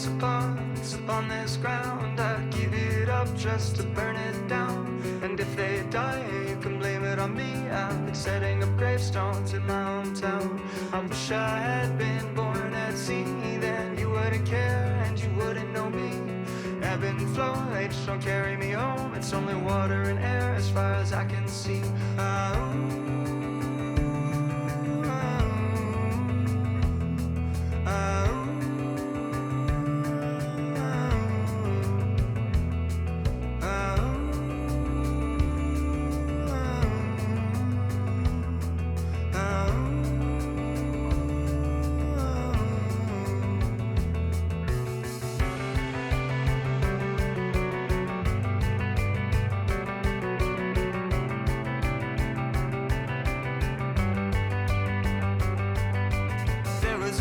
upon this ground. I'd give it up just to burn it down. And if they die, you can blame it on me. I've been setting up gravestones in my hometown. I wish I had been born at sea. Then you wouldn't care and you wouldn't know me. Ebb and flow, they just don't carry me home. It's only water and air as far as I can see.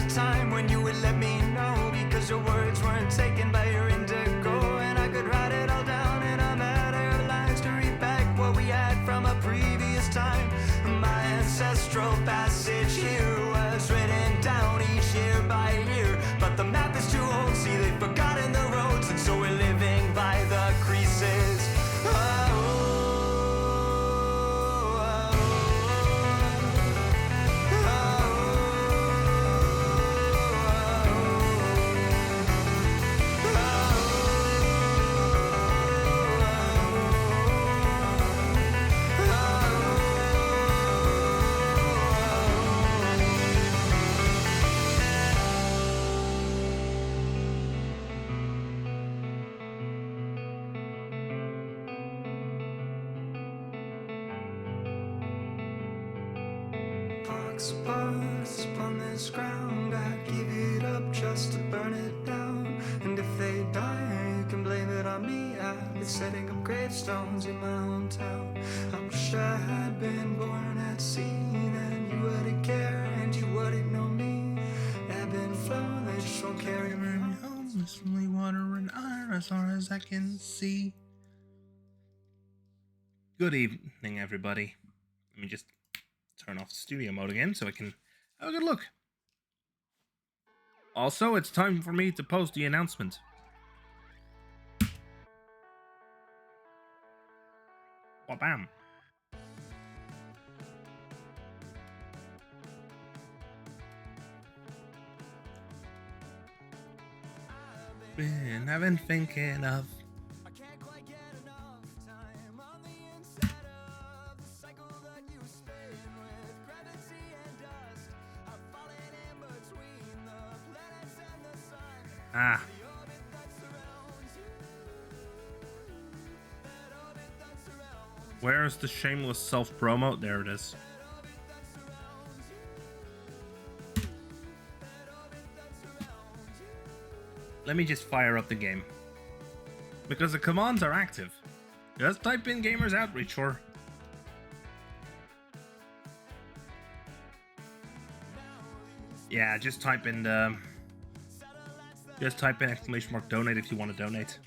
Time when you would let me know, because your words weren't taken by your indigo, and I could write it all down in a matter of lines to read back what we had from a previous time. My ancestral passage here was written down each year by year, but the map is too old, see they've forgotten the roads, and so we're living by the creases. Upon this ground, I'd give it up just to burn it down. And if they die, you can blame it on me. I've been setting up gravestones in my hometown. I wish I had been born at sea. Then you wouldn't care and you wouldn't know me. Ebb and flow, they just won't carry me home. It's only water and air as far as I can see. Good evening, everybody. Let me just turn off studio mode again so I can have a good look. Also, it's time for me to post the announcement. Oh, bam. I've been thinking of Where's the shameless self-promo? There it is. Let me just fire up the game. Because the commands are active. Just type in Gamers Outreach or... Yeah, just type in the... Just type in !donate if you want to donate.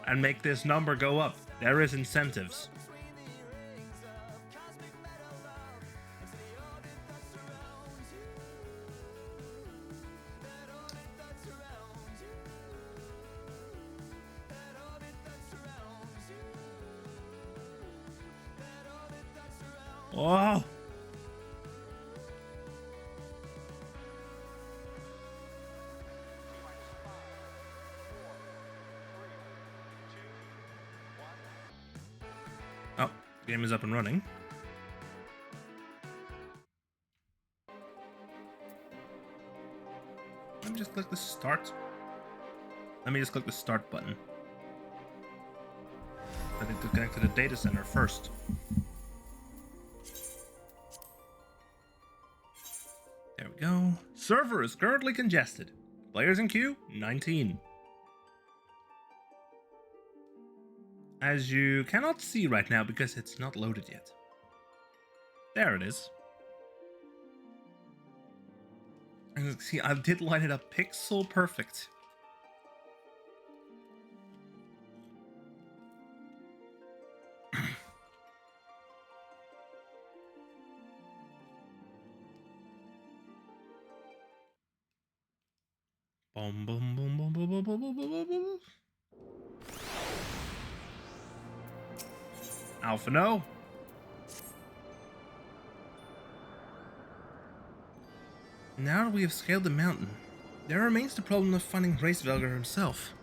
And make this number go up. There is incentives. Oh! Oh, game is up and running. Let me just click the start. Let me just click the start button. I think to connect to the data center first. There we go. Server is currently congested. Players in queue, 19. As you cannot see right now because it's not loaded yet. There it is. And see, I did line it up pixel perfect. Boom, boom, boom, boom, boom, boom, boom, boom, boom, boom, boom. Alpha, no. Now that we have scaled the mountain, there remains the problem of finding Racevelger himself.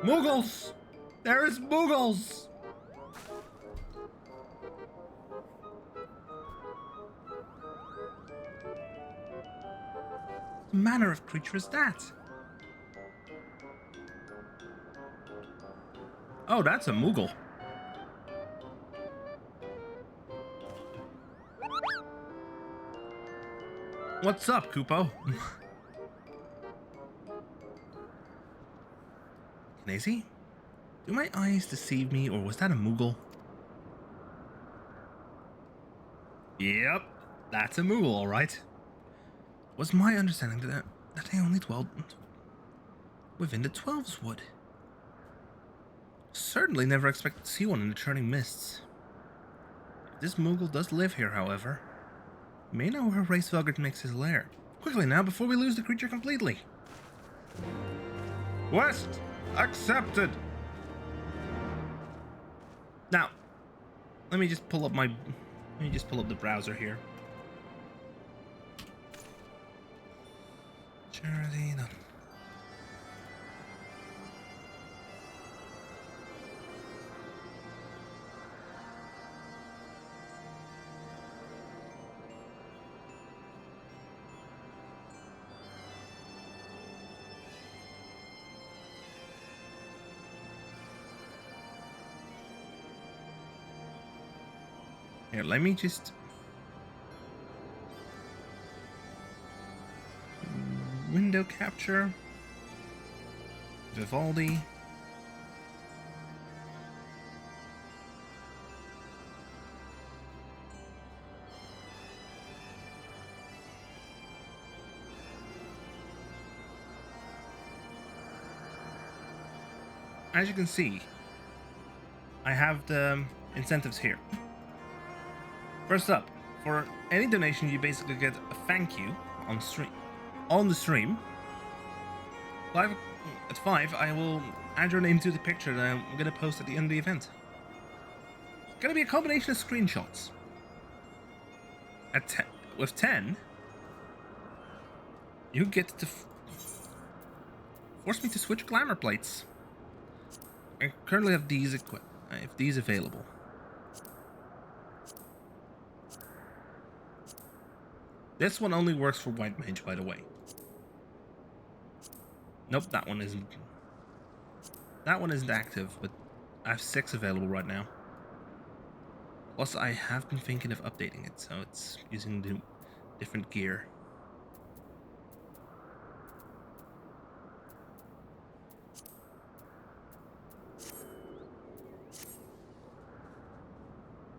Muggles! There is Muggles! What manner of creature is that? Oh, that's a Moogle. What's up, Kupo? Knazy? Do my eyes deceive me, or was that a Moogle? Yep, that's a Moogle, alright. Was my understanding that they only dwelled within the Twelves Wood? Certainly never expected to see one in the churning mists. If this Moogle does live here, however, we may know where Racevelger makes his lair. Quickly now, before we lose the creature completely. Quest accepted! Now, let me just pull up the browser here. Charity, no. Here, let me just... Window capture. Vivaldi. As you can see, I have the incentives here. First up, for any donation, you basically get a thank you on stream. On the stream, at 5, I will add your name to the picture that I'm gonna post at the end of the event. It's gonna be a combination of screenshots. With 10, you get to force me to switch glamour plates. I currently have these these available. This one only works for White Mage, by the way. Nope, that one isn't. That one isn't active, but I have 6 available right now. Plus, I have been thinking of updating it, so it's using the different gear.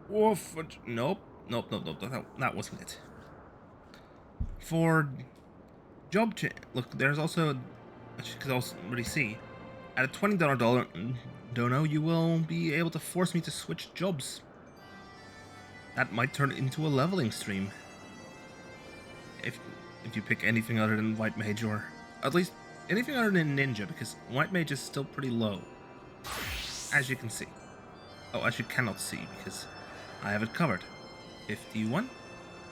Woof! Nope. That wasn't it. For job look, there's also, as you can also already see, at a $20 dono, you will be able to force me to switch jobs. That might turn into a leveling stream. If you pick anything other than White Mage, or at least anything other than Ninja, because White Mage is still pretty low, as you can see. Oh, as you cannot see, because I have it covered. 51,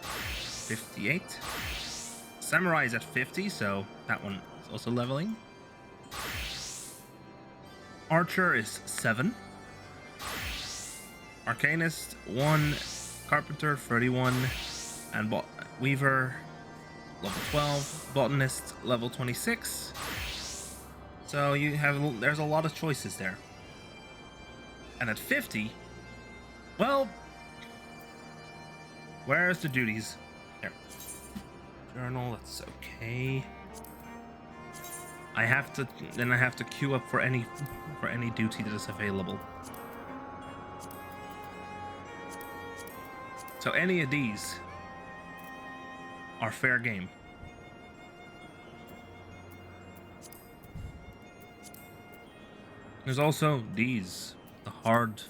58. Samurai is at 50, so that one is also leveling. Archer is 7. Arcanist 1. Carpenter 31. And Weaver level 12. Botanist level 26. So there's a lot of choices there. And at 50, well, where's the duties? There. Journal, that's okay. I have to queue up for any duty that is available. So any of these are fair game. There's also these, the hard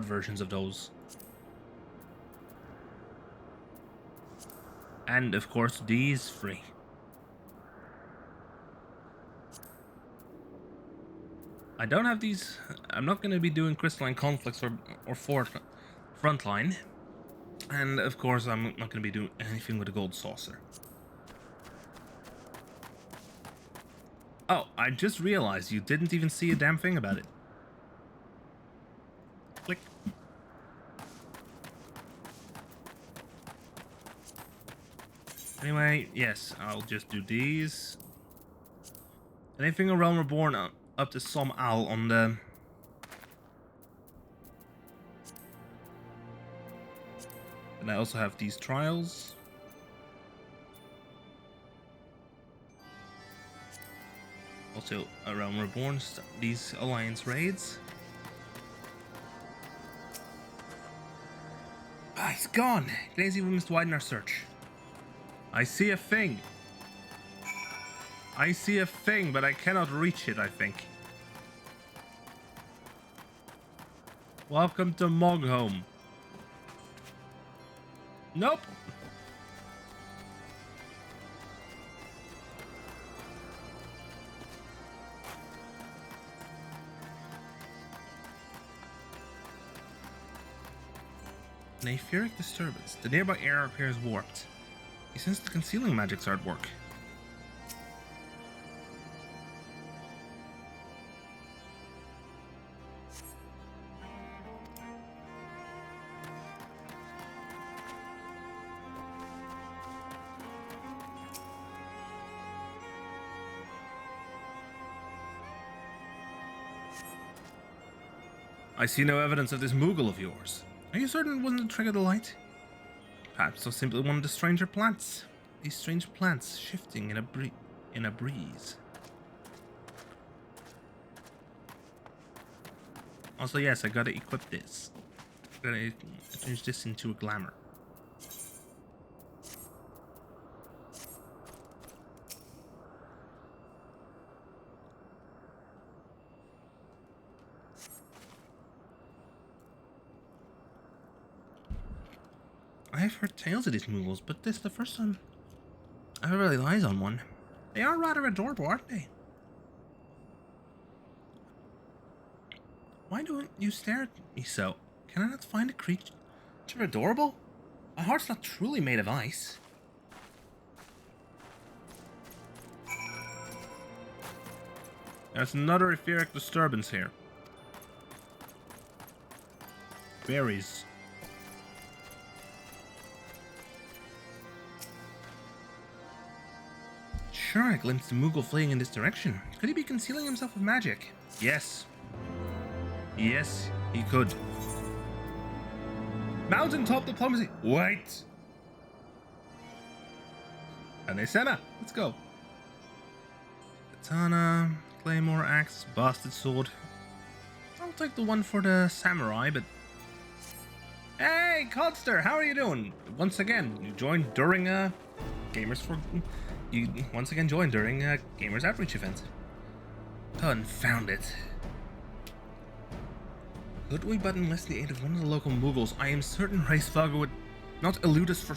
versions of those. And of course, D is free. I don't have these. I'm not going to be doing crystalline conflicts or frontline. And of course, I'm not going to be doing anything with a gold saucer. Oh, I just realized you didn't even see a damn thing about it. Click. Anyway, yes, I'll just do these. Anything a Realm Reborn up to some owl on the... And I also have these trials. Also, a Realm Reborn, these Alliance raids. Ah, he's gone! Lazy, we must widen our search. I see a thing. I see a thing, but I cannot reach it, I think. Welcome to Moghome. Nope. An etheric disturbance. The nearby air appears warped. You sense the concealing magic's are at work. I see no evidence of this Moogle of yours. Are you certain it wasn't the trick of the light? Perhaps so simply one of the stranger plants. These strange plants shifting in a breeze. Also, yes, I gotta equip this. Gotta change this into a glamour. I have heard tales of these Moogles, but this is the first time I've ever laid eyes on one. They are rather adorable, aren't they? Why don't you stare at me so? Can I not find a creature adorable? My heart's not truly made of ice. There's another etheric disturbance here. Berries. Sure, I glimpsed the Moogle fleeing in this direction. Could he be concealing himself with magic? Yes. Yes, he could. Mountaintop diplomacy. Wait. Anesena, let's go. Katana, claymore, axe, bastard sword. I'll take the one for the samurai, but... Hey, Codster, how are you doing? Once again, you joined during You once again joined during a Gamers Outreach event. Confound it. Could we but enlist the aid of one of the local Moogles, I am certain Hraesvelgr would not elude us for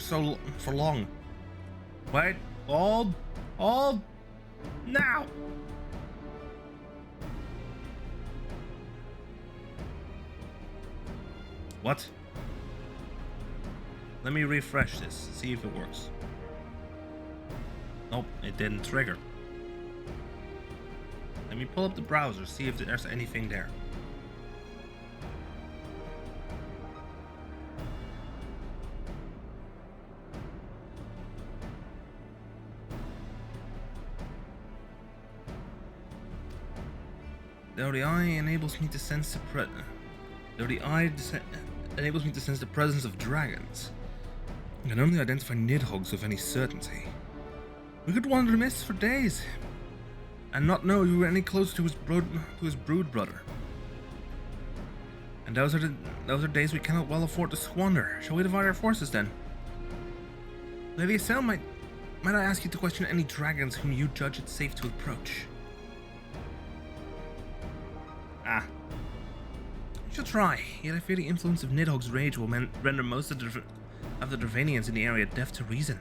long. Wait, hold, now! What? Let me refresh this, see if it works. Nope, it didn't trigger. Let me pull up the browser, see if there's anything there. Though the eye enables me to sense the presence of dragons, I can only identify nidhogg's with any certainty. We could wander the mists for days, and not know you were any closer to his brood brother. And those are days we cannot well afford to squander. Shall we divide our forces then? Lady Estelle, might I ask you to question any dragons whom you judge it safe to approach? Ah. You shall try, yet I fear the influence of Nidhogg's rage will render most of the Dravanians in the area deaf to reason.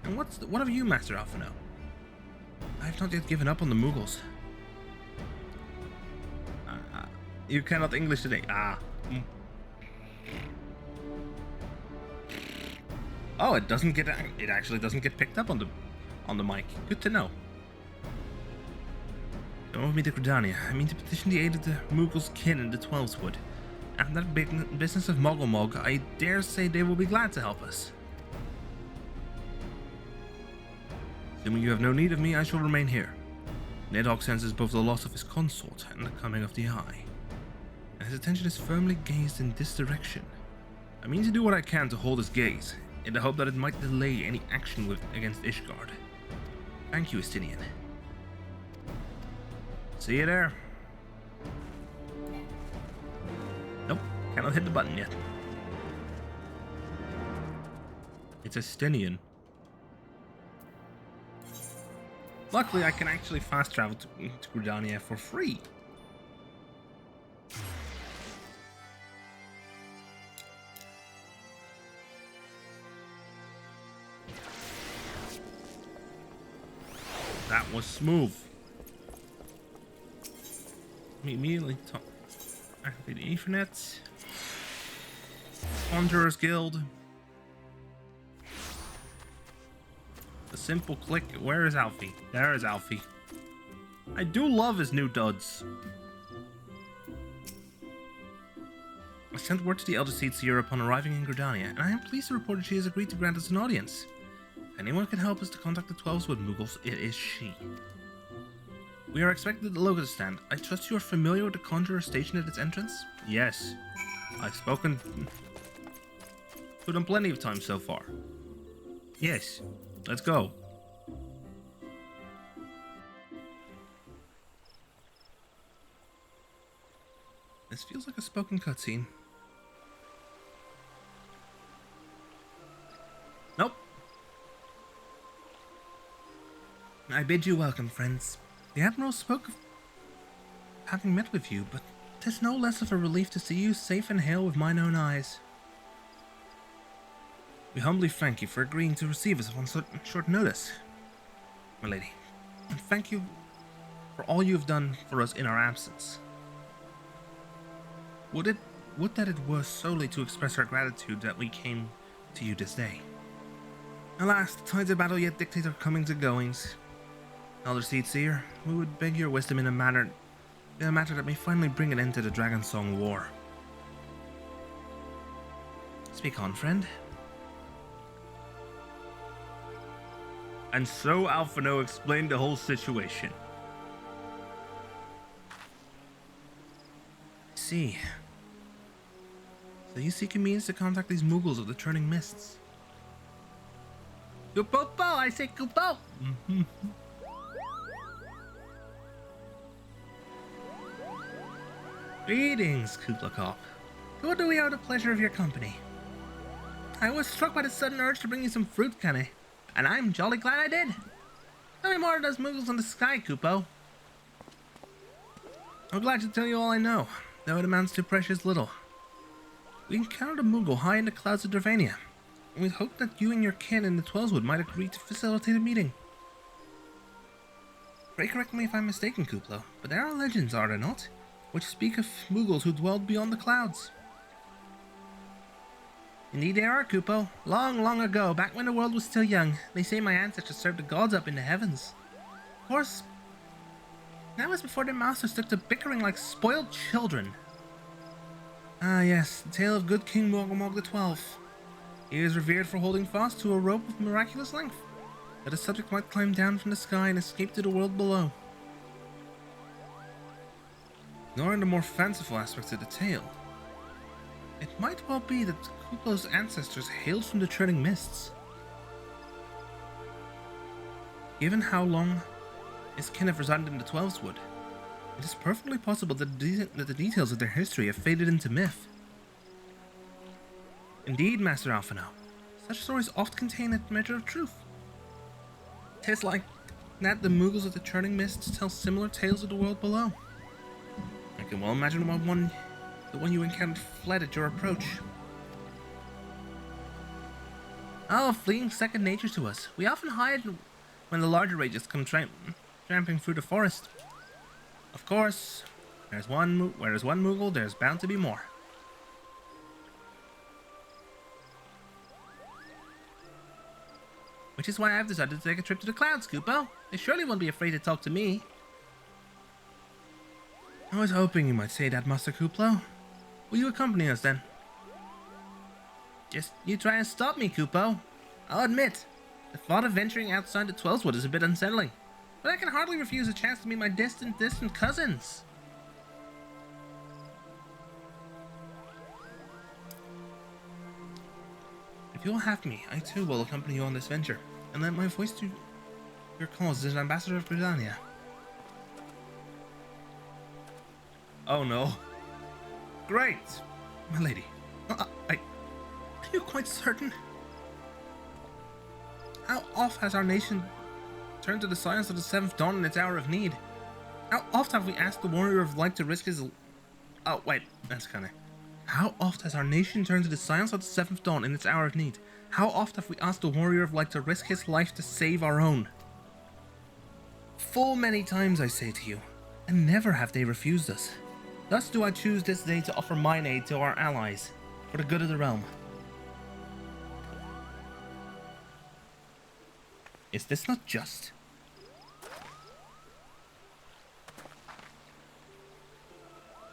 And what of you, Master Alphino? I have not yet given up on the Mughals. You cannot English today. Oh, it doesn't get. It actually doesn't get picked up on the mic. Good to know. Come with me to Gridania. I mean to petition the aid of the Mughals' kin in the Twelves Wood. And that big business of Mogulmog, I dare say they will be glad to help us. Assuming you have no need of me, I shall remain here. Nidhogg senses both the loss of his consort and the coming of the Eye, and his attention is firmly gazed in this direction. I mean to do what I can to hold his gaze, in the hope that it might delay any action against Ishgard. Thank you, Estinian. See you there. Nope, cannot hit the button yet. It's Estinian. Luckily, I can actually fast travel to Gridania for free. That was smooth. Immediately activate the Ethernet. Conjurer's Guild. A simple click. Where is Alfie? There is Alfie. I do love his new duds. I sent word to the Elder Seer upon arriving in Gridania, and I am pleased to report that she has agreed to grant us an audience. If anyone can help us to contact the 12 Wood Mughals, it is she. We are expected at the Locust Stand. I trust you are familiar with the Conjurer station at its entrance? Yes. I've spoken to them plenty of times so far. Yes. Let's go. This feels like a spoken cutscene. Nope. I bid you welcome, friends. The Admiral spoke of having met with you, but 'tis no less of a relief to see you safe and hale with mine own eyes. We humbly thank you for agreeing to receive us on short notice, my lady, and thank you for all you have done for us in our absence. Would that it were solely to express our gratitude that we came to you this day. Alas, the tides of battle yet dictate our comings and goings. Elder Seer, we would beg your wisdom in a matter that may finally bring an end to the Dragonsong War. Speak on, friend. And so Alphino explained the whole situation. See. So you seek a means to contact these Mughals of the Turning Mists. Kupopo! I say Kupo! Greetings, Kuplakop. Who do we owe the pleasure of your company? I was struck by the sudden urge to bring you some fruit candy, and I'm jolly glad I did. Tell me more of those Mughals on the sky, Kupo. I'm glad to tell you all I know, though it amounts to precious little. We encountered a Mughal high in the clouds of Dravania, and we hoped that you and your kin in the Twelveswood might agree to facilitate a meeting. Pray correct me if I'm mistaken, Kuplo, but there are legends, are there not, which speak of Mughals who dwelled beyond the clouds. Indeed there are, Kupo. Long, long ago, back when the world was still young, they say my ancestors served the gods up in the heavens. Of course, that was before their masters took to bickering like spoiled children. Ah yes, the tale of good King Mogulmog XII. He is revered for holding fast to a rope of miraculous length, that his subject might climb down from the sky and escape to the world below. Ignoring the more fanciful aspects of the tale, it might well be that Kuplo's ancestors hailed from the Turning Mists. Given how long his kin have resided in the Twelveswood, it is perfectly possible that the details of their history have faded into myth. Indeed, Master Alphino, such stories oft contain a measure of truth. 'Tis like that the Mughals of the Turning Mists tell similar tales of the world below. I can well imagine the one you encountered fled at your approach. Oh, fleeing second nature to us. We often hide when the larger rages come tramping through the forest. Of course, where there's one Moogle, there's bound to be more. Which is why I've decided to take a trip to the clouds, Kupo. They surely won't be afraid to talk to me. I was hoping you might say that, Master Kuplo. Will you accompany us then? Just you try and stop me, Kupo. I'll admit, the thought of venturing outside the Twelveswood is a bit unsettling, but I can hardly refuse a chance to meet my distant cousins. If you'll have me, I too will accompany you on this venture, and lend my voice to your cause as an ambassador of Britannia. Oh no. Great! My lady, are you quite certain? How oft has our nation turned to the science of the Seventh Dawn in its hour of need? How oft have we asked the warrior of light to risk his... Oh, wait, that's kinda... How oft has our nation turned to the science of the Seventh Dawn in its hour of need? How oft have we asked the warrior of light to risk his life to save our own? Full many times, I say to you, and never have they refused us. Thus do I choose this day to offer mine aid to our allies, for the good of the realm. Is this not just?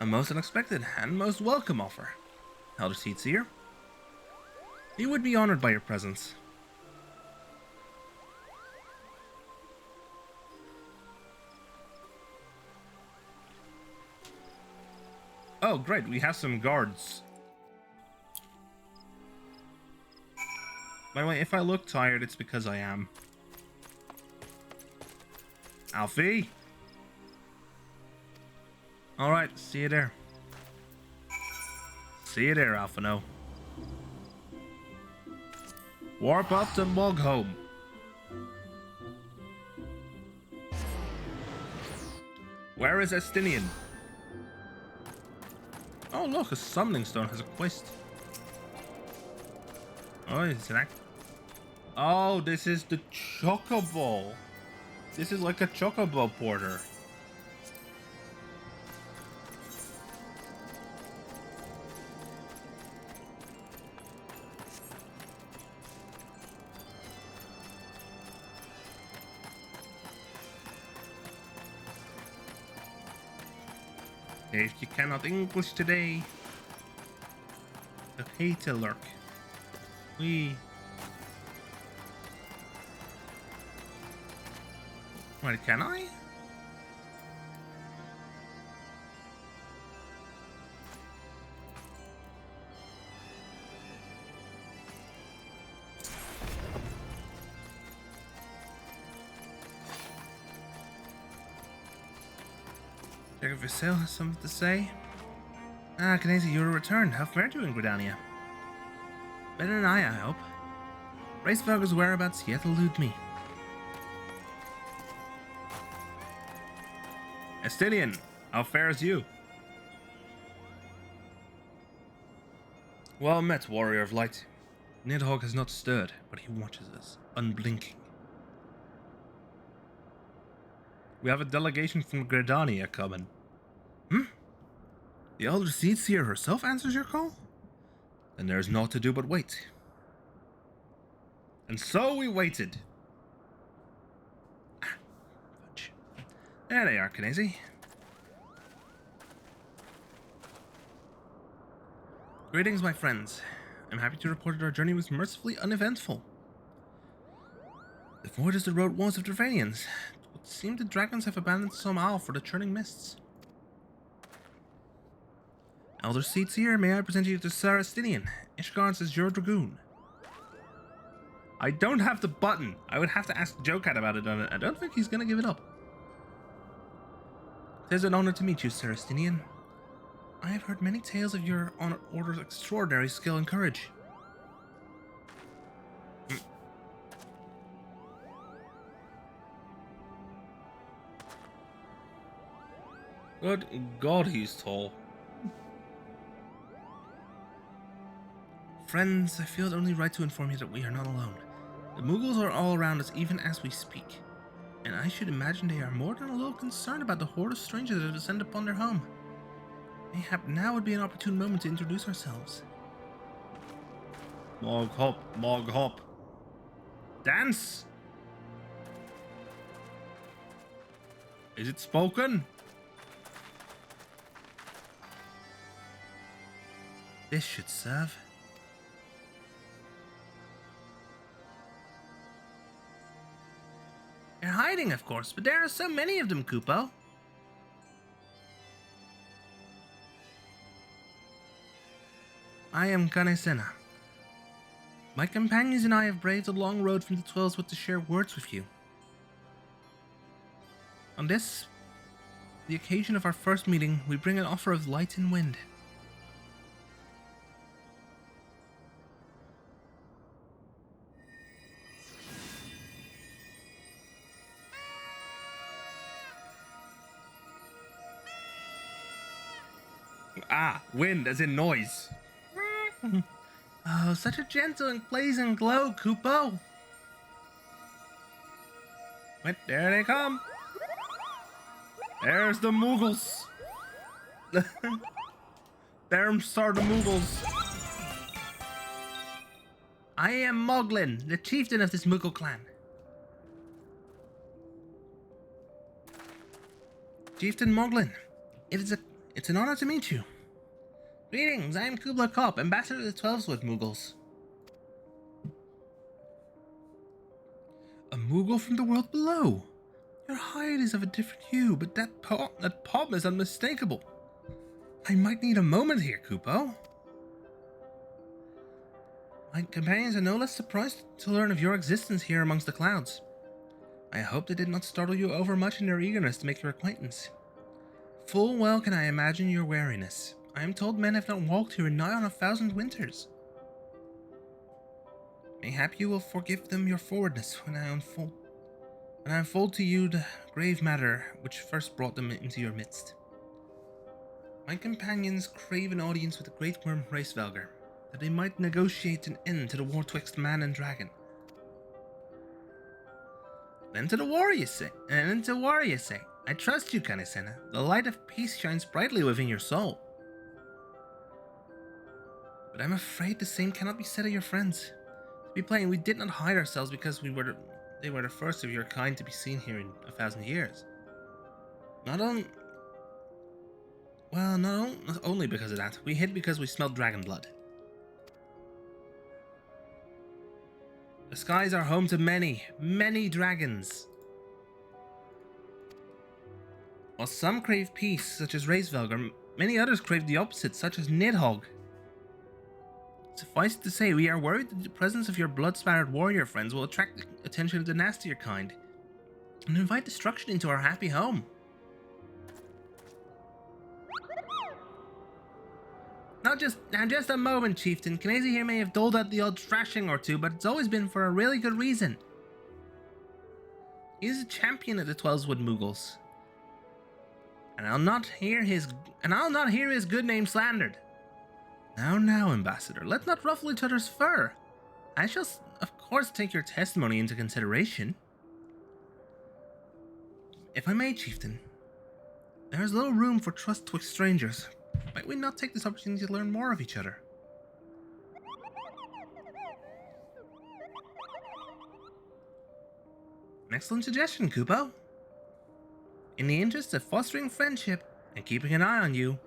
A most unexpected and most welcome offer. Elder Seedseer, he would be honored by your presence. Oh, great, we have some guards. By the way, if I look tired, it's because I am. Alfie? Alright, see you there. See you there, Alphino. Warp up to Mogholm. Where is Estinian? Oh look, a summoning stone has a quest. Oh, is it Oh, this is the Chocobo. This is like a Chocobo porter. If you cannot English today, okay to lurk. Wait, can I? Check if Vasil has something to say. Ah, Knazy, you're returned. How fared you in Gridania? Better than I hope. Racevoger's whereabouts yet elude me. Estinian, how fares you? Well met, warrior of light. Nidhogg has not stirred, but he watches us, unblinking. We have a delegation from Gridania coming. The Elder Seedseer herself answers your call? Then there is naught to do but wait. And so we waited. Fudge. There they are, Knazy. Greetings, my friends. I'm happy to report that our journey was mercifully uneventful. Devoid as the road was of Dravanians, it would seem the dragons have abandoned Somal for the churning mists. Elder Seedseer, may I present you to Sir Estinian? Ishgard's is your dragoon. I don't have the button. I would have to ask Jokat about it. I don't think he's gonna give it up. It is an honor to meet you, Sir Estinian. I have heard many tales of your order's extraordinary skill and courage. Good God, he's tall. friends, I feel it only right to inform you that we are not alone. The Mughals are all around us even as we speak, and I should imagine they are more than a little concerned about the horde of strangers that have descended upon their home. Mayhap now would be an opportune moment to introduce ourselves. Mog hop, mog hop. Dance! Is it spoken? This should serve. They're hiding, of course, but there are so many of them, Kupo. I am Kanesena. My companions and I have braved the long road from the Twelveswood to share words with you. On this, the occasion of our first meeting, we bring an offer of light and wind. Ah, wind as in noise. Oh, such a gentle and pleasant glow, Kupo. Wait, there they come. There's the Mughals. There are the Mughals. I am Moglin, the chieftain of this Mughal clan. Chieftain Moglin, it's an honor to meet you. Greetings, I am Kubla Kop, ambassador to the Twelveswood Mughals. A Mughal from the world below. Your hide is of a different hue, but that pom is unmistakable. I might need a moment here, Kupo. My companions are no less surprised to learn of your existence here amongst the clouds. I hope they did not startle you overmuch in their eagerness to make your acquaintance. Full well can I imagine your wariness. I am told men have not walked here in nigh on 1,000 winters. Mayhap you will forgive them your forwardness when I unfold to you the grave matter which first brought them into your midst. My companions crave an audience with the great worm Racevelger, that they might negotiate an end to the war twixt man and dragon. An end to war, you say? I trust you, Kanesena. The light of peace shines brightly within your soul. But I'm afraid the same cannot be said of your friends. To be plain, we did not hide ourselves because they were the first of your kind to be seen here in 1,000 years. Not only because of that. We hid because we smelled dragon blood. The skies are home to many, many dragons. While some crave peace, such as Racevelger, many others crave the opposite, such as Nidhogg. Suffice it to say, we are worried that the presence of your blood-spattered warrior friends will attract the attention of the nastier kind and invite destruction into our happy home. Now just a moment, Chieftain. Knazy here may have doled out the odd thrashing or two, but it's always been for a really good reason. He is a champion of the Twelveswood Mughals, and I'll not hear his good name slandered. Now, Ambassador, let's not ruffle each other's fur. I shall, of course, take your testimony into consideration. If I may, Chieftain, there is little room for trust twixt strangers. Might we not take this opportunity to learn more of each other? An excellent suggestion, Kupo. In the interest of fostering friendship and keeping an eye on you,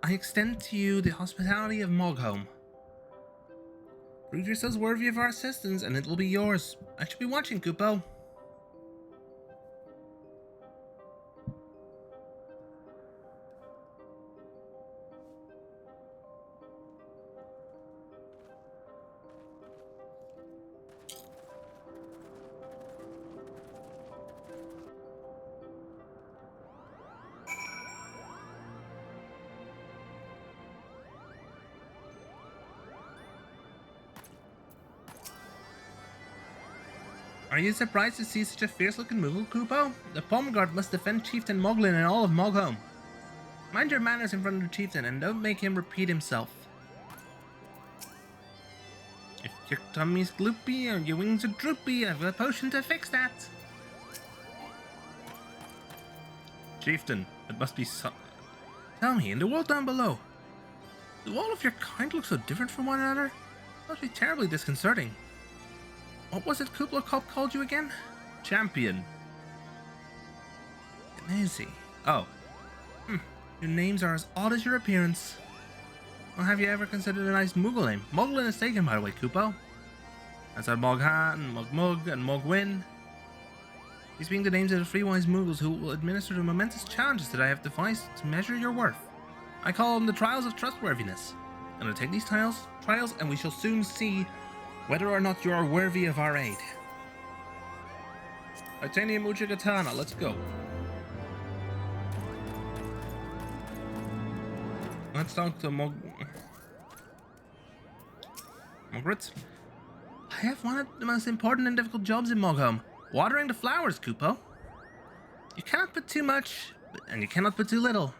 I extend to you the hospitality of Moghome. Prove yourselves worthy of our assistance, and it will be yours. I shall be watching, Kupo. Are you surprised to see such a fierce-looking Mughal, Kupo? The Pomguard must defend Chieftain Moglin and all of Moghome. Mind your manners in front of the Chieftain, and don't make him repeat himself. Your tummy's gloopy or your wings are droopy. I've got a potion to fix that. Chieftain, it must be so... Tell me, in the world down below, do all of your kind look so different from one another? It must be terribly disconcerting. What was it Kuplo Cop called you again? Champion. Amazing. Oh. Your names are as odd as your appearance. Well, have you ever considered a nice Moogle name? Moglin is taken, by the way, Kupo. As are Moghan, Mogmug, and Mogwin. These being the names of the three wise Moogles who will administer the momentous challenges that I have devised to measure your worth. I call them the trials of trustworthiness. And take these trials, and we shall soon see whether or not you are worthy of our aid. Titanium Uchigatana, let's go. Let's talk to Mogrit. I have one of the most important and difficult jobs in Moghome. Watering the flowers, Kupo. You cannot put too much, and you cannot put too little.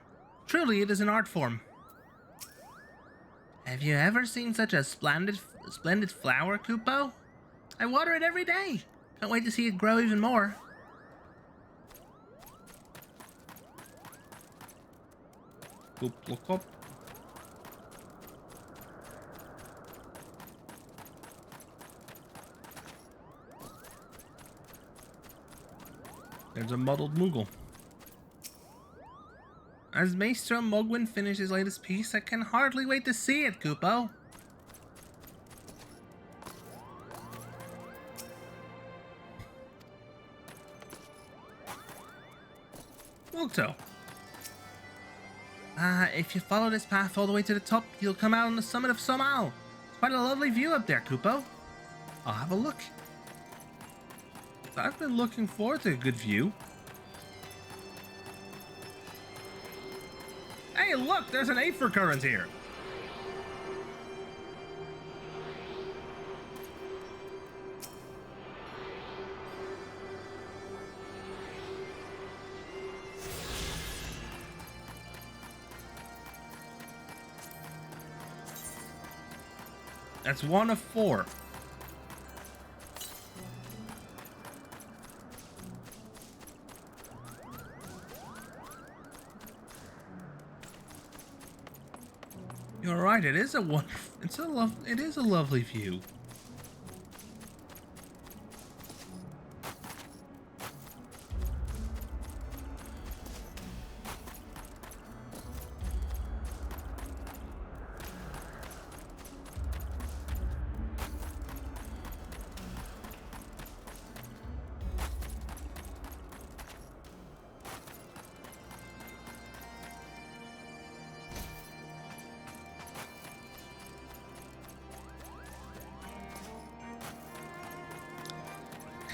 Truly, it is an art form. Have you ever seen such a splendid flower, Kupo? I water it every day. Can't wait to see it grow even more. Look. There's a muddled Moogle. As Maestro Mogwin finishes his latest piece, I can hardly wait to see it, Kupo. Walto. If you follow this path all the way to the top, you'll come out on the summit of Somal. It's quite a lovely view up there, Kupo. I'll have a look. I've been looking forward to a good view. Hey, look, there's an Aether current here. That's 1 of 4. You're right. It is a lovely view.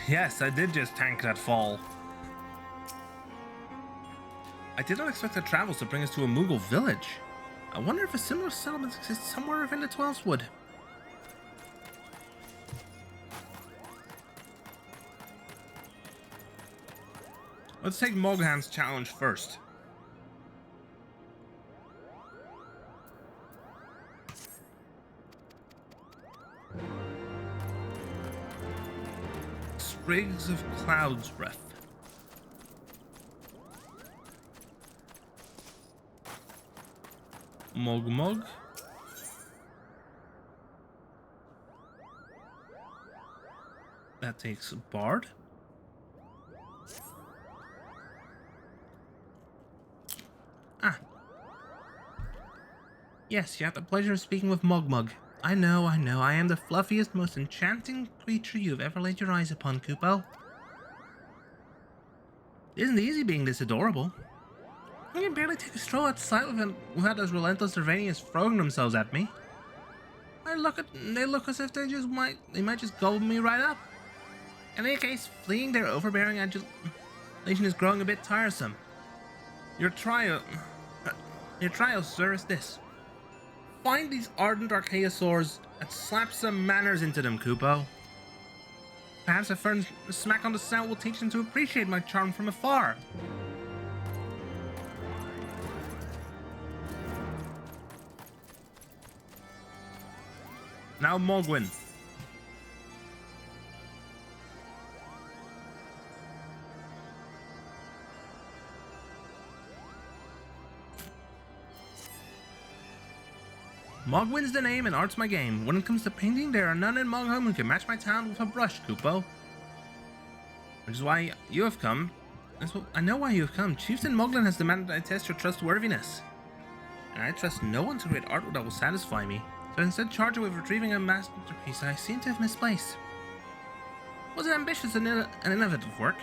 Yes, I did just tank that fall. I did not expect our travels to bring us to a Moogle village. I wonder if a similar settlement exists somewhere within the Twelfswood. Let's take Moghan's challenge first. Sprigs of Cloud's Breath. Mogmug. That takes a Bard. Yes, you have the pleasure of speaking with Mogmug. I know. I am the fluffiest, most enchanting creature you've ever laid your eyes upon, Kupo. It isn't easy being this adorable. I can barely take a stroll outside without those relentless Servanians throwing themselves at me. They look as if they might just gobble me right up. In any case, fleeing their overbearing adulation is growing a bit tiresome. Your trial, sir, is this. Find these ardent Archaeosaurs and slap some manners into them, Kupo. Perhaps a firm smack on the snout will teach them to appreciate my charm from afar. Now Mogwin. Mogwin's the name and art's my game. When it comes to painting, there are none in Mogham who can match my talent with a brush, Kupo. Which is why you have come. I know why you have come. Chieftain Moglin has demanded I test your trustworthiness. And I trust no one to create art that will satisfy me. So instead charge it with retrieving a masterpiece I seem to have misplaced. Was it ambitious and innovative work?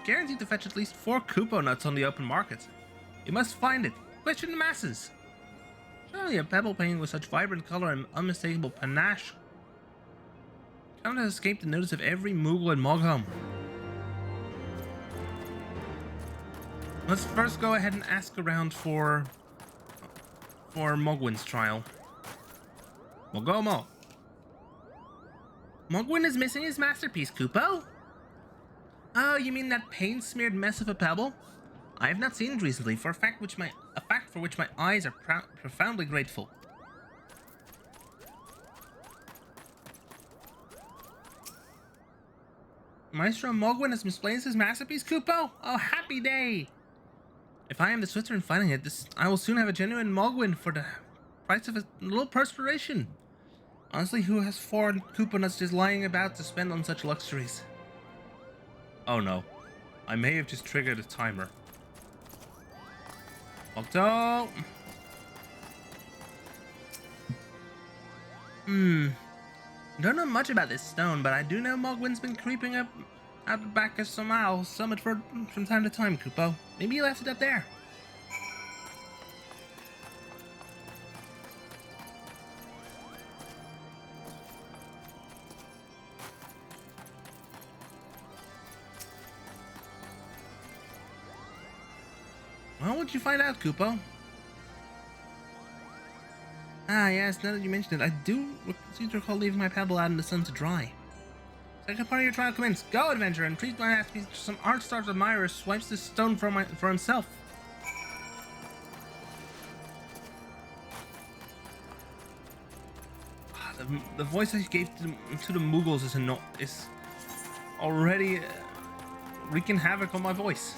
Guaranteed to fetch at least 4 Kupo nuts on the open market. You must find it. Question the masses. Surely a pebble painting with such vibrant color and unmistakable panache cannot have escaped the notice of every Moogle in Mogham. Let's first go ahead and ask around for Mogwin's trial. Mogomo. Mogwin is missing his masterpiece, Kupo. Oh, you mean that paint-smeared mess of a pebble? I have not seen it recently, a fact for which my eyes are profoundly grateful. Maestro Mogwin has misplaced his masterpiece, Kupo? Oh, happy day! If I am the Switzer in finding it, I will soon have a genuine Mogwin for the price of a little perspiration. Honestly, who has 4 Kupo nuts just lying about to spend on such luxuries? Oh no, I may have just triggered a timer. Octo! Don't know much about this stone, but I do know Mogwin's been creeping up out the back of some owl summit from time to time, Kupo. Maybe he left it up there. Well, what'd you find out, Kupo? Ah, yes, now that you mention it, I do seem to recall leaving my pebble out in the sun to dry. Second part of your trial commence. Go, adventurer, and treat my masterpiece to some art-starved admirer swipes this stone for himself. The voice I gave to the Moogles is already wreaking havoc on my voice.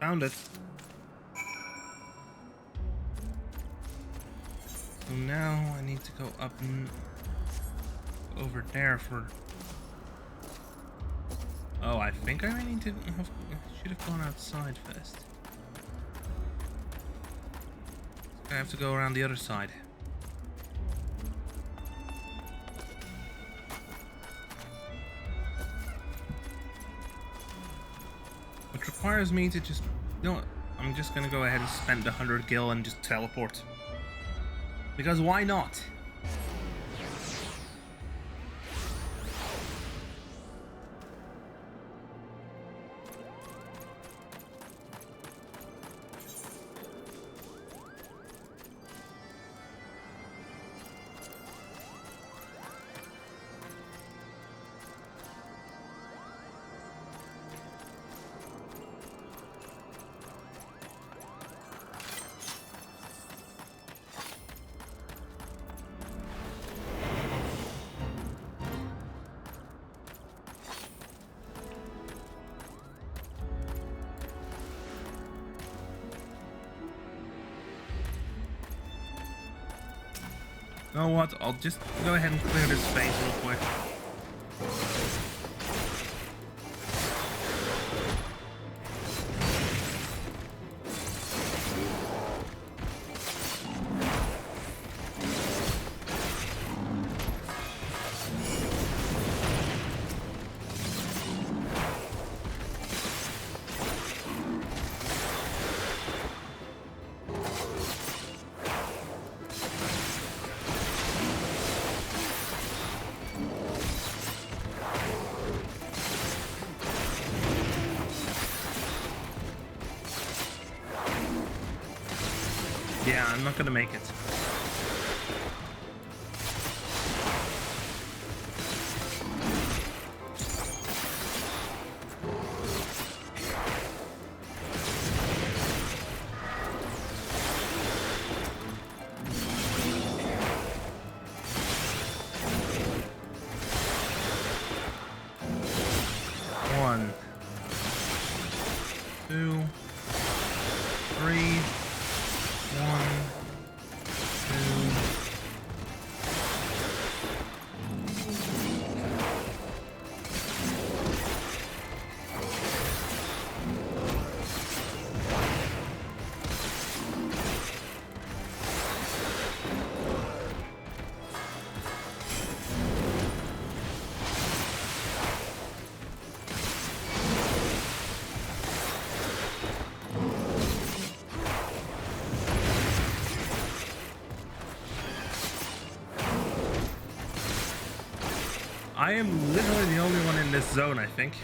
Found it. So now I need to go up and over there for... Oh, I think I need to should have gone outside first. I have to go around the other side. Which requires me to just... You know what? I'm just gonna go ahead and spend 100 gil and just teleport. Because why not? You know what? I'll just go ahead and clear this space real quick. Yeah, I'm not gonna make it. One, two, three, one, two. I am literally the only one in this zone, I think.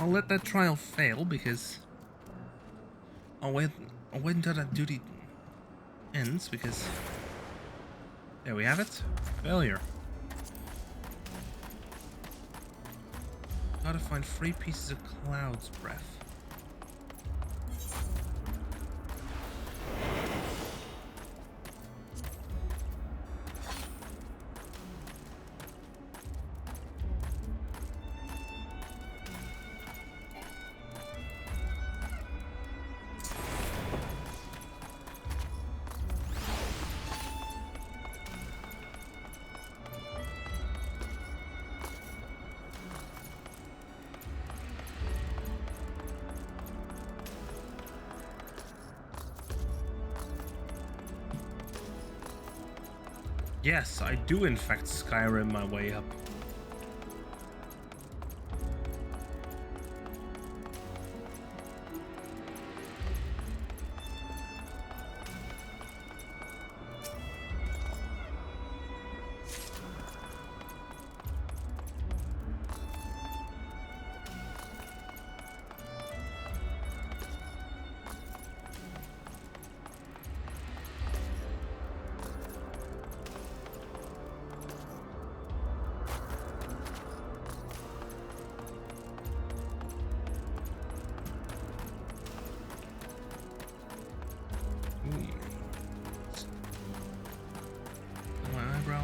I'll let that trial fail because I'll wait until that duty ends because there we have it. Failure. Gotta find 3 pieces of Cloud's Breath. Yes, I do in fact Skyrim my way up. My eyebrow.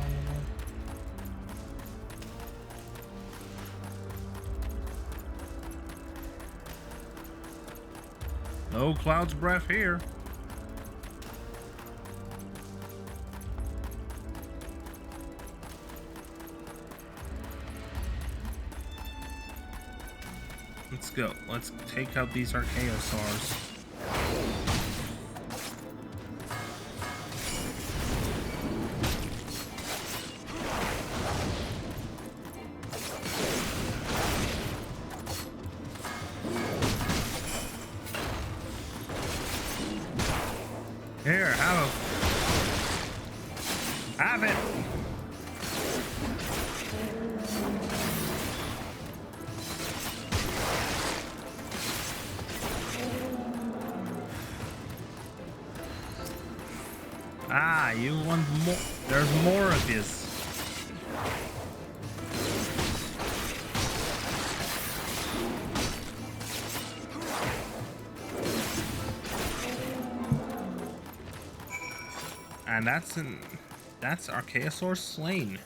No Cloud's Breath here. Let's go. Let's take out these Archaeosaurs. Here, have it. Ah, you want more? There's more of this. And that's Archaeosaur slain.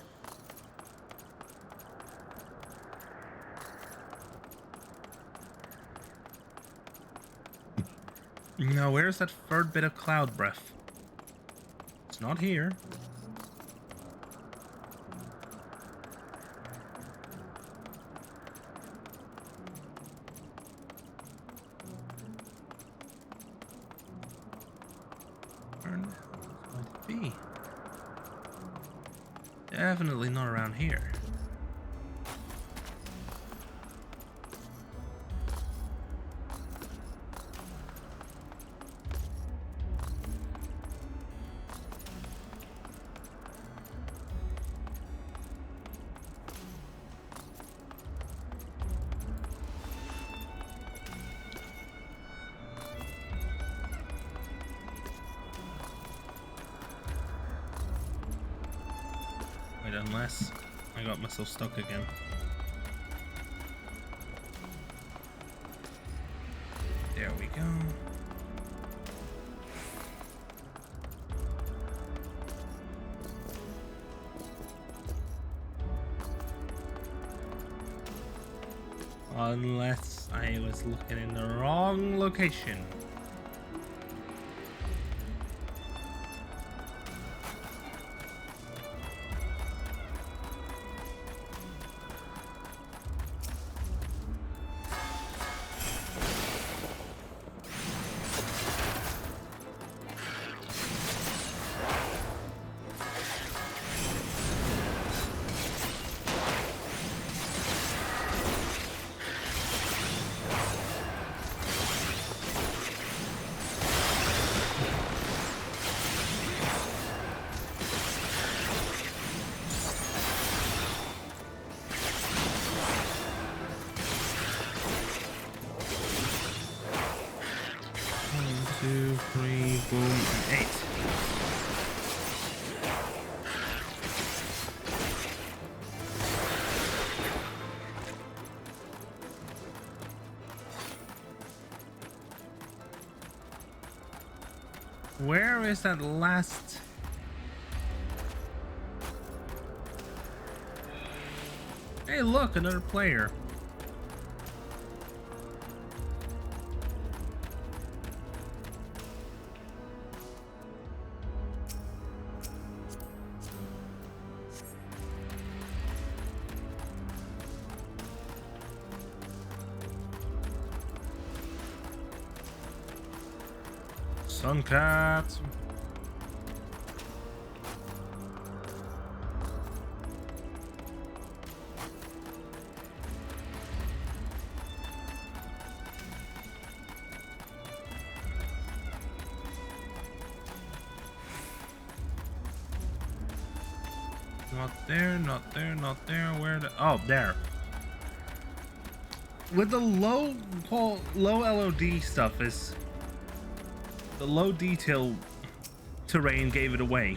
Now, where's that third bit of Cloud Breath? It's not here. Definitely not around here. Wait, unless I got myself stuck again. There we go. Unless I was looking in the wrong location. Two, three, boom, and 8. Where is that last? Hey, look, another player. Suncat. Not there, not there, not there. Where the? Oh, there. With the low LOD stuff is the low detail terrain gave it away.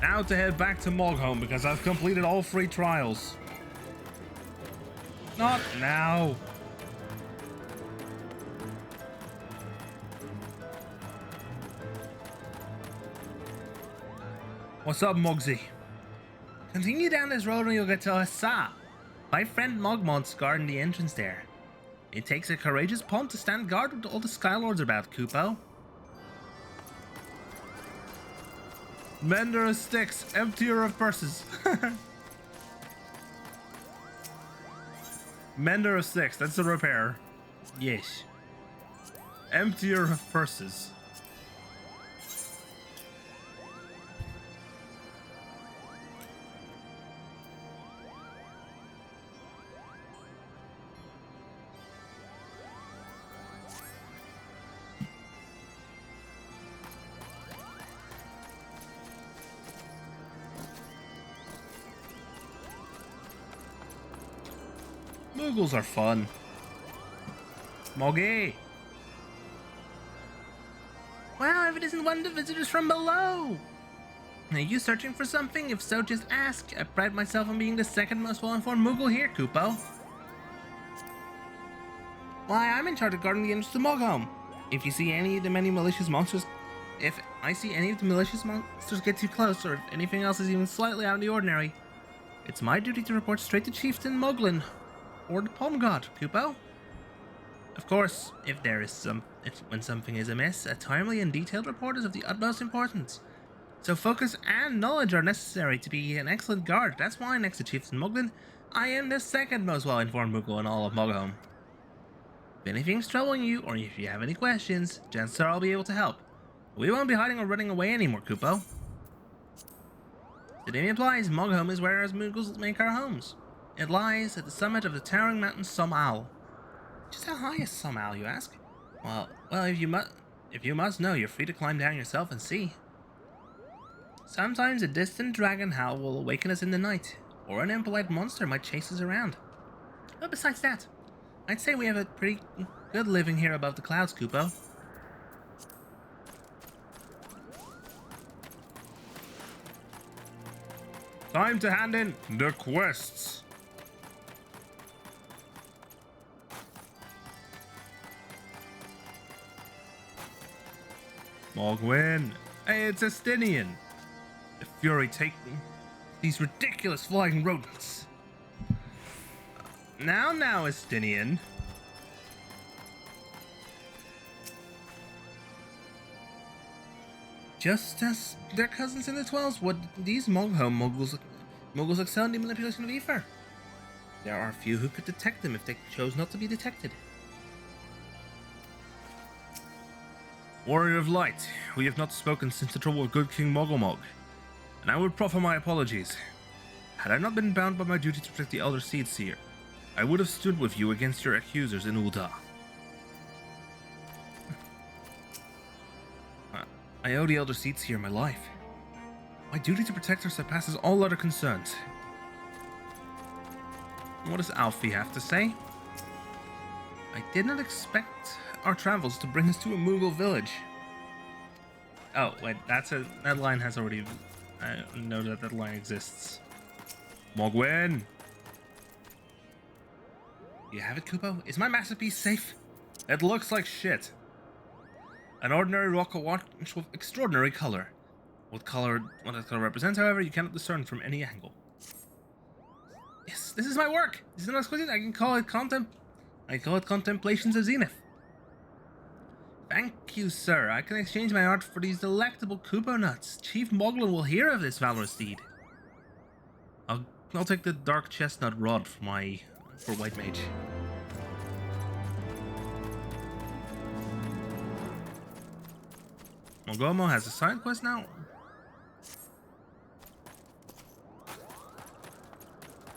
Now to head back to Mogholm because I've completed all 3 trials. Not now. What's up, Mugsy? Continue down this road and you'll get to Hassa. My friend Mogmont's guarding the entrance there. It takes a courageous pawn to stand guard with all the Skylords about, Kupo. Mender of sticks, emptier of purses. Mender of sticks, that's the repair. Yes. Emptier of purses. Moogles are fun. Moggy! Well, if it isn't one of the visitors from below! Are you searching for something? If so, just ask. I pride myself on being the second most well-informed Moogle here, Kupo. Why, I'm in charge of guarding the entrance to Mogholm. If you see any of the many malicious monsters... If I see any of the malicious monsters get too close, or if anything else is even slightly out of the ordinary, it's my duty to report straight to Chieftain Moglin. Or the Palm God, Kupo. Of course, when something is amiss, a timely and detailed report is of the utmost importance. So focus and knowledge are necessary to be an excellent guard. That's why, next to Chieftain Moglin, I am the second most well-informed Moogle in all of Mogholm. If anything's troubling you, or if you have any questions, chances are I'll be able to help. We won't be hiding or running away anymore, Kupo. The name implies Moghome is where us Muggles make our homes. It lies at the summit of the towering mountain Somal. Just how high is Somal, you ask? Well, if you must know, you're free to climb down yourself and see. Sometimes a distant dragon howl will awaken us in the night, or an impolite monster might chase us around. But besides that, I'd say we have a pretty good living here above the clouds, Kupo. Time to hand in the quests. Mogwin. Hey, it's Estinian. The Fury take these ridiculous flying rodents. Now, Estinian. Just as their cousins in the 12s, would these Moghome Muggles excel in the manipulation of ether. There are few who could detect them if they chose not to be detected. Warrior of Light, we have not spoken since the trouble with good King Mogomog, and I would proffer my apologies. Had I not been bound by my duty to protect the Elder Seedseer, I would have stood with you against your accusers in Ul'dah. I owe the Elder Seedseer my life. My duty to protect her surpasses all other concerns. What does Alfie have to say? I did not expect our travels to bring us to a Moogle village. Oh, wait, that line has already... I know that line exists. Mogwin! You have it, Kupo? Is my masterpiece safe? It looks like shit. An ordinary rock watch with extraordinary color. What that color represents, however, you cannot discern from any angle. Yes, this is my work! This is not exquisite. I call it Contemplations of Zenith. Thank you, sir. I can exchange my art for these delectable Kupo nuts. Chief Moglin will hear of this valorous deed. I'll take the dark chestnut rod for White Mage. Mogomo has a side quest now.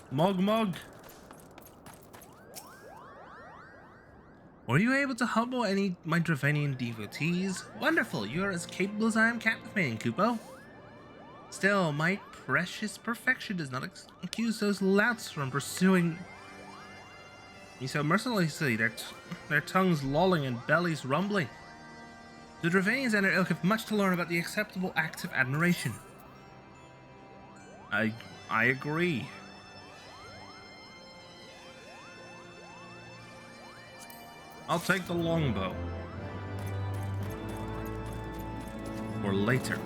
Mog. Were you able to humble any my Dravenian devotees? Wonderful, you are as capable as I am captivating, Kupo. Still, my precious perfection does not accuse those louts from pursuing me so mercilessly, their tongues lolling and bellies rumbling. The Dravenians and their ilk have much to learn about the acceptable acts of admiration. I agree. I'll take the longbow. Or later.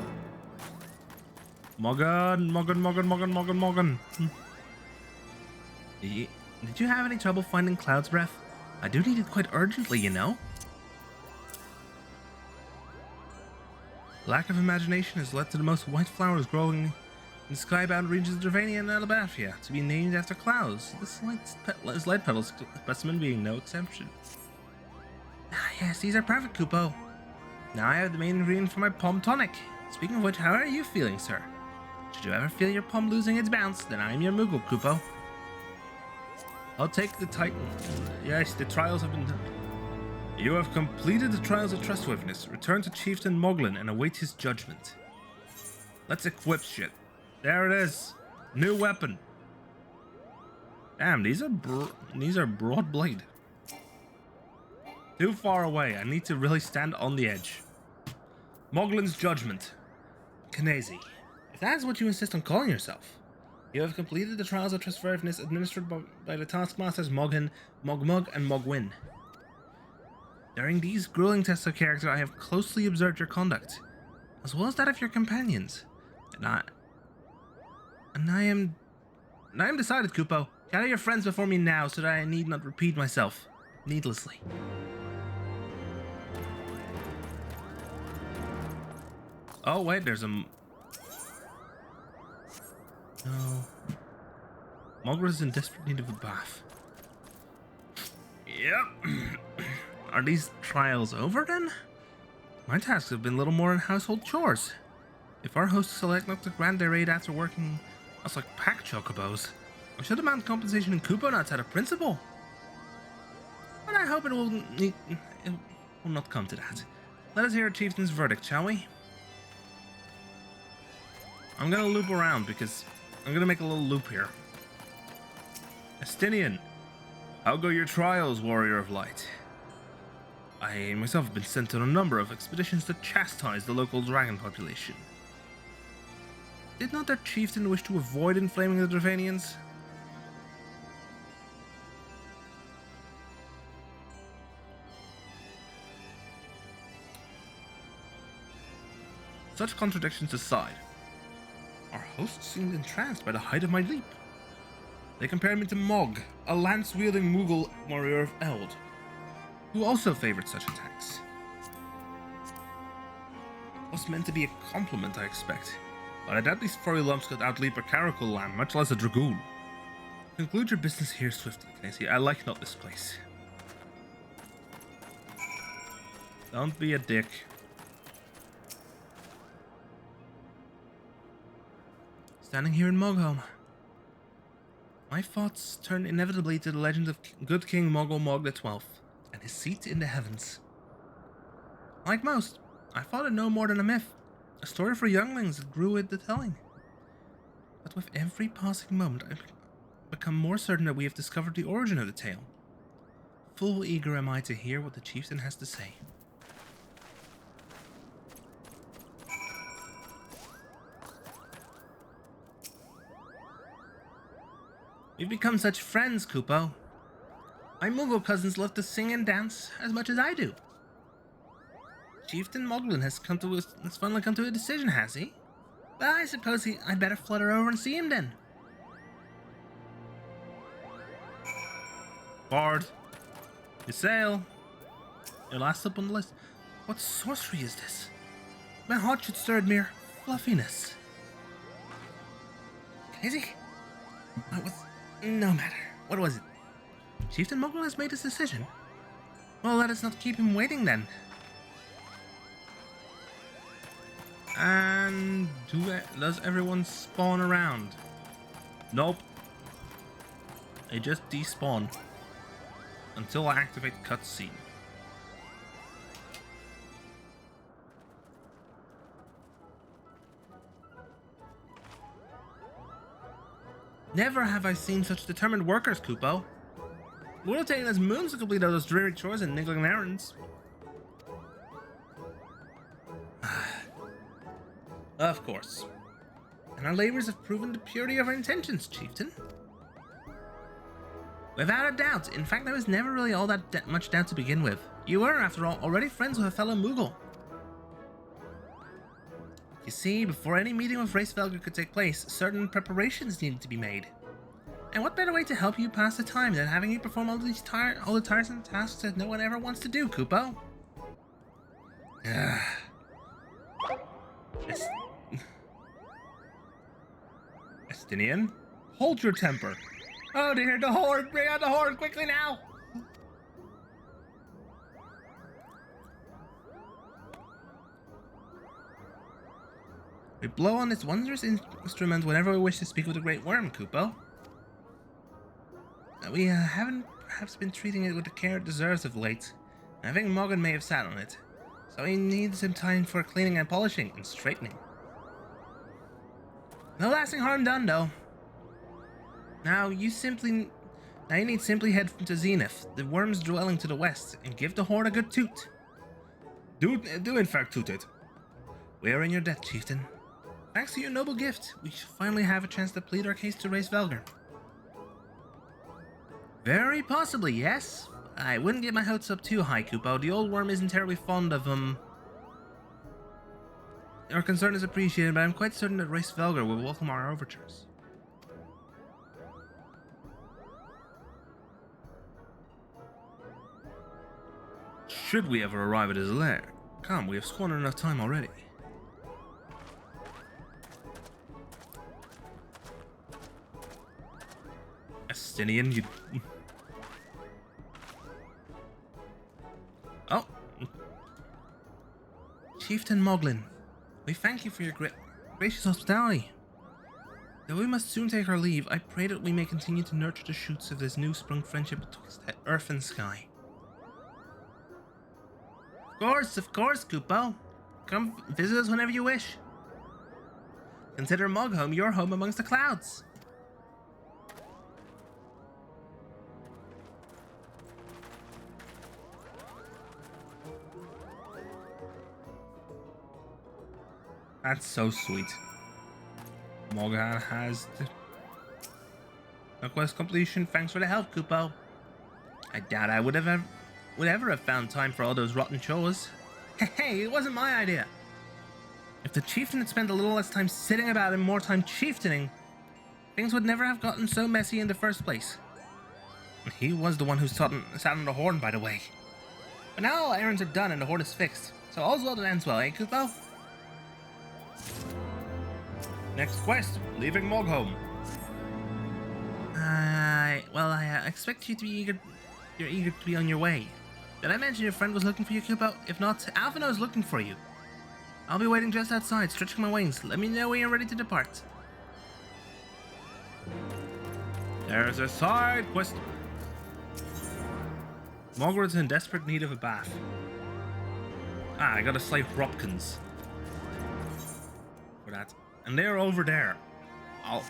Moggun. Did you have any trouble finding Cloud's Breath? I do need it quite urgently, you know. Lack of imagination has led to the most white flowers growing in skybound regions of Dravania and Alabafia to be named after clouds. This light petal specimen being no exception. Ah, yes, these are perfect, Kupo. Now I have the main ingredient for my palm tonic. Speaking of which, how are you feeling, sir? Should you ever feel your palm losing its bounce, then I am your Moogle, Kupo. I'll take the Titan. Yes, the trials have been done. You have completed the trials of trustworthiness. Return to Chieftain Moglin and await his judgment. Let's equip shit. There it is. New weapon. Damn, these are broad blade. Too far away. I need to really stand on the edge. Moglin's judgment. Knazy. If that is what you insist on calling yourself. You have completed the trials of trustworthiness administered by the taskmasters Moghin, Mogmug, and Mogwin. During these grueling tests of character, I have closely observed your conduct, as well as that of your companions. And I am decided, Kupo. Gather your friends before me now, so that I need not repeat myself needlessly. Oh wait, there's a... No. Mogra is in desperate need of a bath. Yep. Are these trials over then? My tasks have been little more than household chores. If our hosts select not to grant their aid after working us like pack chocobos, I should demand compensation in Koopa nuts out of principle. But I hope it will not come to that. Let us hear a chieftain's verdict, shall we? I'm gonna loop around because I'm gonna make a little loop here. Estinian, how go your trials, warrior of light? I myself have been sent on a number of expeditions to chastise the local dragon population. Did not their chieftain wish to avoid inflaming the Dravanians? Such contradictions aside, our hosts seemed entranced by the height of my leap. They compared me to Mog, a lance-wielding Mughal warrior of Eld, who also favored such attacks. It was meant to be a compliment, I expect, but I doubt these furry lumps could outleap a caracal lamb, much less a dragoon. Conclude your business here swiftly, Casey. I like not this place. Don't be a dick. Standing here in Mogholm, my thoughts turn inevitably to the legend of good King Mogul Mog XII and his seat in the heavens. Like most, I thought it no more than a myth, a story for younglings that grew with the telling. But with every passing moment, I become more certain that we have discovered the origin of the tale. Full eager am I to hear what the chieftain has to say. We've become such friends, Kupo. My Mughal cousins love to sing and dance as much as I do. Chieftain Moglin has finally come to a decision, has he? Well, I suppose I'd better flutter over and see him then. Bard, you sail. Your last up on the list. What sorcery is this? My heart should stir at mere fluffiness. Casey? No matter. What was it? Chieftain Mogul has made his decision. Well, let us not keep him waiting then. And does everyone spawn around? Nope. They just despawn. Until I activate cutscene. Never have I seen such determined workers, Kupo. It would have taken us moons to complete all those dreary chores and niggling errands. Of course. And our labors have proven the purity of our intentions, Chieftain. Without a doubt. In fact, there was never really all that much doubt to begin with. You were, after all, already friends with a fellow Mughal. You see, before any meeting with Race Velger could take place, certain preparations needed to be made. And what better way to help you pass the time than having you perform all the tiresome tasks that no one ever wants to do, Kupo? Estinian, hold your temper. Oh dear, the horde! Bring out the horde quickly now! We blow on this wondrous instrument whenever we wish to speak with the Great Worm, Kupo. We haven't perhaps been treating it with the care it deserves of late. I think Morgan may have sat on it, so he needs some time for cleaning and polishing and straightening. No lasting harm done, though. Now you need simply head to Zenith, the worm's dwelling to the west, and give the horde a good toot. Do in fact toot it. We are in your debt, Chieftain. Thanks to your noble gift, we shall finally have a chance to plead our case to Race Velger. Very possibly, yes. I wouldn't get my hopes up too high, Kupo. The old worm isn't terribly fond of, Our concern is appreciated, but I'm quite certain that Race Velger will welcome our overtures. Should we ever arrive at his lair? Come, we have squandered enough time already. Estinian, you... Oh! Chieftain Moglin, we thank you for your gracious hospitality. Though we must soon take our leave, I pray that we may continue to nurture the shoots of this new sprung friendship betwixt earth and sky. Of course, Kupo. Come visit us whenever you wish. Consider Mogholm your home amongst the clouds. That's so sweet. Morgan has the quest completion. Thanks for the help, Kupo. I doubt I would ever have found time for all those rotten chores. Hey, it wasn't my idea. If the chieftain had spent a little less time sitting about and more time chieftaining, things would never have gotten so messy in the first place. He was the one who sat on the horn, by the way. But now all errands are done and the horn is fixed, so all's well that ends well, eh, Kupo? Next quest, leaving Mogholm. I expect you to be eager. You're eager to be on your way. Did I mention your friend was looking for you, Kupo? If not, Alphino is looking for you. I'll be waiting just outside, stretching my wings. Let me know when you're ready to depart. There's a side quest. Margaret's in desperate need of a bath. I gotta slay Hropkins for that, and they're over there. I'll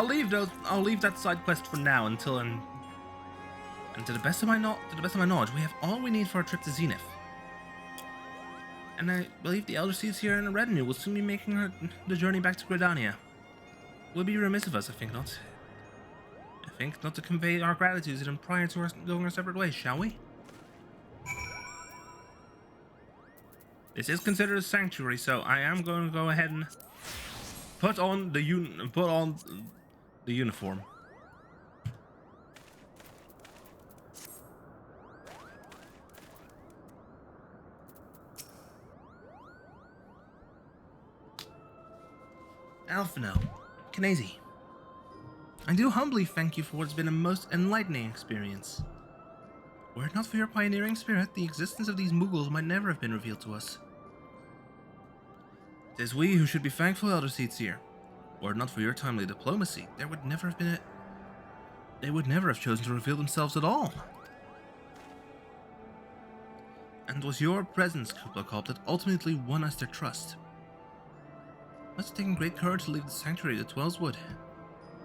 leave that side quest for now until and to the best of my knowledge, we have all we need for a trip to Zenith. And I believe the Elder Seeds here in the retinue will soon be making the journey back to Gridania. It would be remiss of us, I think not to convey our gratitude to them prior to us going our separate ways, shall we? This is considered a sanctuary, so I am going to go ahead and put on the uniform. Alphino, Knazy, I do humbly thank you for what's been a most enlightening experience. Were it not for your pioneering spirit, the existence of these Mughals might never have been revealed to us. It is we who should be thankful, Elder Seedsir. Were it not for your timely diplomacy, they would never have chosen to reveal themselves at all. And it was your presence, Kublai, that ultimately won us their trust. It must have taken great courage to leave the sanctuary to Twellswood,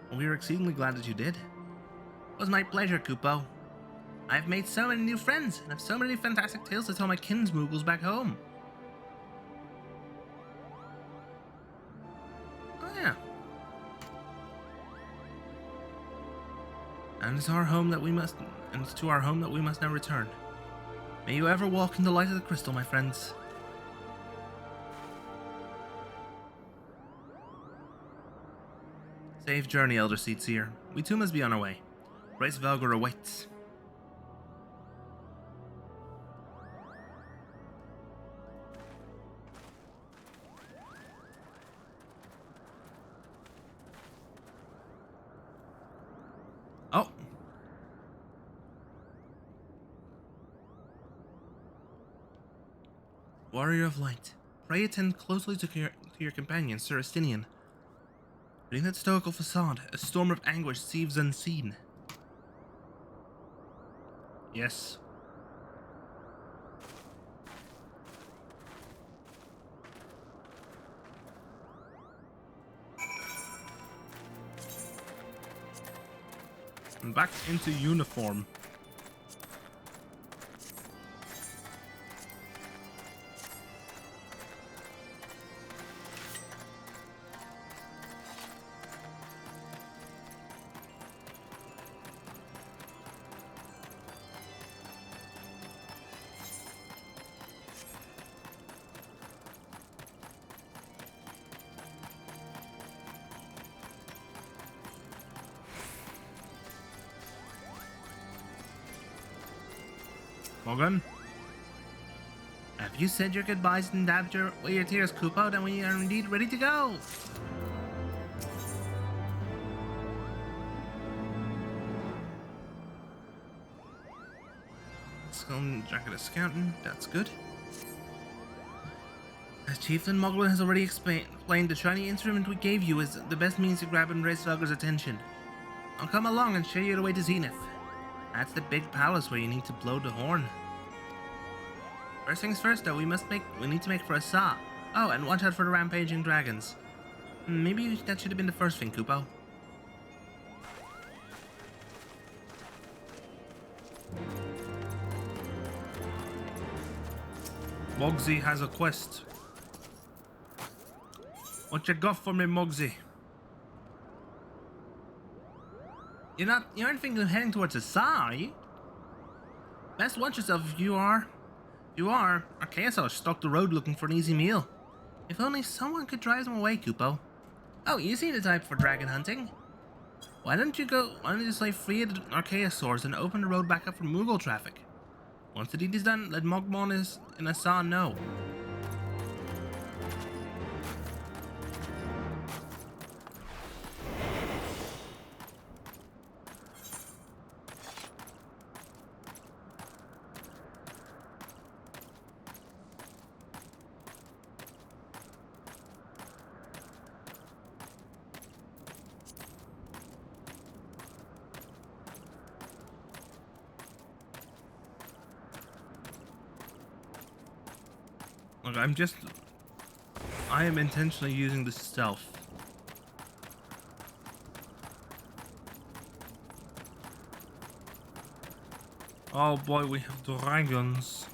and we are exceedingly glad that you did. It was my pleasure, Kupo. I've made so many new friends, and have so many fantastic tales to tell my kinsmoogles back home. Oh yeah. And it's to our home that we must now return. May you ever walk in the light of the crystal, my friends. Safe journey, Elder Seedseer. We too must be on our way. Grace Valgor awaits. Oh! Warrior of Light, pray attend closely to your companion, Sir Estinian. Beneath that stoical facade, a storm of anguish seethes unseen. Yes. And back into uniform. Morgan? Have you said your goodbyes and dabbed away your tears, Kupo? Then we are indeed ready to go! Skull jacket of scouting, that's good. Chieftain Mogul has already explained the shiny instrument we gave you is the best means to grab and raise Duggar's attention. I'll come along and show you the way to Zenith. That's the big palace where you need to blow the horn. First things first, though, we need to make for a saw. Oh, and watch out for the rampaging dragons. Maybe that should have been the first thing, Kupo. Mugsy has a quest. What you got for me, Mugsy? You aren't thinking of heading towards the saw, are you? Best watch yourself if you are. Our KSL stuck the road looking for an easy meal. If only someone could drive them away, Kupo. Oh, you seem the type for dragon hunting. Why don't you slay free of the Archaeosaurs and open the road back up for Moogle traffic? Once the deed is done, let Mogmon in a saw know. Look, I am intentionally using the stealth. Oh boy, we have dragons.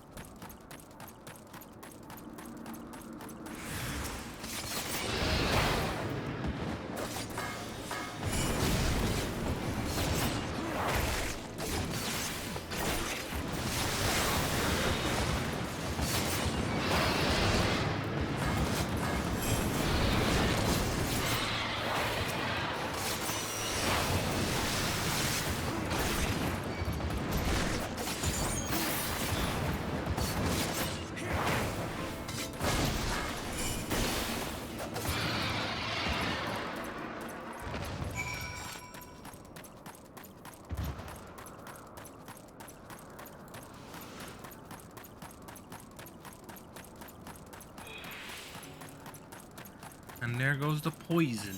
And there goes the poison.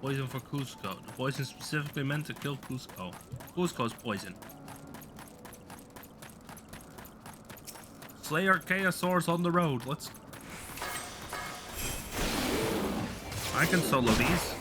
Poison for Cusco. The poison specifically meant to kill Cusco. Cusco's poison. Slay Archaeosaurs on the road. Let's... I can solo these.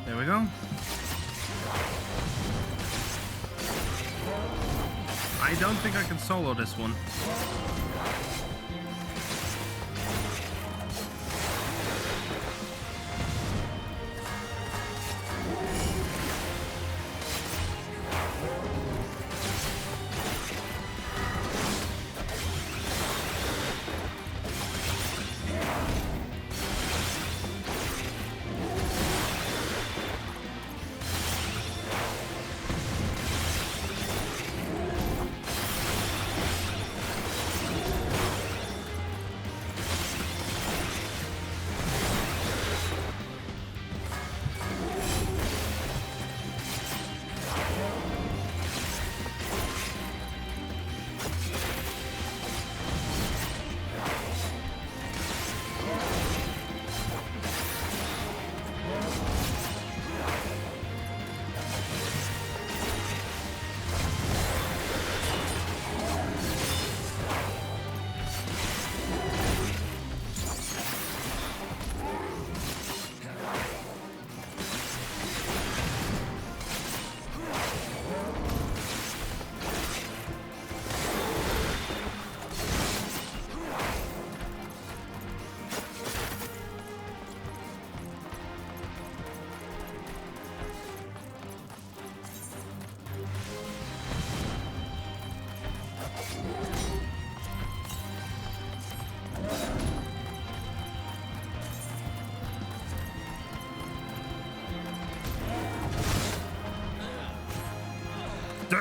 There we go. I don't think I can solo this one.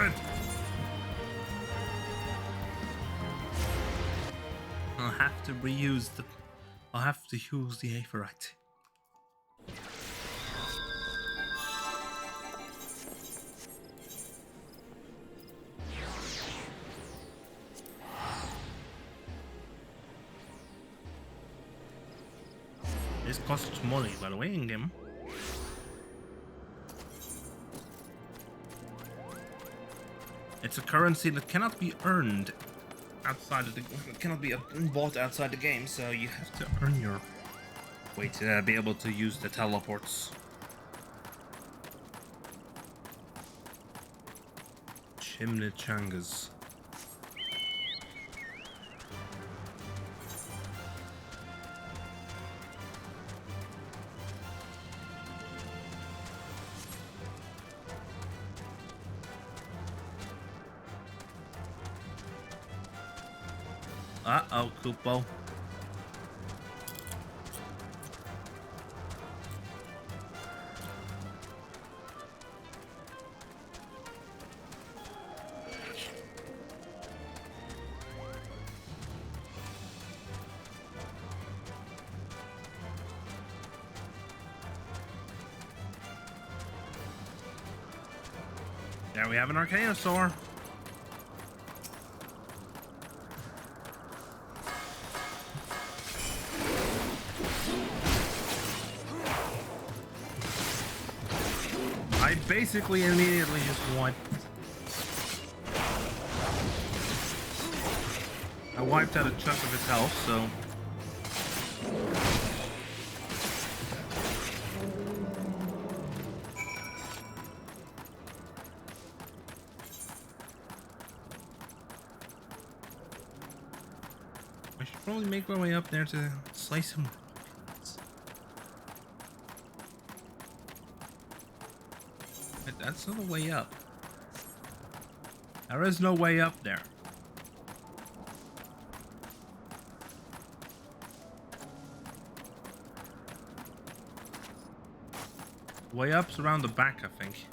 it! I'll have to reuse the... I'll have to use the Aephorite. This costs money, by the way, in game. It's a currency that cannot be earned outside of the... cannot be bought outside the game, so you have to earn your way to be able to use the teleports. Chimnichangas. Uh-oh, Kupo. There we have an Archaeosaur. I basically immediately just wiped out a chunk of his health, so I should probably make my way up there to slice him. That's not a way up. There is no way up there. Way up's around the back, I think.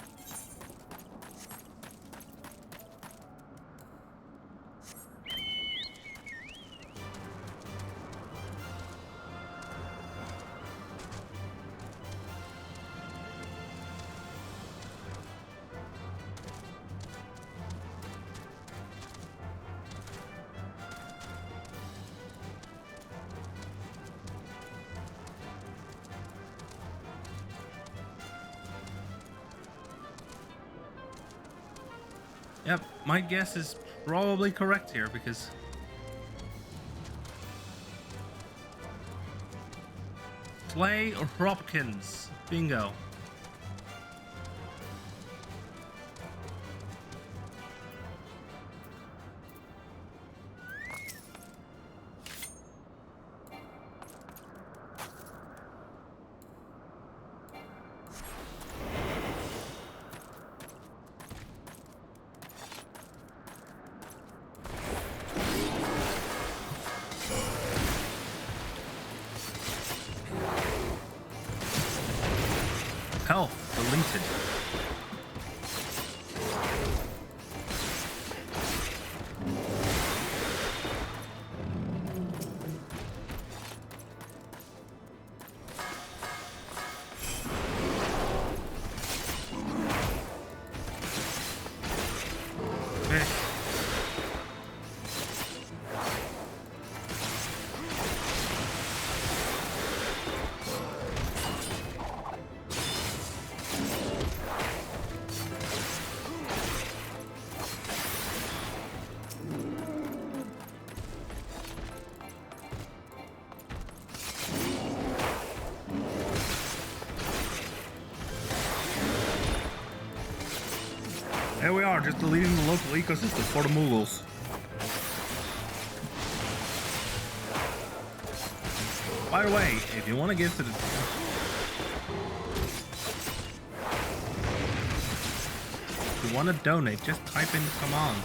Yep, my guess is probably correct here because Clay Hopkins. Bingo. Health deleted. There we are, just deleting the local ecosystem for the Mughals. By the way, if you want to get to the... If you want to donate, just type in the command.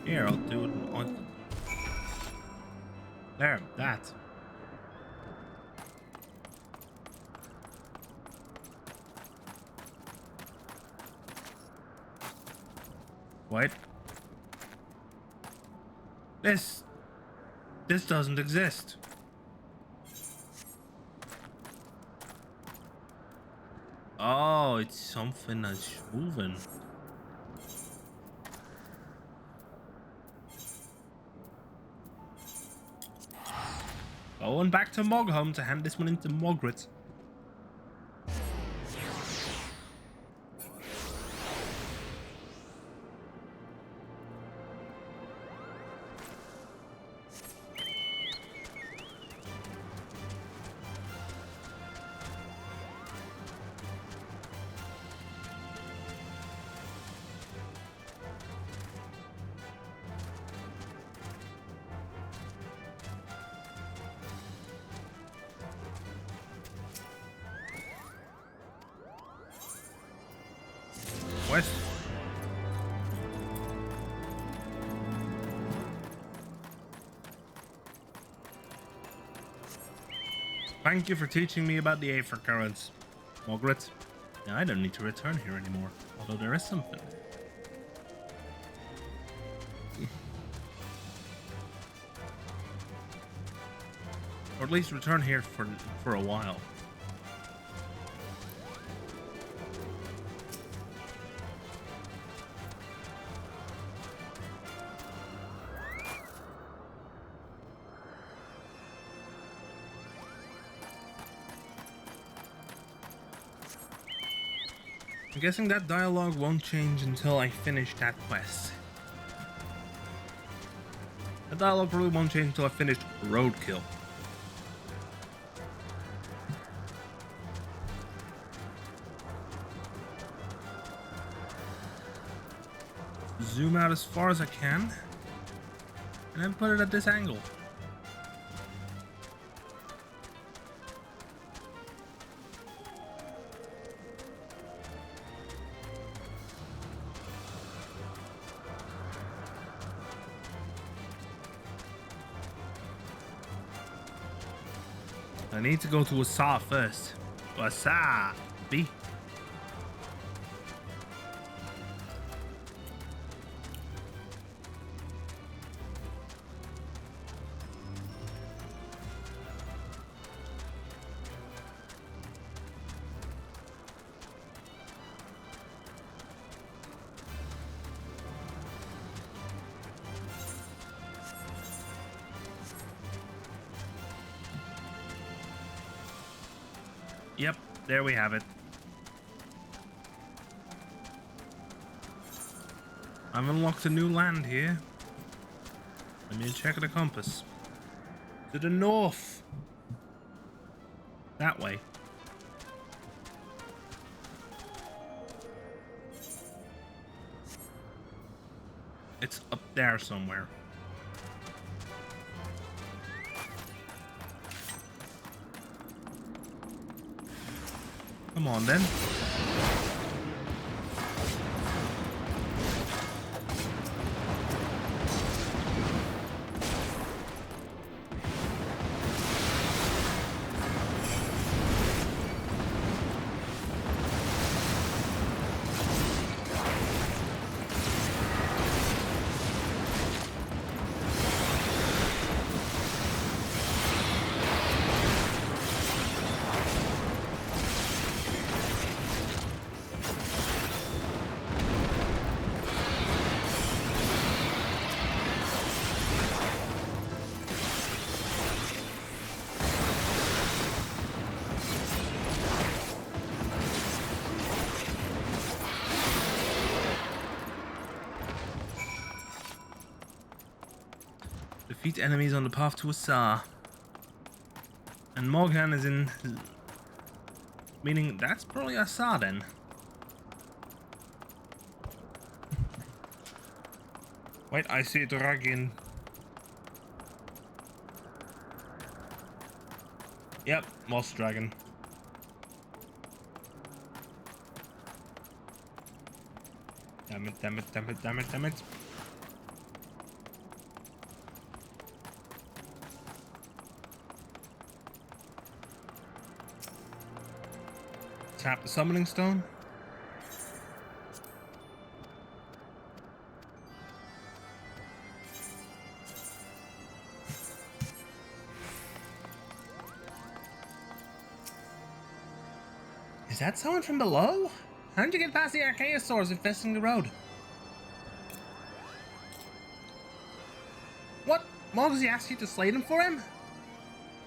Here, I'll do it on... There, that. Wait. This doesn't exist. Oh, it's something that's moving. Going back to Mogholm to hand this one into Margaret. What? Thank you for teaching me about the Aether currents, Margaret. Now I don't need to return here anymore, although there is something. Or at least return here for a while. I'm guessing that dialogue won't change until I finish that quest. The dialogue probably won't change until I finish Roadkill. Zoom out as far as I can, and then put it at this angle. I need to go to Asa first. Wasabi. Yep, there we have it. I've unlocked a new land here. Let me check the compass. To the north. That way. It's up there somewhere. Come on then. Defeat enemies on the path to Asa. And Morgan is in... Meaning that's probably Asa then. Wait, I see a dragon. Yep, moss dragon. Damn it, damn it, damn it, damn it, damn it. Tap the summoning stone. Is that someone from below? How did you get past the archaeosaurs infesting the road? What? Why does he ask you to slay them for him?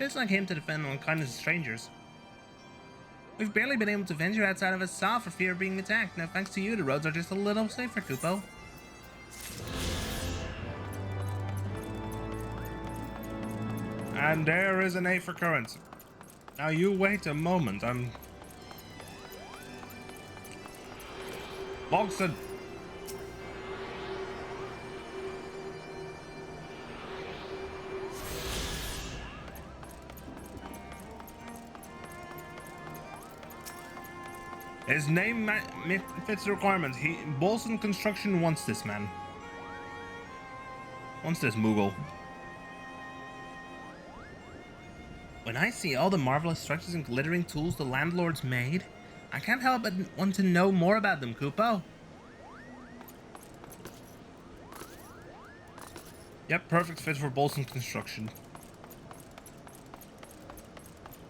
It's like him to defend on kindness of strangers. We've barely been able to venture outside of Asa for fear of being attacked. Now, thanks to you, the roads are just a little safer, Kupo. And there is an A for current. Now you wait a moment, Bogson! His name fits the requirement. Bolson Construction wants this man. Wants this Moogle. When I see all the marvelous structures and glittering tools the landlords made, I can't help but want to know more about them, Kupo. Yep, perfect fit for Bolson Construction.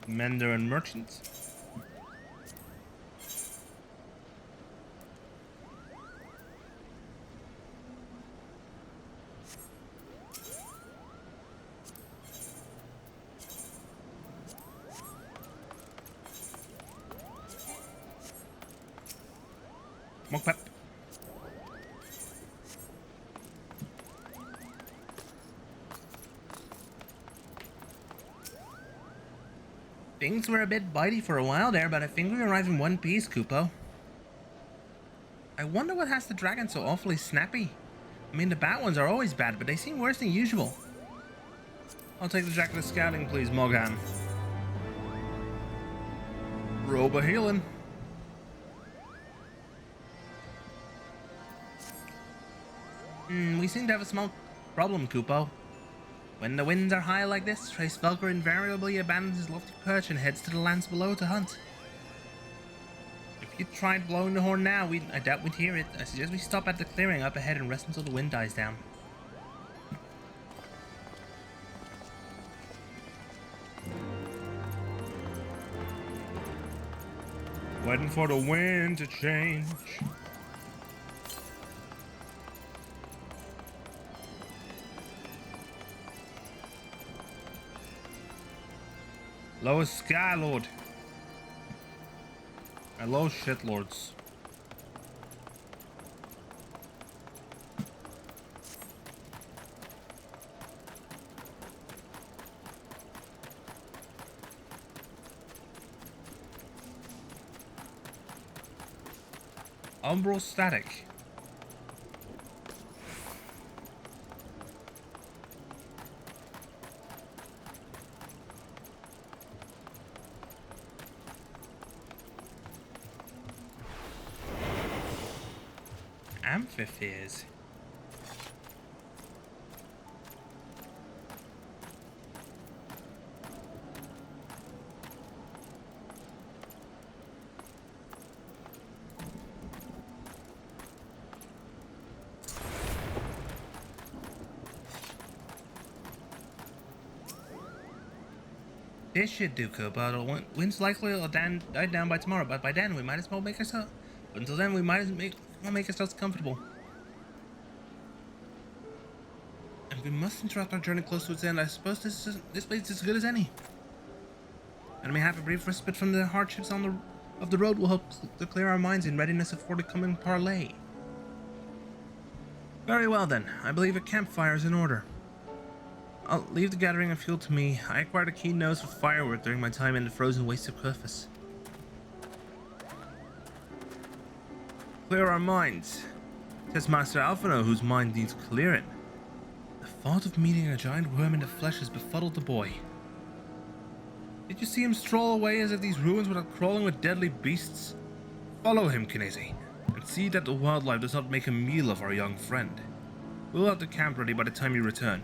Mender and merchant. Smoke pep. Things were a bit bitey for a while there, but I think we arrived in one piece, Kupo. I wonder what has the dragon so awfully snappy. I mean, the bad ones are always bad, but they seem worse than usual. I'll take the jacket of scouting, please, Mogan. Robe of healing. We seem to have a small problem, Kupo. When the winds are high like this, Trace Velker invariably abandons his lofty perch and heads to the lands below to hunt. If you tried blowing the horn now, I doubt we'd hear it. I suggest we stop at the clearing up ahead and rest until the wind dies down. Waiting for the wind to change. Hello, Skylord. Hello, shitlords. Umbral static. Amphipheres. This should do, Kupo. Wind's likely will die down by tomorrow, but by then we might as well make ourselves. But until then, we might as well make ourselves comfortable. And we must interrupt our journey close to its end. I suppose this place is as good as any. And may have a brief respite from the hardships of the road will help to clear our minds in readiness for the coming parley. Very well then. I believe a campfire is in order. I'll leave the gathering of fuel to me. I acquired a keen nose for firework during my time in the frozen wastes of Kurfus. Clear our minds. Says Master Alphino, whose mind needs clearing. The thought of meeting a giant worm in the flesh has befuddled the boy. Did you see him stroll away as if these ruins were crawling with deadly beasts? Follow him, Kinesi, and see that the wildlife does not make a meal of our young friend. We'll have the camp ready by the time you return.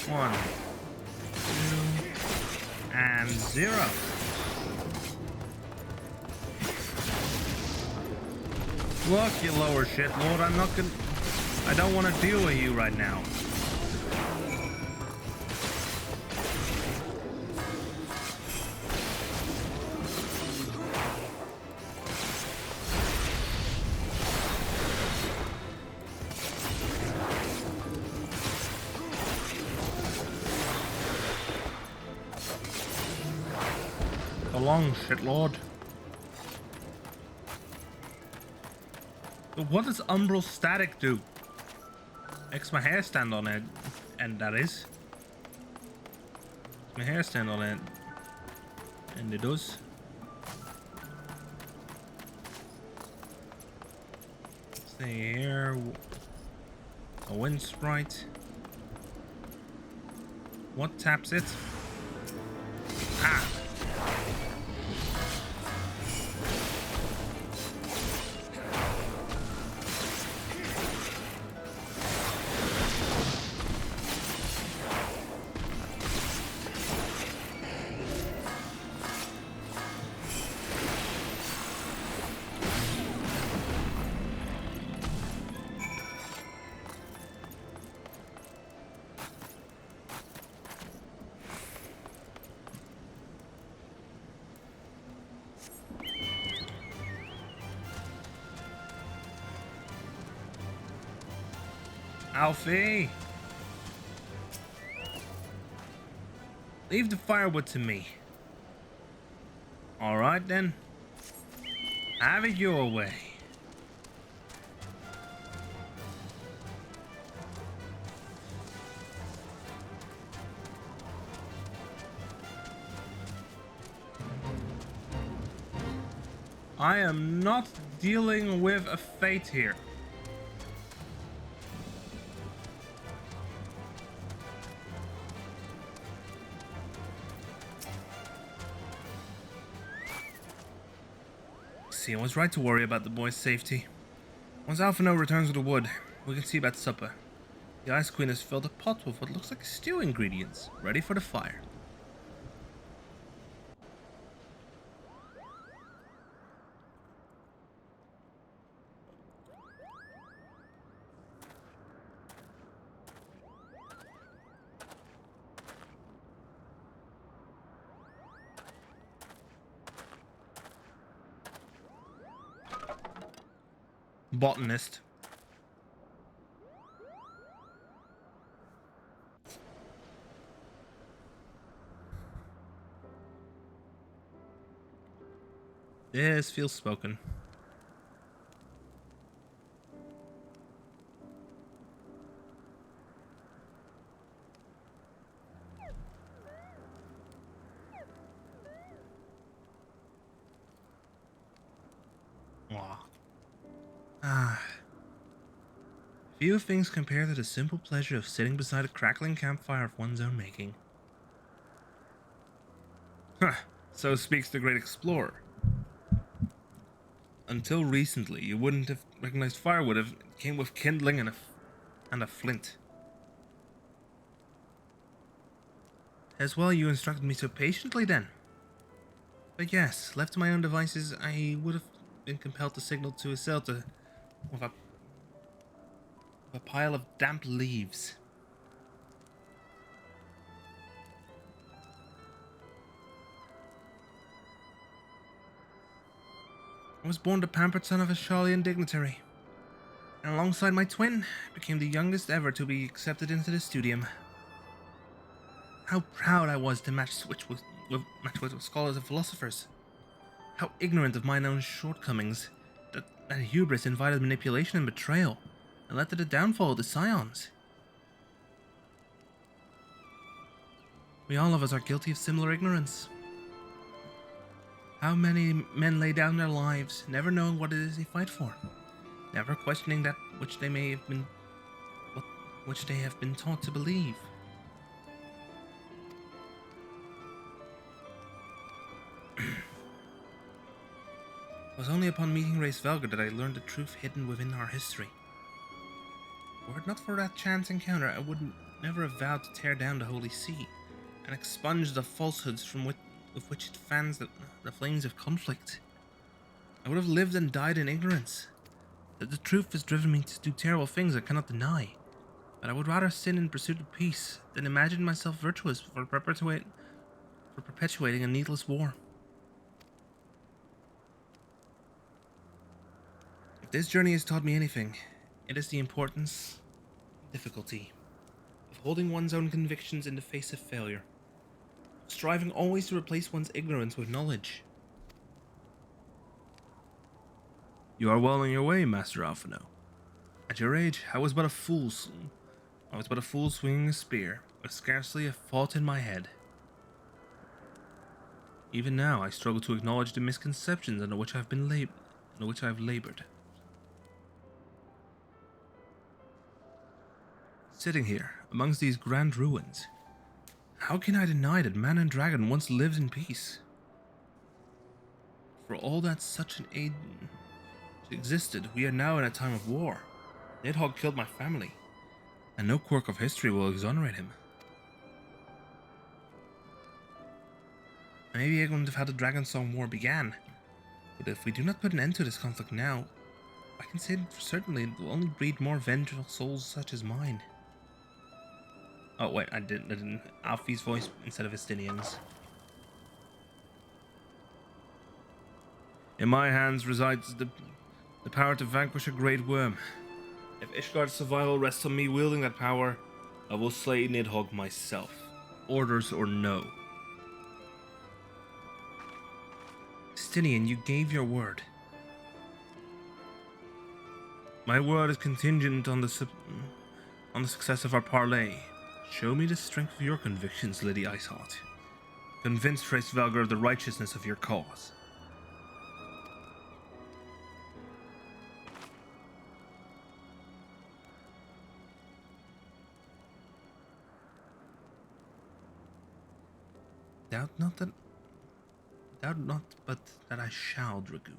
1, 2, and 0. Look, you lower shit lord, I don't want to deal with you right now. So long, shitlord. What does Umbral Static do? Makes my hair stand on it, and that is. My hair stand on it, and it does. Stay here. A wind sprite. What taps it? Ah! Alfie! Leave the firewood to me. Alright then. Have it your way. I am not dealing with a fate here. See, I was right to worry about the boy's safety. Once Alphino returns to the wood, we can see about supper. The Ice Queen has filled a pot with what looks like stew ingredients, ready for the fire. Botanist. This feels spoken. Few things compare to the simple pleasure of sitting beside a crackling campfire of one's own making. Huh, so speaks the great explorer. Until recently, you wouldn't have recognized firewood if it came with kindling and a flint. As well, you instructed me so patiently then. But yes, left to my own devices, I would have been compelled to signal to a shelter with a pile of damp leaves. I was born the pampered son of a Charlian dignitary, and alongside my twin, became the youngest ever to be accepted into the studium. How proud I was to match with scholars and philosophers. How ignorant of mine own shortcomings, that hubris invited manipulation and betrayal, and led to the downfall of the Scions. We all of us are guilty of similar ignorance. How many men lay down their lives, never knowing what it is they fight for, never questioning that which they have been taught to believe. It was only upon meeting Race Velga that I learned the truth hidden within our history. Were it not for that chance encounter, I would never have vowed to tear down the Holy See and expunge the falsehoods with which it fans the flames of conflict. I would have lived and died in ignorance. That the truth has driven me to do terrible things I cannot deny, but I would rather sin in pursuit of peace than imagine myself virtuous for perpetuating a needless war. If this journey has taught me anything, it is the importance and difficulty of holding one's own convictions in the face of failure, striving always to replace one's ignorance with knowledge. You are well on your way, Master Alphino. At your age, I was but a fool swinging a spear, with scarcely a thought in my head. Even now, I struggle to acknowledge the misconceptions under which I have labored. Sitting here, amongst these grand ruins, how can I deny that man and dragon once lived in peace? For all that such an age existed, we are now in a time of war. Nidhogg killed my family, and no quirk of history will exonerate him. Maybe I wouldn't have how the Dragonsong War began, but if we do not put an end to this conflict now, I can say for certainly it will only breed more vengeful souls such as mine. Oh wait, I didn't. Alfie's voice instead of Estinian's. In my hands resides the power to vanquish a great worm. If Ishgard's survival rests on me wielding that power, I will slay Nidhogg myself, orders or no. Estinian, you gave your word. My word is contingent on the success of our parley. Show me the strength of your convictions, Lady Iceheart. Convince Hraesvelgr of the righteousness of your cause. Doubt not, but that I shall, Dragoon.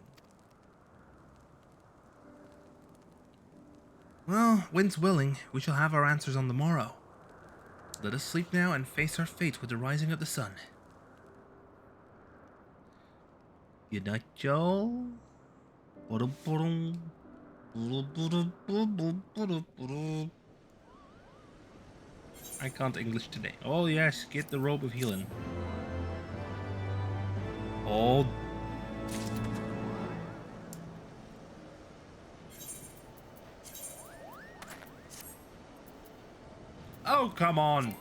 Well, wind's willing, we shall have our answers on the morrow. Let us sleep now and face our fate with the rising of the sun. Good night, y'all. I can't English today. Oh yes, get the robe of healing. Oh. Oh, come on.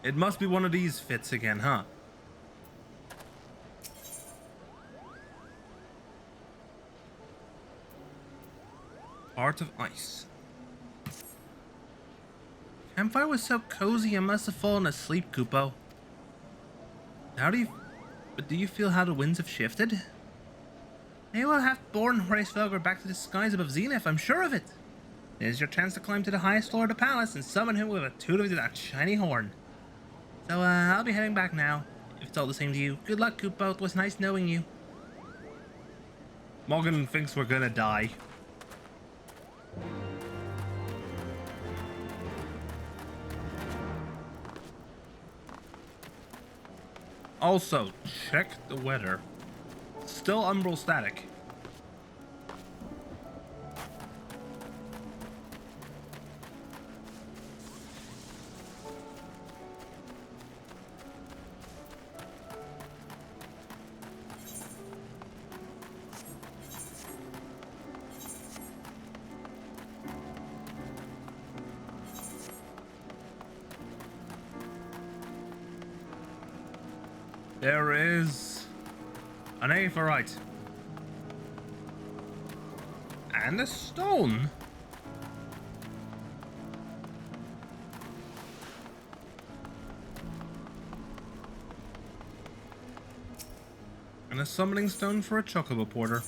It must be one of these fits again, huh? Heart of Ice. Campfire was so cozy I must have fallen asleep, Kupo. But do you feel how the winds have shifted? They will have borne Hraesvelgr back to the skies above Zenith, I'm sure of it. There's your chance to climb to the highest floor of the palace and summon him with a toot of that shiny horn. So, I'll be heading back now, if it's all the same to you. Good luck, Kupo. It was nice knowing you. Morgan thinks we're gonna die. Also, check the weather. Still umbral static. There is an aephorite. And a stone. And a summoning stone for a chocobo porter.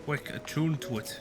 quick attune to it.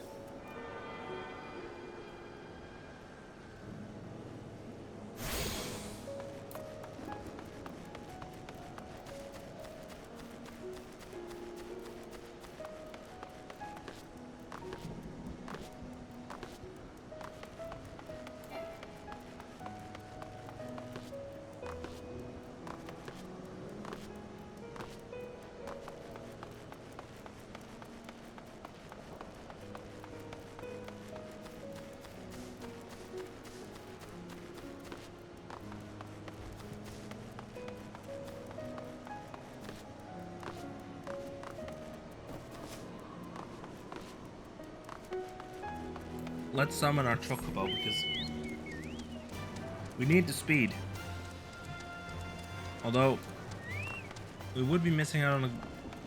Let's summon our chocobo because we need the speed. Although we would be missing out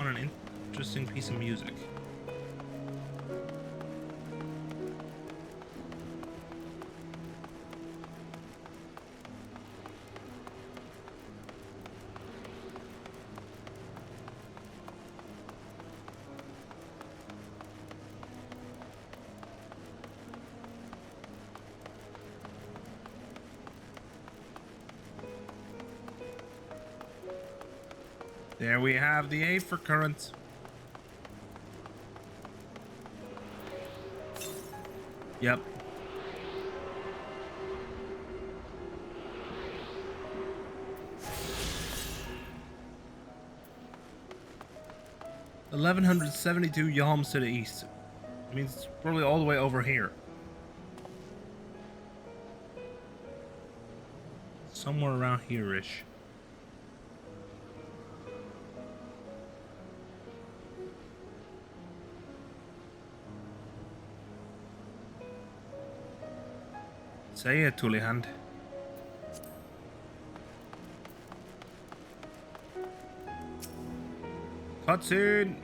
on an interesting piece of music. There we have the A for current. Yep. $1,172 yalms to the east. It means it's probably all the way over here. Somewhere around here-ish. Say it, Tullyhand. Cutscene!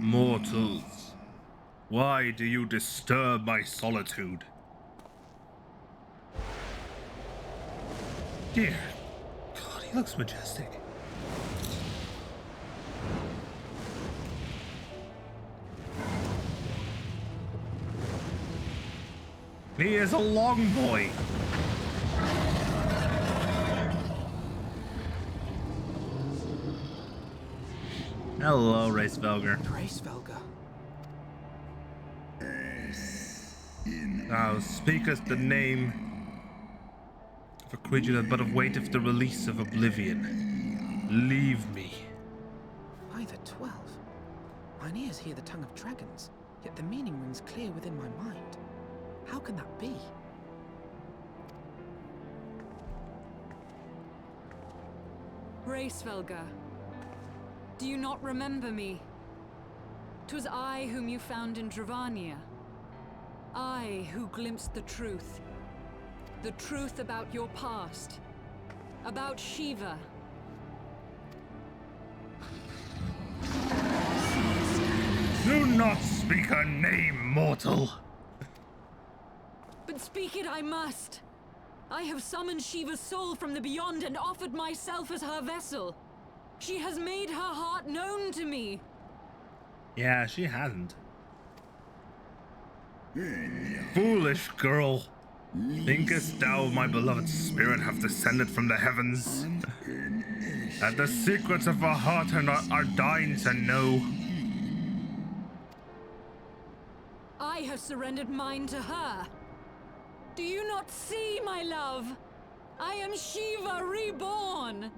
Mortals, why do you disturb my solitude? Dear God, he looks majestic. He is a long boy. Hello, Racevelger. Racevelger. Thou speakest the name of a creature that but awaiteth the release of oblivion. Leave me. By the 12. Mine ears hear the tongue of dragons, yet the meaning rings clear within my mind. How can that be? Racevelger. Do you not remember me? 'Twas I whom you found in Dravania. I who glimpsed the truth. The truth about your past. About Shiva. Do not speak her name, mortal. But speak it I must. I have summoned Shiva's soul from the beyond and offered myself as her vessel. She has made her heart known to me. Yeah, she hasn't. Foolish girl. Thinkest thou my beloved spirit hath descended from the heavens? That the secrets of her heart are thine to know? I have surrendered mine to her. Do you not see, my love? I am Shiva reborn.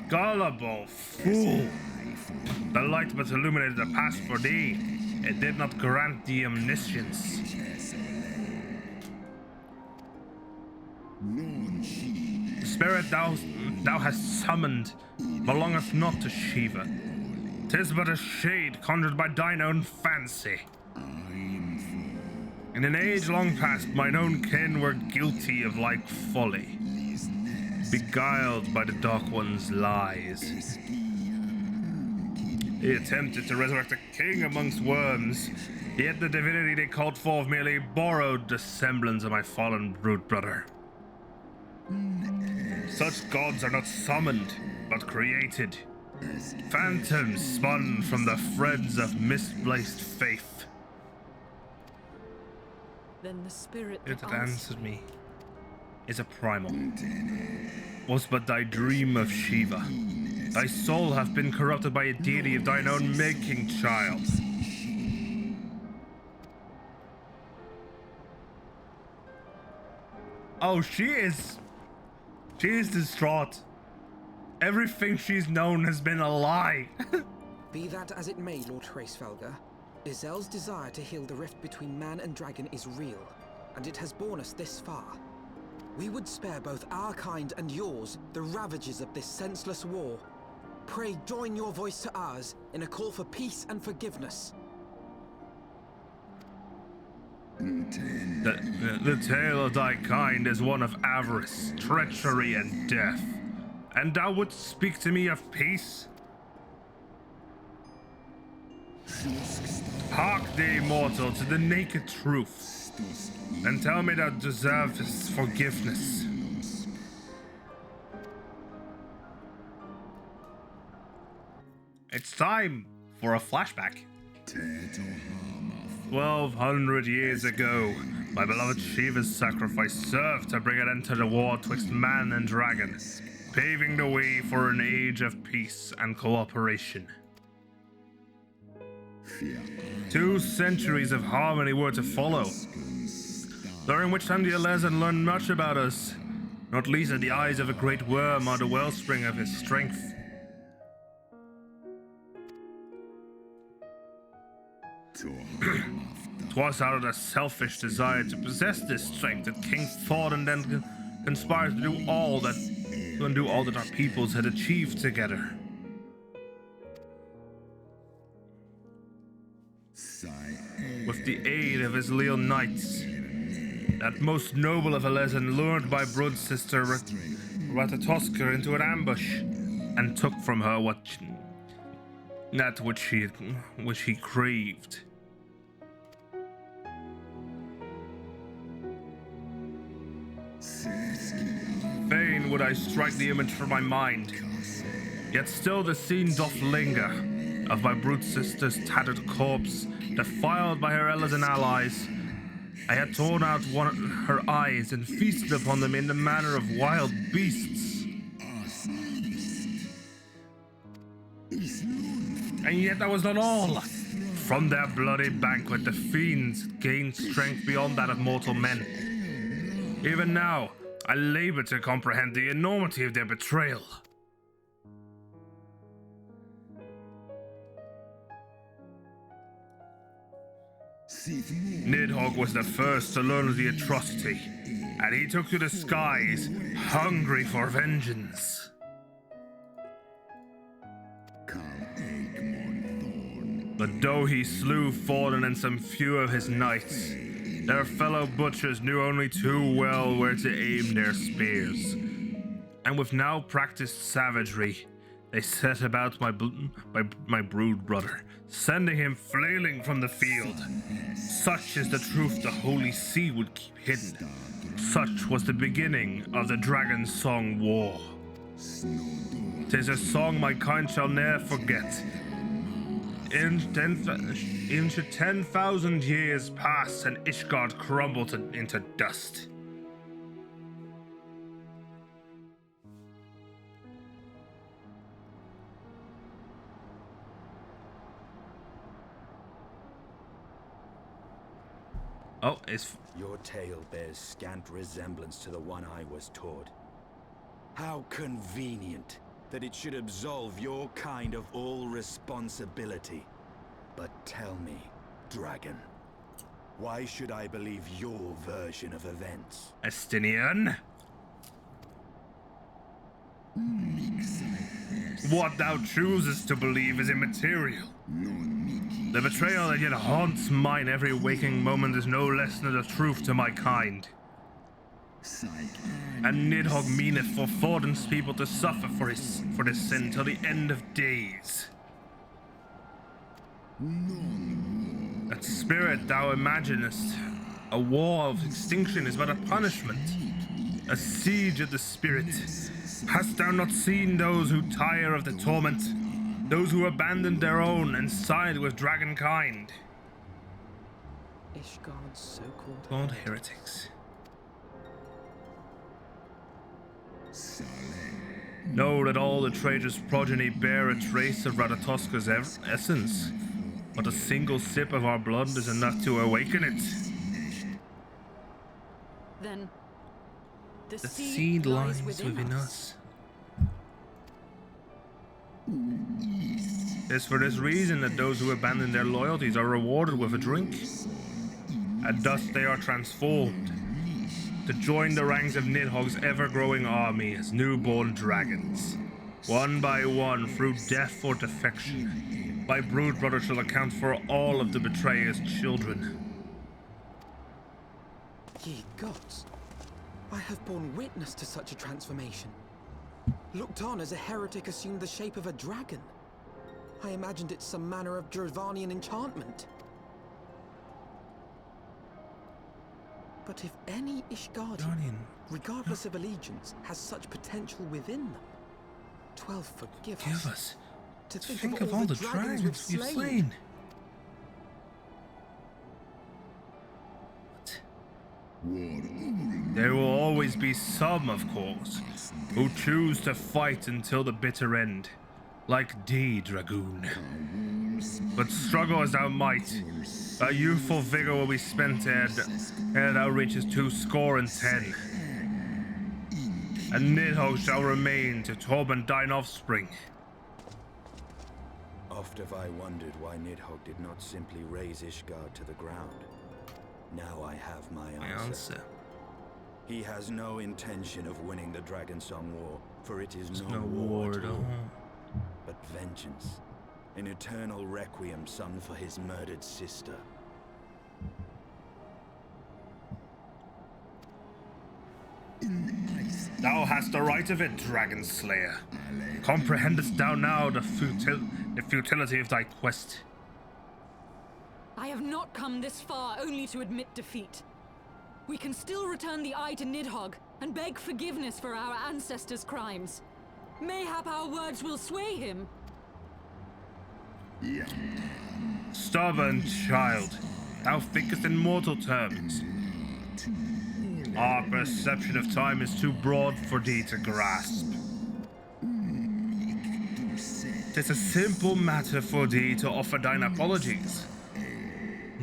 Gullible fool! The light but illuminated the past for thee. It did not grant thee omniscience. The spirit thou hast summoned belongeth not to Shiva. 'Tis but a shade conjured by thine own fancy. In an age long past, mine own kin were guilty of like folly, beguiled by the Dark One's lies. He attempted to resurrect a king amongst worms, yet the divinity they called forth merely borrowed the semblance of my fallen brood brother. Such gods are not summoned, but created. Phantoms spun from the threads of misplaced faith. Then the spirit It that that answered me is a primal. Was but thy dream of Shiva. Thy soul hath been corrupted by a deity of thine own making, child. Oh, she is distraught. Everything she's known has been a lie. Be that as it may, Lord Hraesvelgr, Izel's desire to heal the rift between man and dragon is real, and it has borne us this far. We would spare both our kind and yours the ravages of this senseless war. Pray join your voice to ours in a call for peace and forgiveness. The tale of thy kind is one of avarice, treachery, and death. And thou wouldst speak to me of peace? Hark thee, mortal, to the naked truth, and tell me thou deservest forgiveness. It's time for a flashback. 1200 years ago, my beloved Shiva's sacrifice served to bring an end to the war twixt man and dragon, paving the way for an age of peace and cooperation. 2 centuries of harmony were to follow, during which time the Elezen learned much about us, not least that the eyes of a great worm are the wellspring of his strength. 'Twas out of a selfish desire to possess this strength that King Thordan then conspired to undo all that our peoples had achieved together. With the aid of his leal knights, that most noble of Elezen lured my brood sister Ratatoskr into an ambush, and took from her which he craved. Fain would I strike the image from my mind, yet still the scene doth linger of my brood sister's tattered corpse, defiled by her Elezen allies. I had torn out her eyes and feasted upon them in the manner of wild beasts. And yet that was not all. From their bloody banquet, the fiends gained strength beyond that of mortal men. Even now, I labor to comprehend the enormity of their betrayal. Nidhogg was the first to learn of the atrocity, and he took to the skies, hungry for vengeance. But though he slew Thordan and some few of his knights, their fellow butchers knew only too well where to aim their spears. And with now practiced savagery, they set about my brood brother, sending him flailing from the field. Such is the truth the Holy See would keep hidden. Such was the beginning of the Dragonsong War. 'Tis a song my kind shall ne'er forget. Into 10,000 years pass and Ishgard crumbled into dust. Oh, it's... Your tale bears scant resemblance to the one I was taught. How convenient that it should absolve your kind of all responsibility. But tell me, Dragon, why should I believe your version of events? Estinian? What thou choosest to believe is immaterial. The betrayal that yet haunts mine every waking moment is no less than the truth to my kind. And Nidhogg meaneth for Forden's people to suffer for this sin till the end of days. That spirit thou imaginest, a war of extinction, is but a punishment, a siege of the spirit. Hast thou not seen those who tire of the torment, those who abandoned their own and side with dragonkind? Ishgard's so-called Called heretics. Know that all the traitor's progeny bear a trace of Ratatoska's essence, but a single sip of our blood is enough to awaken it. Then the The seed seed lies lies within within us. us. It's for this reason that those who abandon their loyalties are rewarded with a drink. And thus they are transformed to join the ranks of Nidhogg's ever-growing army as newborn dragons. One by one, through death or defection, my broodbrother shall account for all of the betrayer's children. Ye gods, I have borne witness to such a transformation. Looked on as a heretic assumed the shape of a dragon. I imagined it some manner of Dravanian enchantment. But if any Ishgardian, Guardian. regardless of allegiance, has such potential within them, 12 forgive Give us. us. To Think of all the dragons we've slain. There will always be some, of course, who choose to fight until the bitter end, like thee, Dragoon. But struggle as thou might, thy youthful vigor will be spent ere thou reaches 210. And Nidhogg shall remain to torment thine offspring. Oft have I wondered why Nidhogg did not simply raze Ishgard to the ground. Now I have my answer. He has no intention of winning the Dragonsong War, for it is no war at all, but vengeance, an eternal requiem sung for his murdered sister. Thou hast the right of it, Dragon Slayer. Comprehendest thou now the futility of thy quest? I have not come this far only to admit defeat. We can still return the eye to Nidhogg and beg forgiveness for our ancestors' crimes. Mayhap our words will sway him. Stubborn child, thou thinkest in mortal terms. Our perception of time is too broad for thee to grasp. 'Tis a simple matter for thee to offer thine apologies.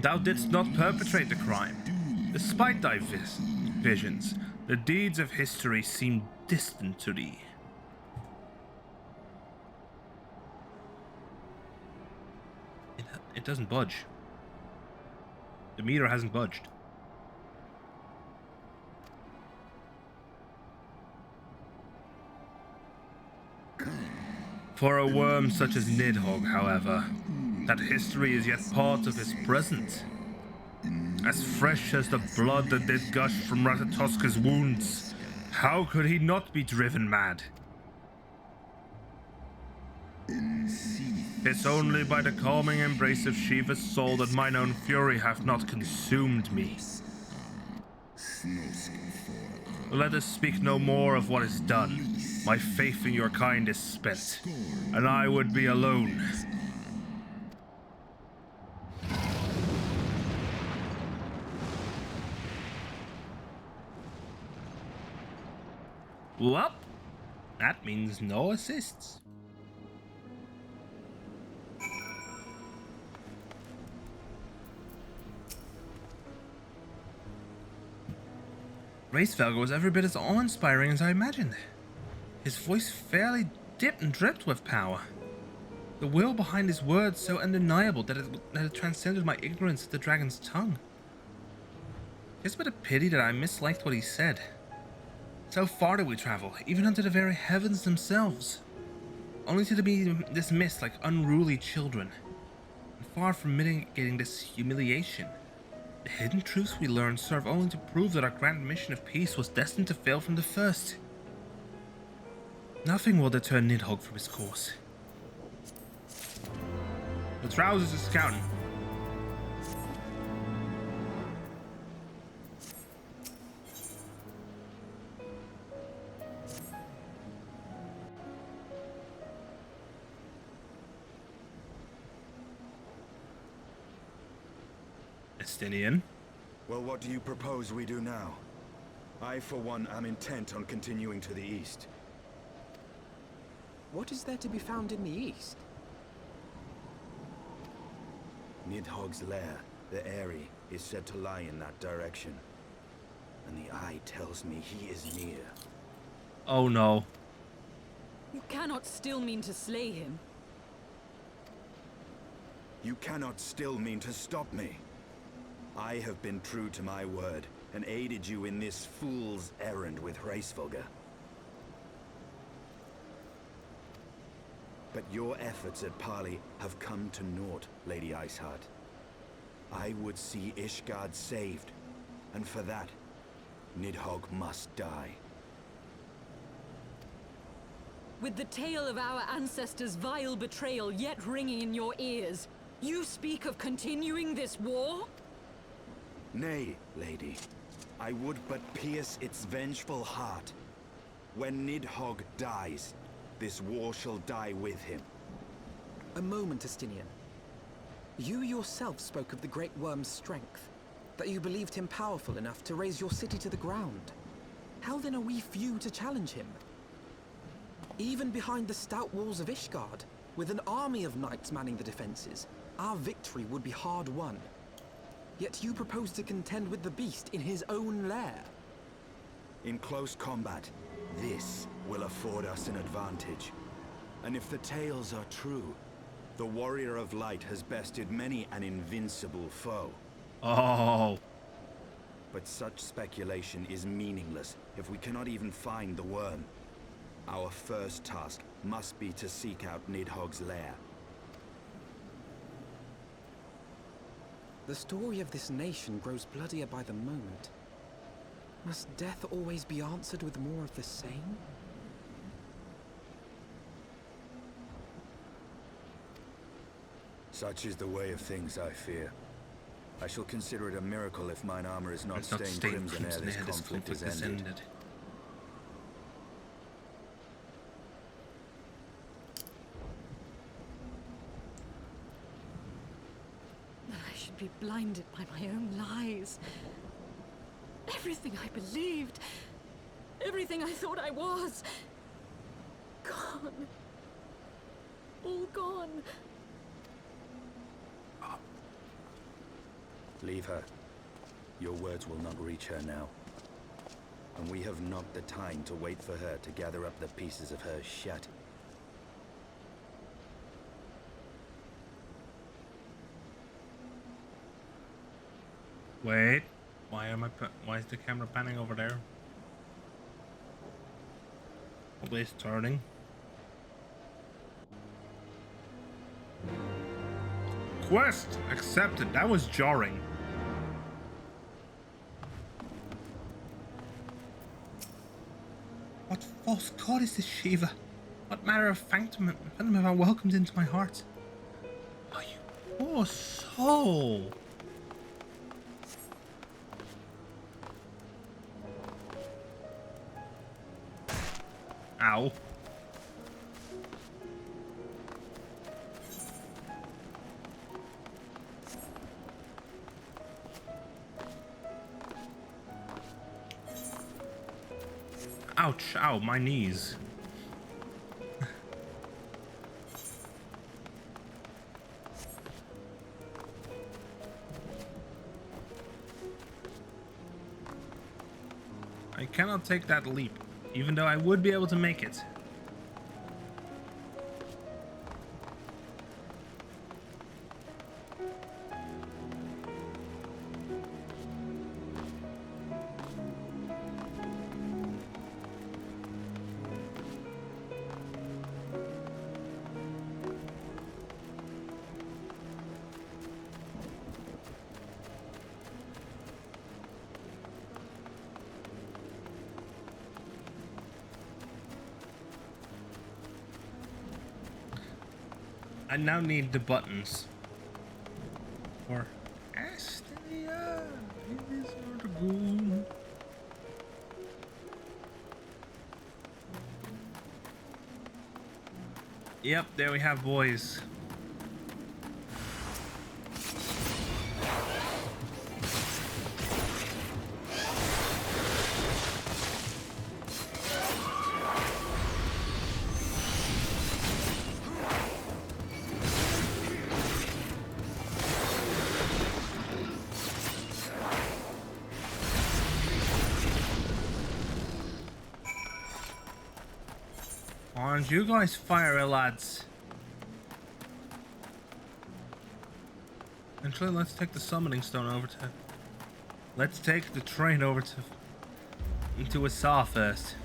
Thou didst not perpetrate the crime. Despite thy visions, the deeds of history seem distant to thee. It doesn't budge. The meter hasn't budged. For a worm such as Nidhogg, however, that history is yet part of his present. As fresh as the blood that did gush from Ratatoska's wounds, how could he not be driven mad? It's only by the calming embrace of Shiva's soul that mine own fury hath not consumed me. Let us speak no more of what is done. My faith in your kind is spent, and I would be alone. Well, that means no assists. Racefelger was every bit as awe-inspiring as I imagined. His voice fairly dipped and dripped with power. The will behind his words so undeniable that it transcended my ignorance of the dragon's tongue. It's but a pity that I misliked what he said. So far did we travel, even unto the very heavens themselves, only to be dismissed like unruly children, and far from mitigating this humiliation. The hidden truths we learn serve only to prove that our grand mission of peace was destined to fail from the first. Nothing will deter Nidhogg from his course. Let's rouse us to scouting. Estinian. Well, what do you propose we do now? I, for one, am intent on continuing to the east. What is there to be found in the east? Nidhogg's lair, the Eyrie, is said to lie in that direction. And the eye tells me he is near. Oh no. You cannot still mean to slay him. You cannot still mean to stop me. I have been true to my word, and aided you in this fool's errand with Hraesvelgr. But your efforts at parley have come to naught, Lady Iceheart. I would see Ishgard saved, and for that, Nidhogg must die. With the tale of our ancestors' vile betrayal yet ringing in your ears, you speak of continuing this war? Nay, lady. I would but pierce its vengeful heart. When Nidhogg dies, this war shall die with him. A moment, Estinian. You yourself spoke of the Great Worm's strength, that you believed him powerful enough to raise your city to the ground. How then are we few to challenge him? Even behind the stout walls of Ishgard, with an army of knights manning the defenses, our victory would be hard won. Yet you propose to contend with the beast in his own lair. In close combat, this will afford us an advantage. And if the tales are true, the Warrior of Light has bested many an invincible foe. Oh. But such speculation is meaningless if we cannot even find the worm. Our first task must be to seek out Nidhogg's lair. The story of this nation grows bloodier by the moment. Must death always be answered with more of the same? Such is the way of things, I fear. I shall consider it a miracle if mine armor is not It's not stained stained crimson ere this conflict is ended. I should be blinded by my own lies. Everything I believed, everything I thought I was, gone. All gone. Leave her. Your words will not reach her now. And we have not the time to wait for her to gather up the pieces of her shat. Wait. Why is the camera panning over there? Always turning. Quest accepted. That was jarring. What false god is this, Shiva? What manner of phantom have I welcomed into my heart? Oh, you poor soul. Ow. Ouch, ow, my knees. I cannot take that leap, even though I would be able to make it. I now need the buttons. Or Astia, it is not good. Yep, there we have boys. Aren't you guys fire, lads? Actually, let's take the summoning stone over to... Let's take the train over to... into Asa first.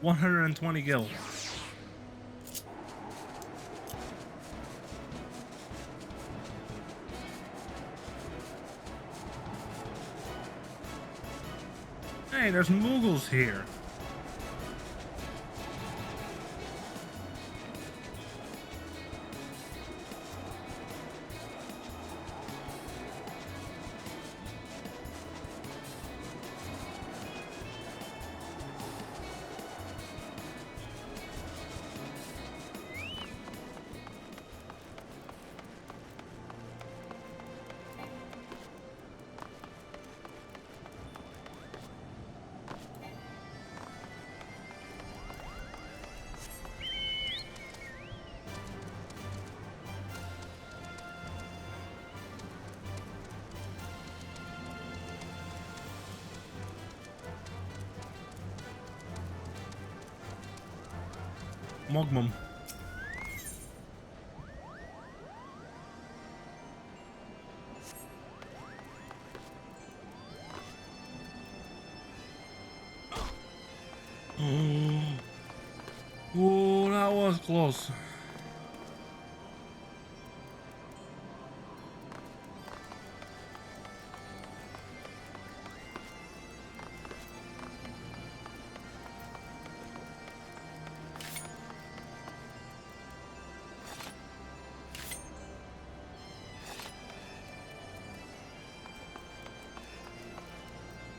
$120 gil. Hey, there's Mughals here. Mogmum. Oh, that was close.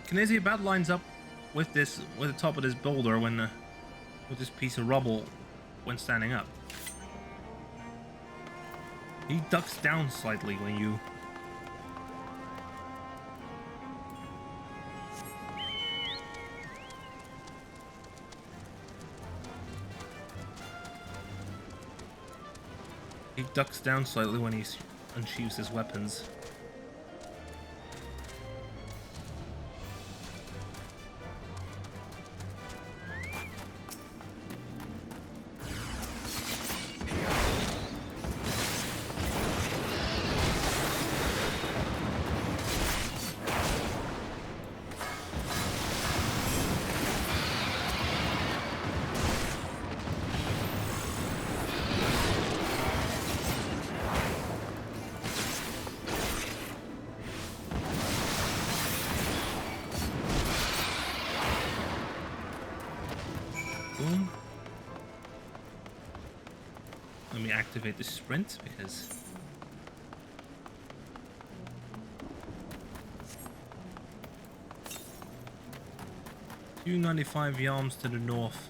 Knizi about lines up with this, with the top of this boulder when, with this piece of rubble when standing up. He ducks down slightly when you... He ducks down slightly when he unsheathes his weapons. Boom. Let me activate the sprint because $295 yalms to the north.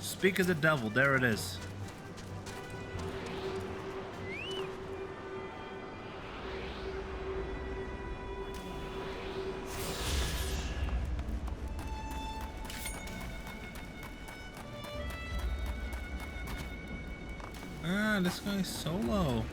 Speak of the devil, there it is. Ah, this guy's solo.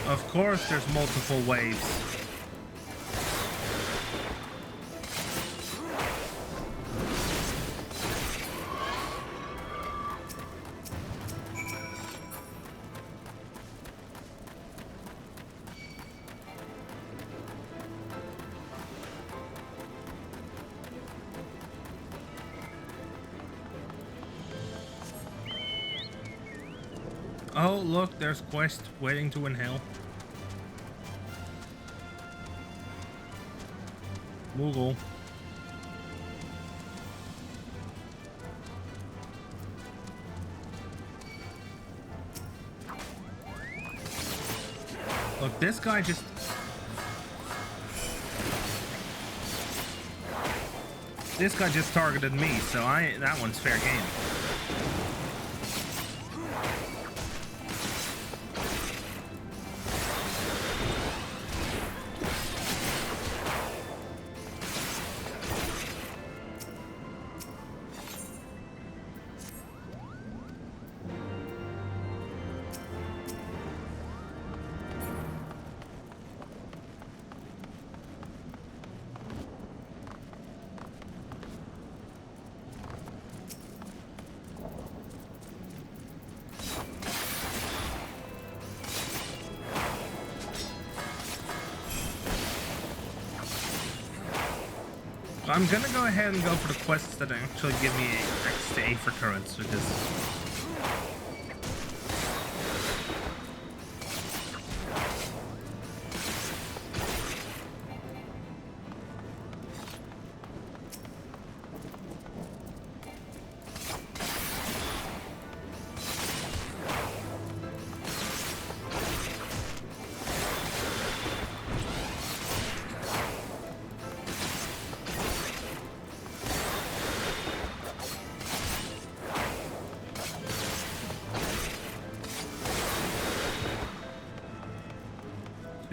Of course, there's multiple waves. Oh, look, there's Quest waiting to inhale. Moogle. Look, this guy just... This guy just targeted me, so that one's fair game. I'm gonna go ahead and go for the quests that actually give me XIV for turrets, because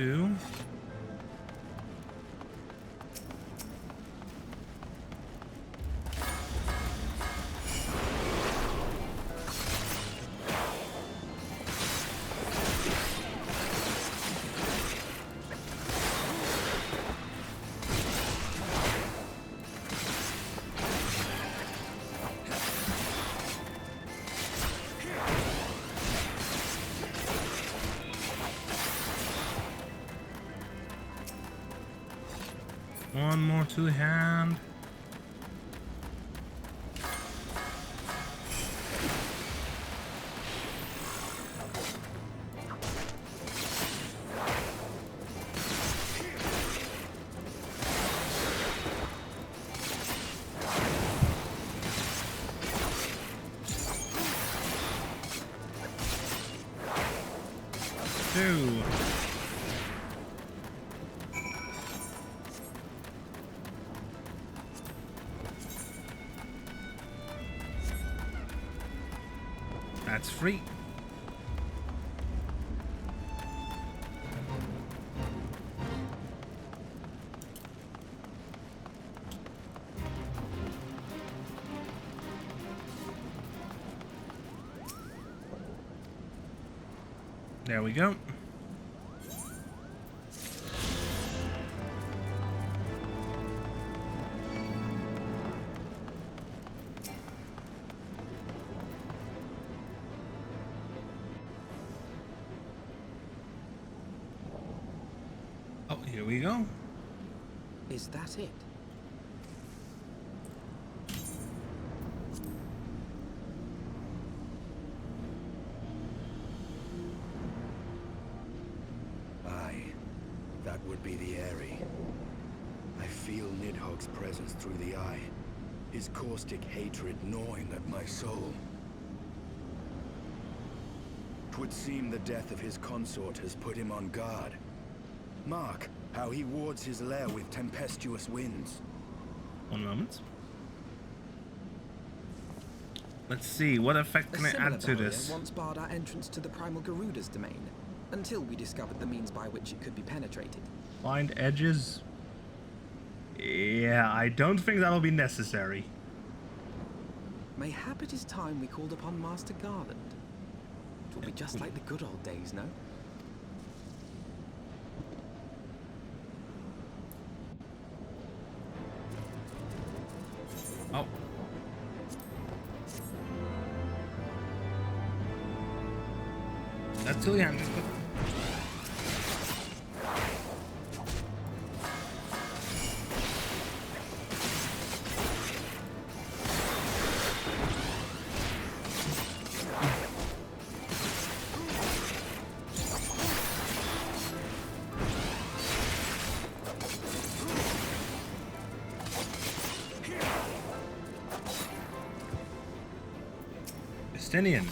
two. One more to hand. Two. That's free. There we go. Oh, here we go. Is that it? Aye, that would be the Eyrie. I feel Nidhogg's presence through the eye, his caustic hatred gnawing at my soul. 'Twould seem the death of his consort has put him on guard. Mark how he wards his lair with tempestuous winds. One moment. Let's see, what effect can I add to this? Once barred our entrance to the primal Garuda's domain, until we discovered the means by which it could be penetrated. Find edges? Yeah, I don't think that'll be necessary. Mayhap it is time we called upon Master Garland. It will be just like the good old days, no? Oh. That's too handy. Estinian.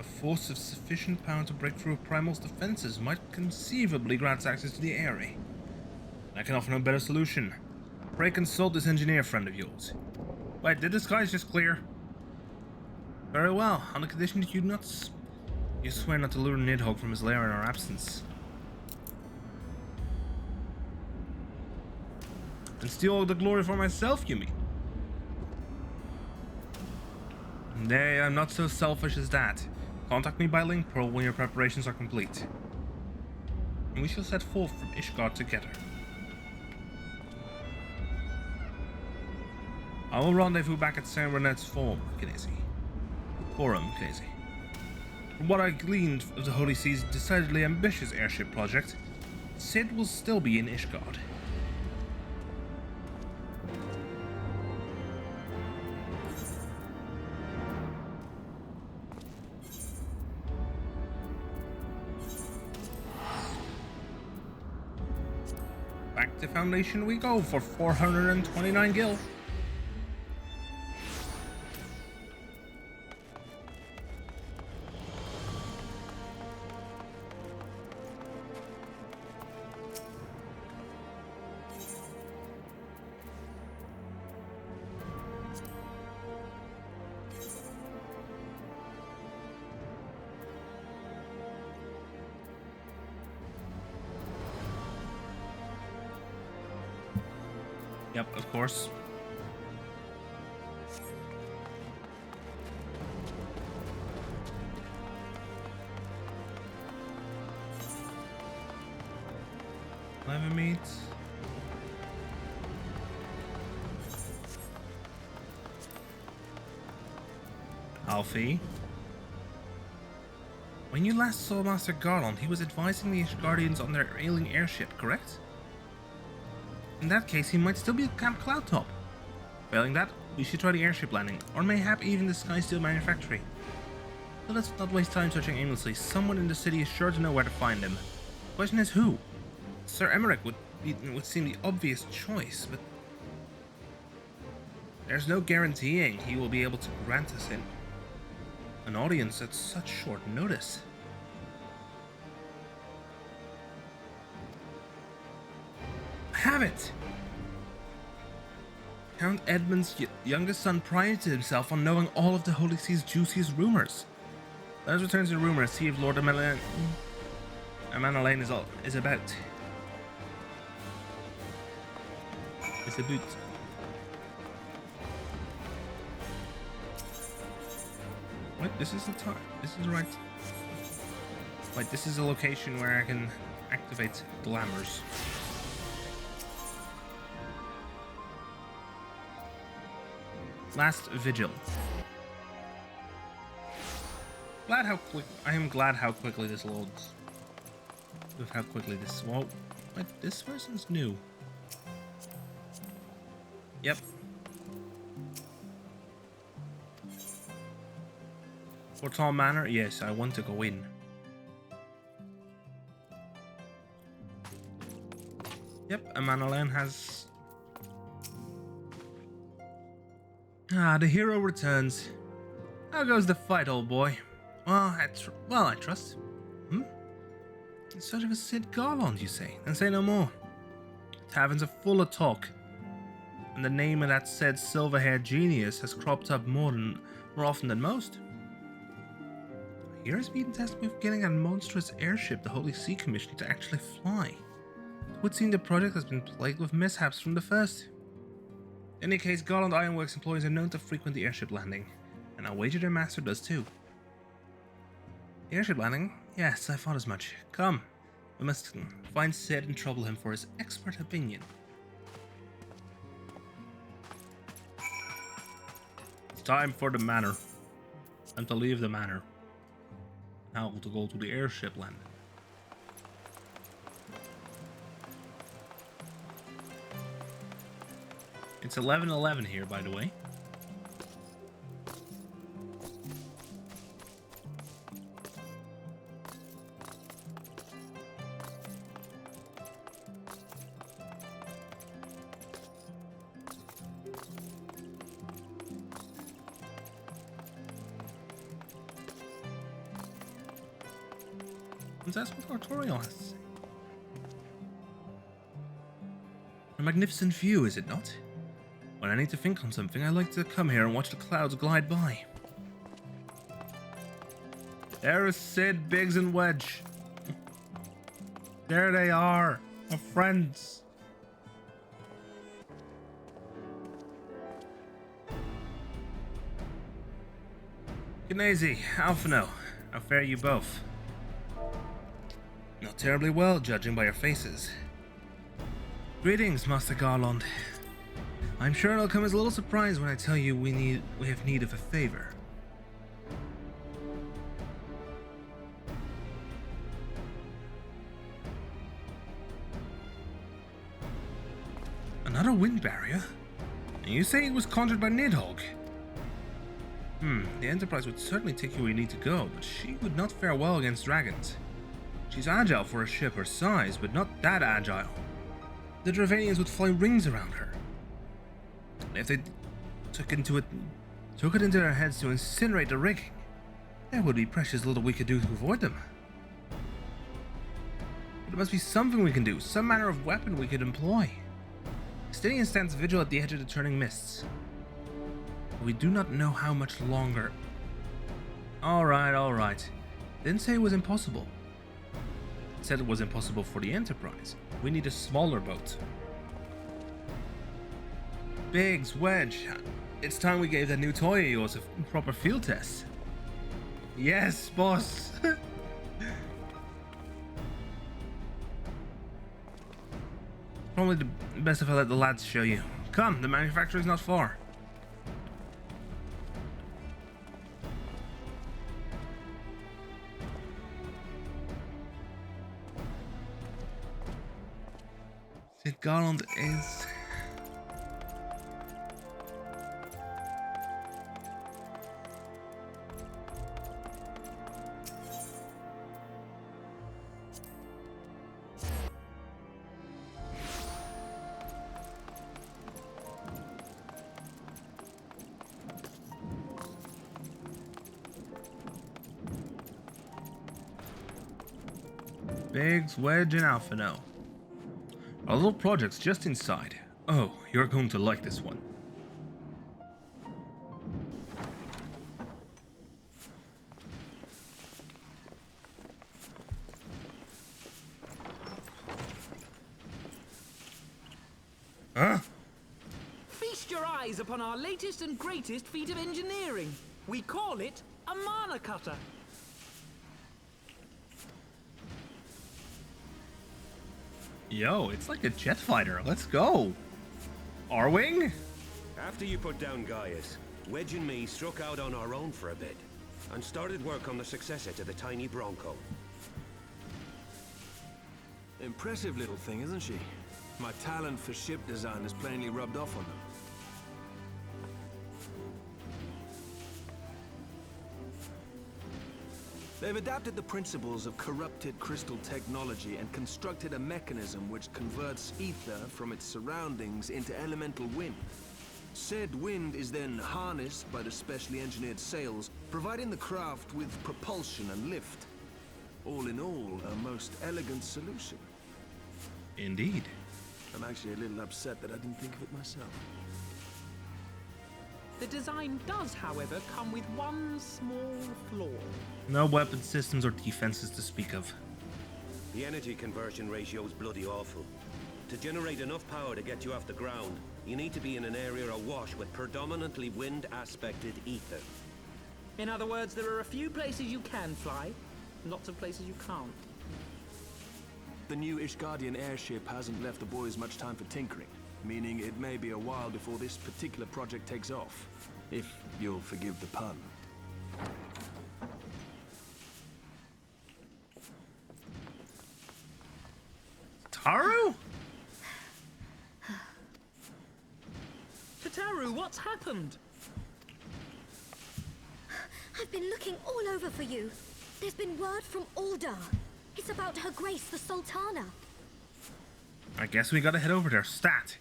A force of sufficient power to break through a primal's defenses might conceivably grant access to the area. I can offer no better solution. Pray consult this engineer friend of yours. Wait, did the skies just clear? Very well, on the condition that you swear not to lure Nidhogg from his lair in our absence. And steal all the glory for myself, you mean? Nay, I'm not so selfish as that. Contact me by link pearl when your preparations are complete. And we shall set forth from Ishgard together. I will rendezvous back at Saint Renet's Forum, Kinesi. From what I gleaned of the Holy Sea's decidedly ambitious airship project, Sid will still be in Ishgard. Back to Foundation we go for 429 gil. Yep, of course. Leather meat. Alfie. When you last saw Master Garland, he was advising the Ishgardians on their ailing airship, correct? In that case, he might still be at Camp Cloudtop. Failing that, we should try the airship landing, or mayhap even the Skysteel manufactory. But let's not waste time searching aimlessly. Someone in the city is sure to know where to find him. The question is who? Sir Emmerich would seem the obvious choice, but there's no guaranteeing he will be able to grant us an audience at such short notice. Have it! Count Edmund's youngest son prided himself on knowing all of the Holy Sea's juiciest rumors. Let us return to the rumor and see if Lord Amanalain is about. It's a boot. Wait, this is the time. This is right. Wait, this is a location where I can activate glamours. Last vigil. I am glad how quickly this loads. With how quickly this. Whoa. Wait, this person's new. Yep. Forton Manor? Yes, I want to go in. Yep, Amanalain has... Ah, the hero returns. How goes the fight, old boy? Well, I trust. Hmm? In search of a Sid Garland, you say? Then say no more. Taverns are full of talk, and the name of that said silver-haired genius has cropped up more often than most. I hear he's being tested with getting a monstrous airship the Holy See commissioned to actually fly. It would seem the project has been plagued with mishaps from the first. In any case, Garland Ironworks employees are known to frequent the airship landing, and I wager their master does too. The airship landing? Yes, I thought as much. Come, we must find Sid and trouble him for his expert opinion. It's time for the manor. Time to leave the manor. Now to go to the airship landing. It's 11:11 here, by the way. That's what Artorial has to say. A magnificent view, is it not? When I need to think on something, I like to come here and watch the clouds glide by. There is Sid, Biggs, and Wedge. There they are, my friends. Gnazy, Alphino, how fare you both? Not terribly well, judging by your faces. Greetings, Master Garland. I'm sure it'll come as a little surprise when I tell you we have need of a favor. Another wind barrier? And you say it was conjured by Nidhogg? The Enterprise would certainly take you where you need to go, but she would not fare well against dragons. She's agile for a ship her size, but not that agile. The Dravanians would fly rings around her. And if they took it into their heads to incinerate the rigging, there would be precious little we could do to avoid them. But there must be something we can do, some manner of weapon we could employ. Stinian stands vigil at the edge of the turning mists. But we do not know how much longer. Alright. Didn't say it was impossible. Said it was impossible for the Enterprise. We need a smaller boat. Biggs, Wedge, it's time we gave that new toy of yours a proper field test. Yes, boss. Probably the best if I let the lads show you. Come, the manufacturer is not far. Sid Garland is... Biggs, Wedge, and Alphino. Our little project's just inside. Oh, you're going to like this one. Huh? Feast your eyes upon our latest and greatest feat of engineering. We call it a mana cutter. Yo, it's like a jet fighter. Let's go. R-Wing? After you put down Gaius, Wedge and me struck out on our own for a bit and started work on the successor to the tiny Bronco. Impressive little thing, isn't she? My talent for ship design has plainly rubbed off on them. They've adapted the principles of corrupted crystal technology and constructed a mechanism which converts ether from its surroundings into elemental wind. Said wind is then harnessed by the specially engineered sails, providing the craft with propulsion and lift. All in all, a most elegant solution. Indeed. I'm actually a little upset that I didn't think of it myself. The design does, however, come with one small flaw. No weapon systems or defenses to speak of. The energy conversion ratio is bloody awful. To generate enough power to get you off the ground, you need to be in an area awash with predominantly wind-aspected ether. In other words, there are a few places you can fly, lots of places you can't. The new Ishgardian airship hasn't left the boys much time for tinkering, meaning it may be a while before this particular project takes off. If you'll forgive the pun. Taru? Tataru, what's happened? I've been looking all over for you. There's been word from Aldar. It's about Her Grace, the Sultana. I guess we gotta head over there. Stat.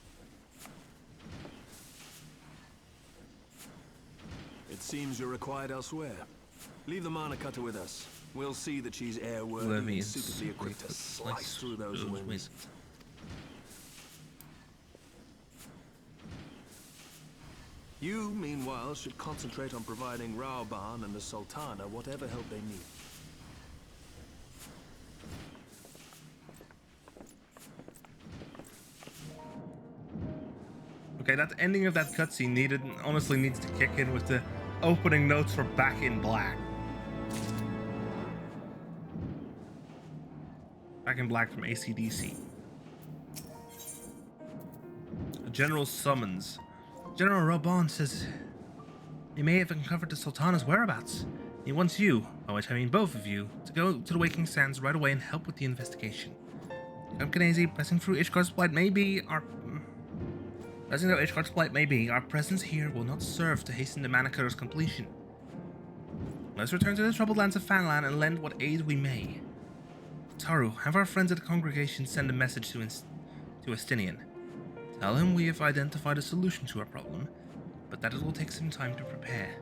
It seems you're required elsewhere. Leave the Mana Cutter with us. We'll see that she's airworthy and suitably equipped to slice through those winds. You, meanwhile, should concentrate on providing Raoban and the Sultana whatever help they need. Okay, that ending of that cutscene honestly needs to kick in with the opening notes for Back in Black. Back in Black from AC/DC. A general summons. General Raoban says he may have uncovered the Sultana's whereabouts. He wants you, by which I mean both of you, to go to the Waking Sands right away and help with the investigation. Kamkanazi, passing through Ishgar's Blight may be our... Passing through Ishgar's Blight may be, our presence here will not serve to hasten the Mana Cutter's completion. Let's return to the troubled lands of Fanland and lend what aid we may. Taru, have our friends at the congregation send a message to Estinian. Tell him we have identified a solution to our problem, but that it will take some time to prepare.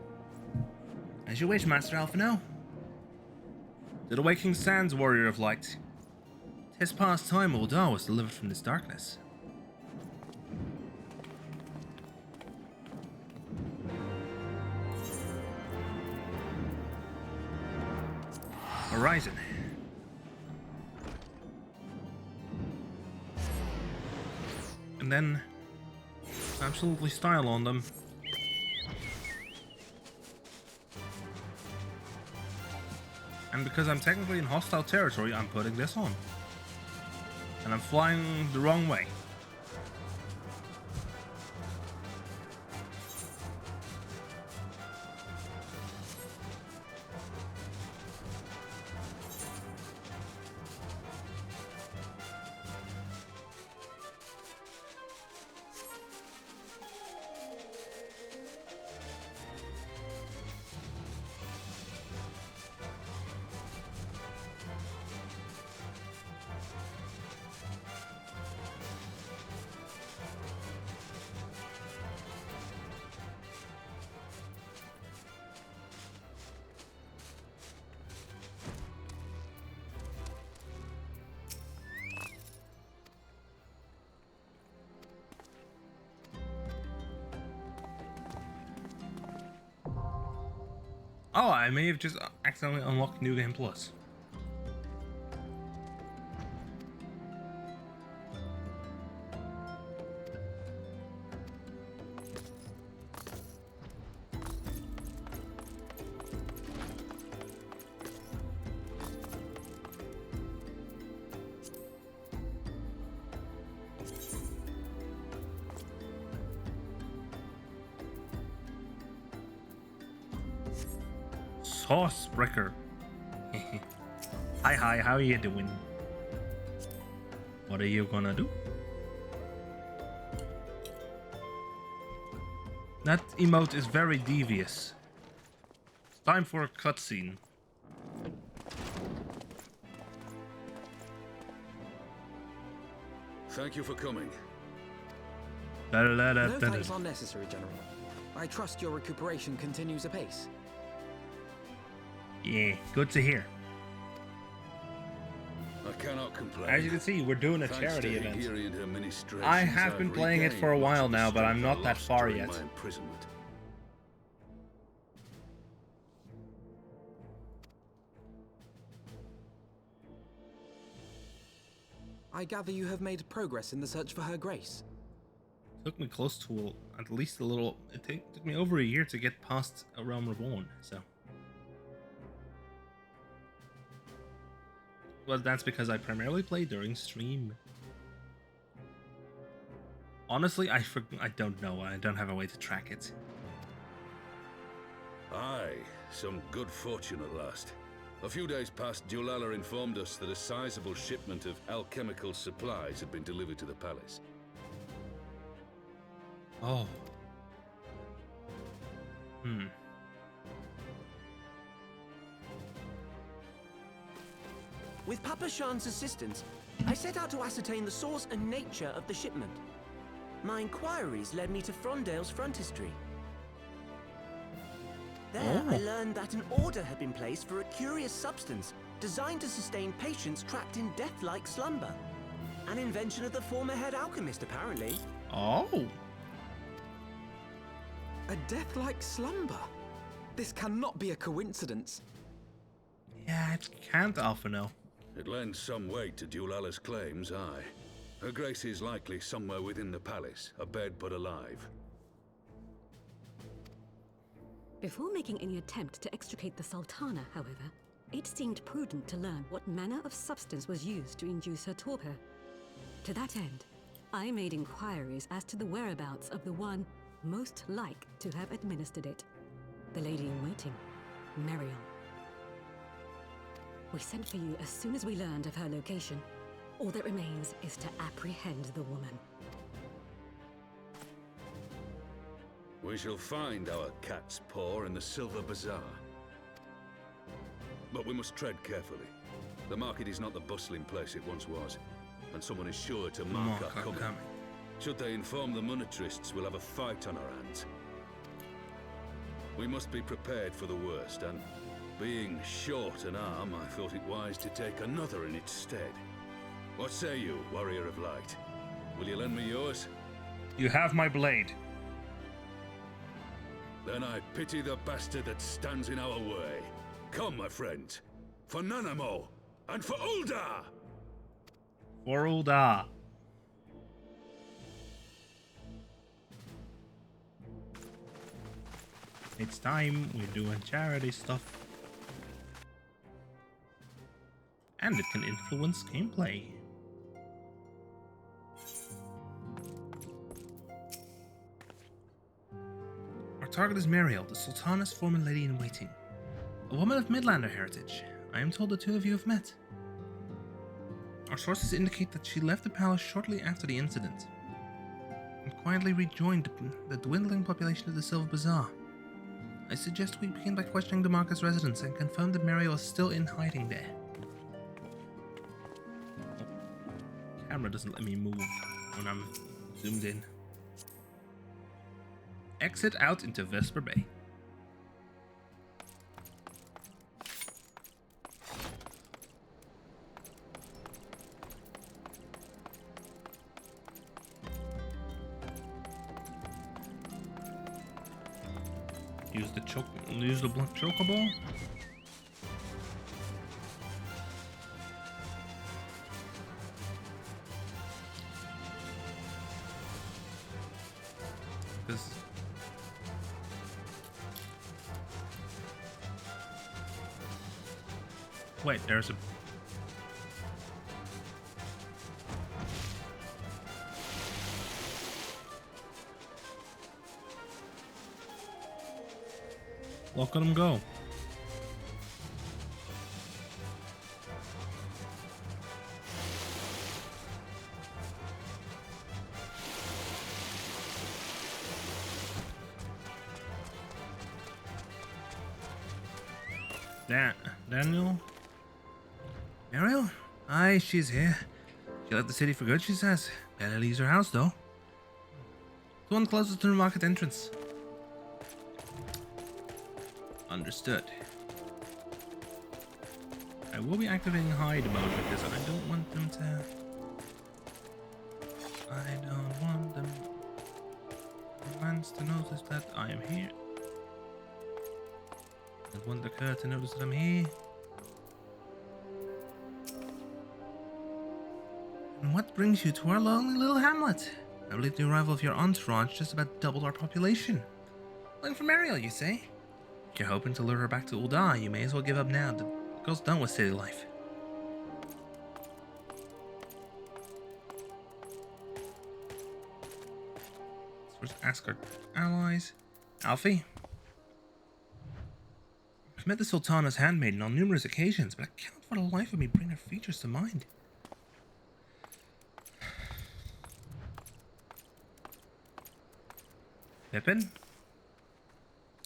As you wish, Master Alphino. To the Waking Sands, Warrior of Light. 'Tis past time Uldar was delivered from this darkness. Horizon. And then absolutely style on them. And because I'm technically in hostile territory, I'm putting this on. And I'm flying the wrong way. Oh, I may have just accidentally unlocked New Game Plus. Horsebreaker. Hi, how are you doing? What are you gonna do? That emote is very devious. Time for a cutscene. Thank you for coming. No thanks are necessary, General. I trust your recuperation continues apace. Yeah, good to hear. I cannot complain. As you can see, we're doing a Thanks charity to event. Higiri and her ministrations, I have been I've playing it for a regained much while of the now, but I'm strength I not that lost far during yet. my imprisonment. I gather you have made progress in the search for Her Grace. Took me close to at least a little. It took me over a year to get past A Realm Reborn, so. Well, that's because I primarily play during stream. Honestly, I don't know. I don't have a way to track it. Aye, some good fortune at last. A few days past, Dulala informed us that a sizable shipment of alchemical supplies had been delivered to the palace. Oh. With Papa Shan's assistance, I set out to ascertain the source and nature of the shipment. My inquiries led me to Frondale's frontistery. There, I learned that an order had been placed for a curious substance designed to sustain patients trapped in death-like slumber. An invention of the former head alchemist, apparently. Oh. A death-like slumber? This cannot be a coincidence. Yeah, it can't, Alphino. It lends some weight to Dulala's claims, aye. Her Grace is likely somewhere within the palace, abed but alive. Before making any attempt to extricate the Sultana, however, it seemed prudent to learn what manner of substance was used to induce her torpor. To that end, I made inquiries as to the whereabouts of the one most like to have administered it, the lady-in-waiting, Mariel. We sent for you as soon as we learned of her location. All that remains is to apprehend the woman. We shall find our cat's paw in the Silver Bazaar. But we must tread carefully. The market is not the bustling place it once was, and someone is sure to mark our coming. Should they inform the monetarists, we'll have a fight on our hands. We must be prepared for the worst, and being short an arm, I thought it wise to take another in its stead. What say you, Warrior of Light? Will you lend me yours? You have my blade. Then I pity the bastard that stands in our way. Come, my friends, for Nanamo, and for Ul'dah! For Ul'dah. It's time, we're doing charity stuff. And it can influence gameplay. Our target is Mariel, the Sultana's former lady-in-waiting. A woman of Midlander heritage. I am told the two of you have met. Our sources indicate that she left the palace shortly after the incident and quietly rejoined the dwindling population of the Silver Bazaar. I suggest we begin by questioning the Marcus residents and confirm that Mariel is still in hiding there. Camera doesn't let me move when I'm zoomed in. Exit out into Vesper Bay. Use the black chocobo. Wait, there's a... Look at him go. Daniel? Mariel? Aye, she's here. She left the city for good, she says. Barely leaves her house, though. The one closest to the market entrance. Understood. I will be activating hide mode because I don't want them to... I don't want them... Romance to notice that I am here. I don't want the Kerr to notice that I'm here. And what brings you to our lonely little hamlet? I believe the arrival of your entourage just about doubled our population. Looking for Mariel, you say? If you're hoping to lure her back to Ul'dah, you may as well give up now. The girl's done with city life. Let's first ask our allies. Alfie? I've met the Sultana's handmaiden on numerous occasions, but I cannot for the life of me bring her features to mind. Pippin?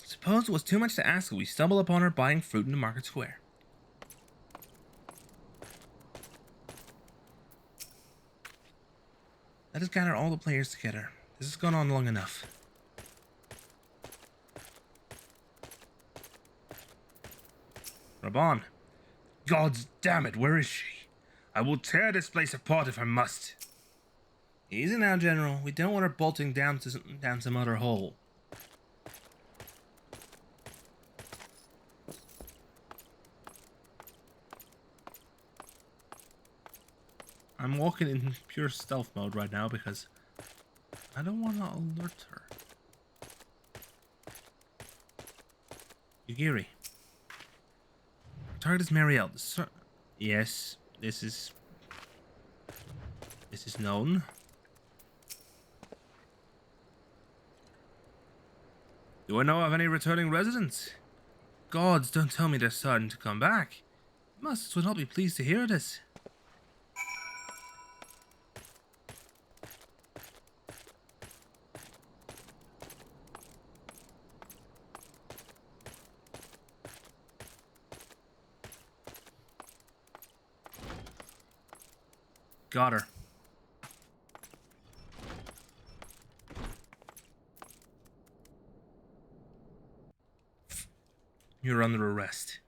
Suppose it was too much to ask that we stumble upon her buying fruit in the market square. Let us gather all the players together. This has gone on long enough. Raban. Gods damn it, where is she? I will tear this place apart if I must. Easy now, General. We don't want her bolting down some other hole. I'm walking in pure stealth mode right now because I don't want to alert her. Yugiri. Target is Mariel. Yes, this is known. Do I know of any returning residents? Gods, don't tell me they're starting to come back. Must would not be pleased to hear this. Got her. You're under arrest.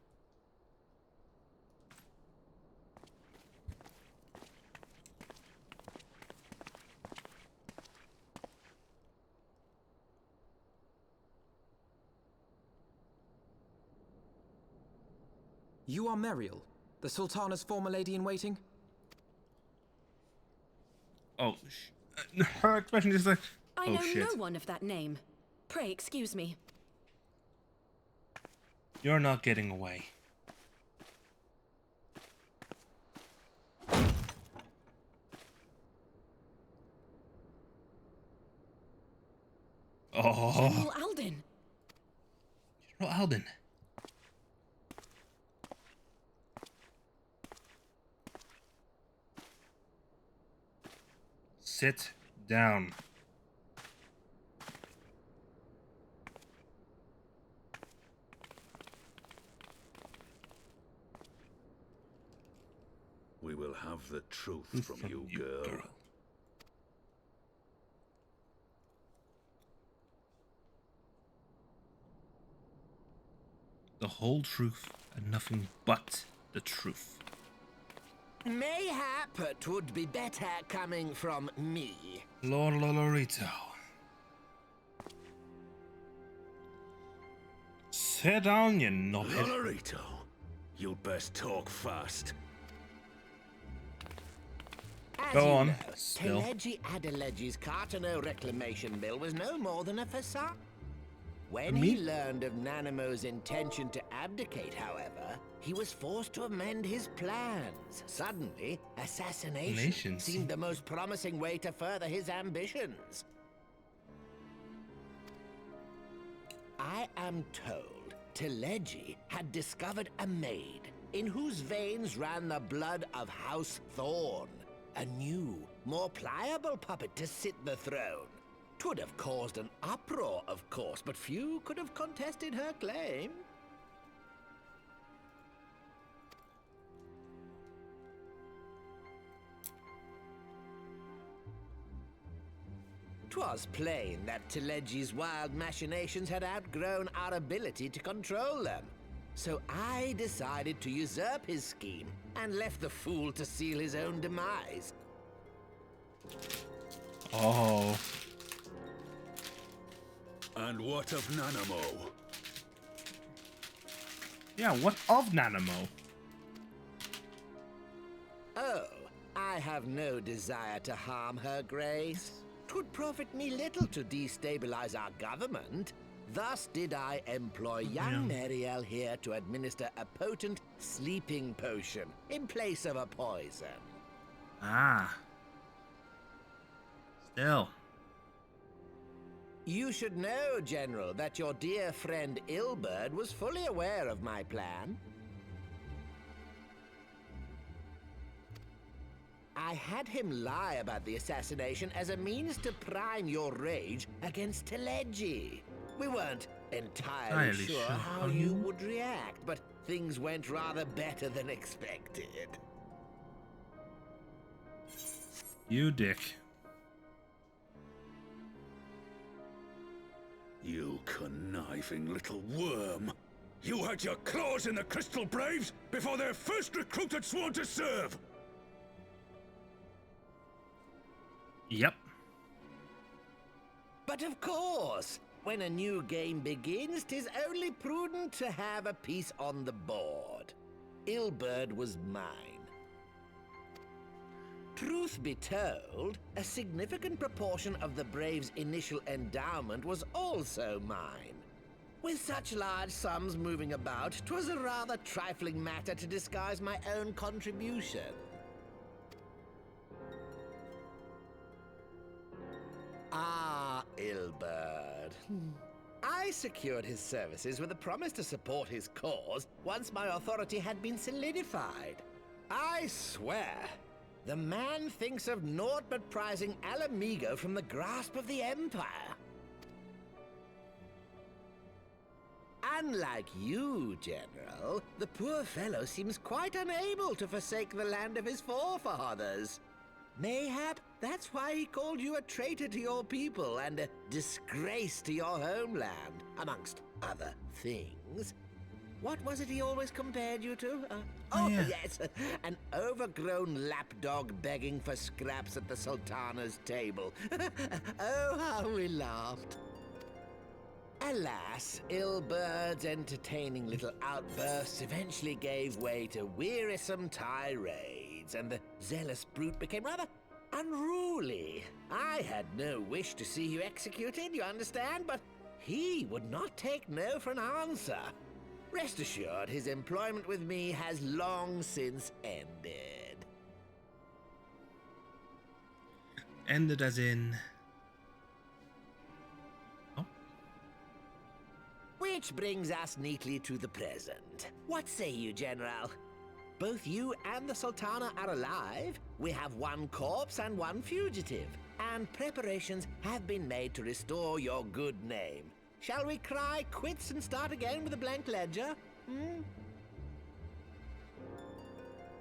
You are Mariel, the Sultana's former lady-in-waiting? Oh, her expression is like, I oh know shit. no one of that name. Pray excuse me. You're not getting away. Oh, General Alden. General Alden. Sit down. We will have the truth from you, girl. The whole truth and nothing but the truth. Mayhap it would be better coming from me. Lord Lolorito. Sit down, you knobhead. Lolorito, you'd best talk fast. Go on, still. Teleji Adeleji's Cartano reclamation bill was no more than a facade. When he learned of Nanamo's intention to abdicate, however, he was forced to amend his plans. Suddenly, assassination seemed the most promising way to further his ambitions. I am told Teleji had discovered a maid in whose veins ran the blood of House Thorn. A new, more pliable puppet to sit the throne. 'Twould have caused an uproar, of course, but few could have contested her claim. 'Twas plain that Telegi's wild machinations had outgrown our ability to control them. So I decided to usurp his scheme and left the fool to seal his own demise. Oh. And what of Nanamo? Yeah, what of Nanamo? Oh, I have no desire to harm her grace. 'Twould profit me little to destabilize our government. Thus did I employ young Mariel here to administer a potent sleeping potion in place of a poison. Ah. Still. You should know, General, that your dear friend Ilberd was fully aware of my plan. I had him lie about the assassination as a means to prime your rage against Telegi. We weren't entirely sure how you would react, but things went rather better than expected. You dick. You conniving little worm. You had your claws in the Crystal Braves before their first recruit had sworn to serve! Yep. But of course, when a new game begins, 'tis only prudent to have a piece on the board. Ilberd was mine. Truth be told, a significant proportion of the Braves' initial endowment was also mine. With such large sums moving about, 'twas a rather trifling matter to disguise my own contribution. Ah, Ilberd. I secured his services with a promise to support his cause once my authority had been solidified. I swear, the man thinks of naught but prizing Alamigo from the grasp of the Empire. Unlike you, General, the poor fellow seems quite unable to forsake the land of his forefathers. Mayhap that's why he called you a traitor to your people and a disgrace to your homeland, amongst other things. What was it he always compared you to? Yes, an overgrown lapdog begging for scraps at the Sultana's table. Oh, how we laughed. Alas, Ilberd's entertaining little outbursts eventually gave way to wearisome tirades, and the zealous brute became rather unruly. I had no wish to see you executed, you understand, but he would not take no for an answer. Rest assured, his employment with me has long since ended. Ended as in... Oh. Which brings us neatly to the present. What say you, General? Both you and the Sultana are alive. We have one corpse and one fugitive. And preparations have been made to restore your good name. Shall we cry quits and start again with a blank ledger?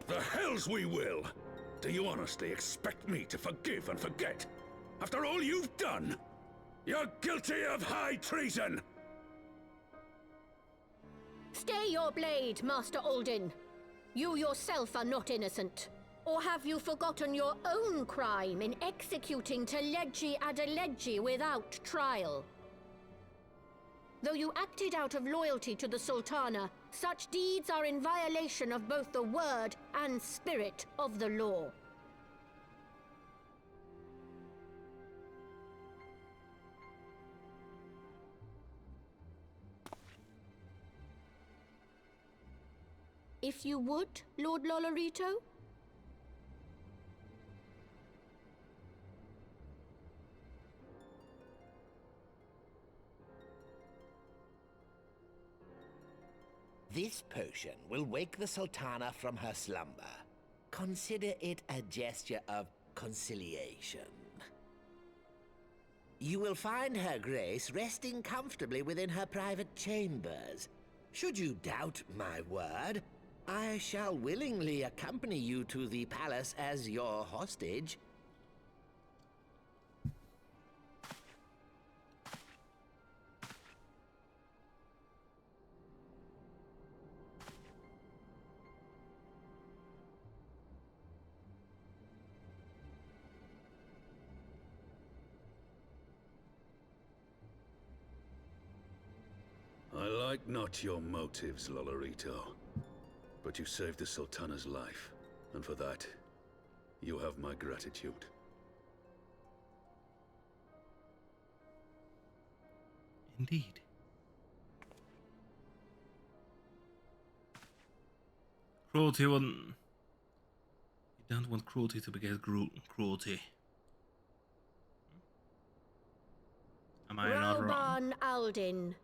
The hells we will! Do you honestly expect me to forgive and forget? After all you've done? You're guilty of high treason! Stay your blade, Master Alden. You yourself are not innocent. Or have you forgotten your own crime in executing Telegi Adelegi without trial? Though you acted out of loyalty to the Sultana, such deeds are in violation of both the word and spirit of the law. If you would, Lord Lolorito? This potion will wake the Sultana from her slumber. Consider it a gesture of conciliation. You will find Her Grace resting comfortably within her private chambers. Should you doubt my word, I shall willingly accompany you to the palace as your hostage. like not your motives, Lolorito, but you saved the Sultana's life, and for that, you have my gratitude. Indeed. Cruelty wouldn't... You don't want cruelty to beget cruelty. Am I not wrong? Rauban Aldin,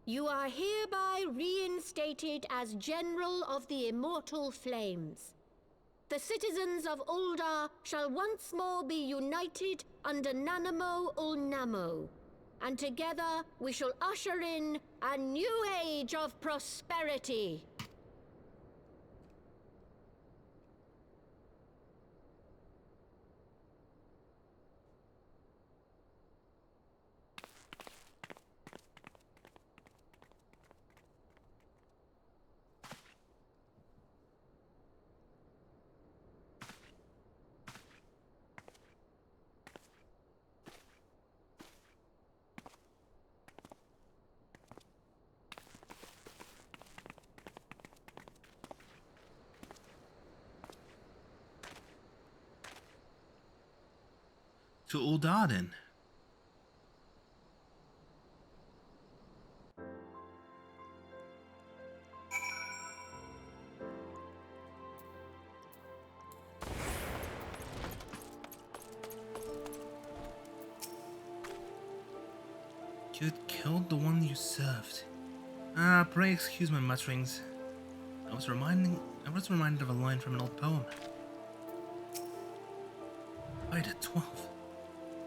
you are hereby reinstated as General of the Immortal Flames. The citizens of Uldar shall once more be united under Nanamo Ulnamo, and together we shall usher in a new age of prosperity. To Uldaden. You had killed the one you served. Ah, pray excuse my mutterings. I was reminded of a line from an old poem. Died at 12.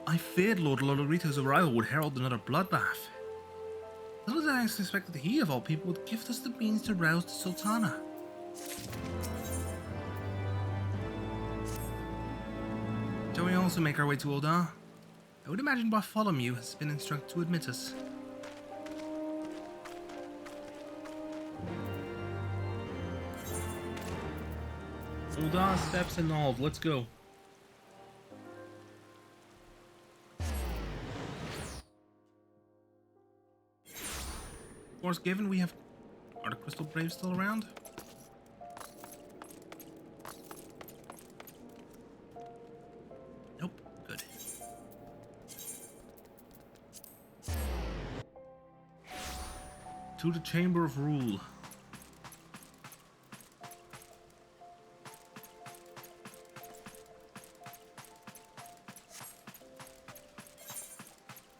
I feared Lord Lolorito's arrival would herald another bloodbath. Little did I expect that he, of all people, would gift us the means to rouse the Sultana. Shall we also make our way to Uldar? I would imagine Bartholomew has been instructed to admit us. Uldar steps and all. Let's go. Of course, given we have... Are the Crystal Braves still around? Nope. Good. To the Chamber of Rule.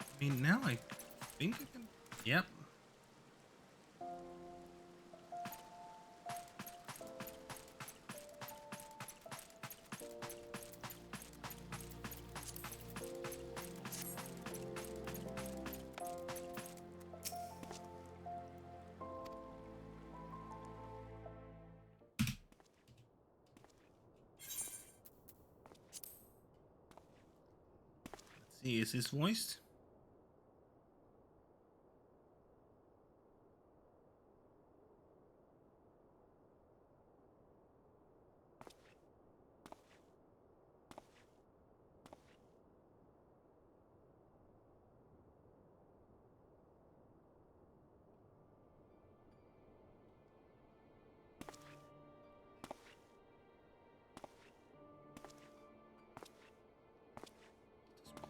I mean, now I think I can... Yep. Let's see, is this voiced?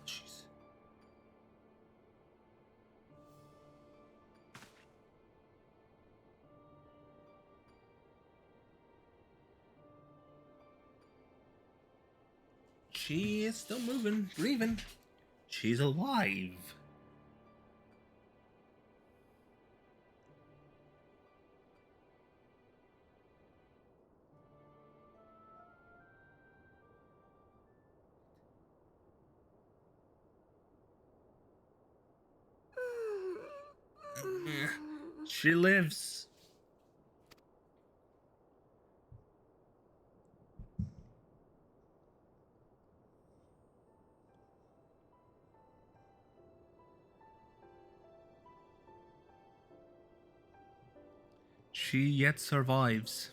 Jeez. She is still moving, breathing. She's alive. She lives. She yet survives.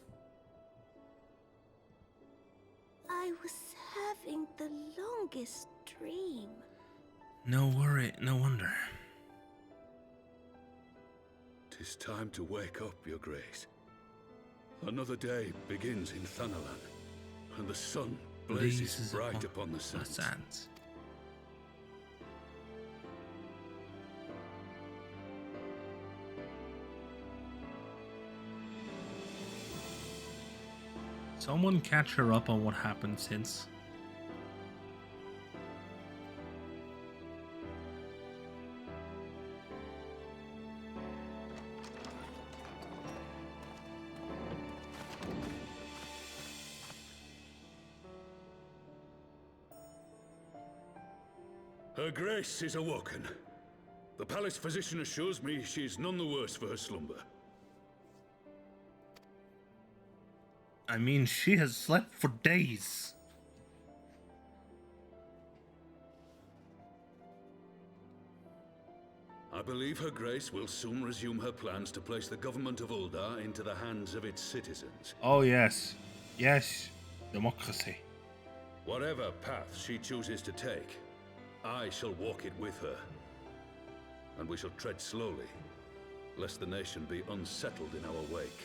I was having the longest dream. No worry, no wonder. 'Tis time to wake up, Your Grace. Another day begins in Thanalan, and the sun blazes bright upon the sands. Someone catch her up on what happened since. Her Grace is awoken. The palace physician assures me she is none the worse for her slumber. I mean, she has slept for days. I believe Her Grace will soon resume her plans to place the government of Uldar into the hands of its citizens. Oh yes. Yes. Democracy. Whatever path she chooses to take, I shall walk it with her. And we shall tread slowly, lest the nation be unsettled in our wake.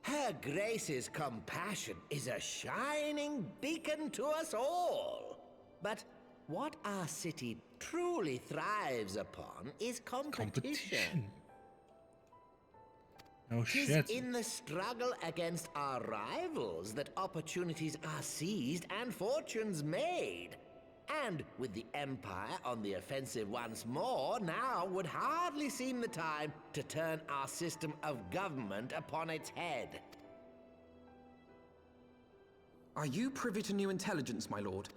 Her Grace's compassion is a shining beacon to us all. But what our city truly thrives upon is competition. Oh 'Tis shit. in the struggle against our rivals that opportunities are seized and fortunes made. And with the Empire on the offensive once more, now would hardly seem the time to turn our system of government upon its head. Are you privy to new intelligence, my lord?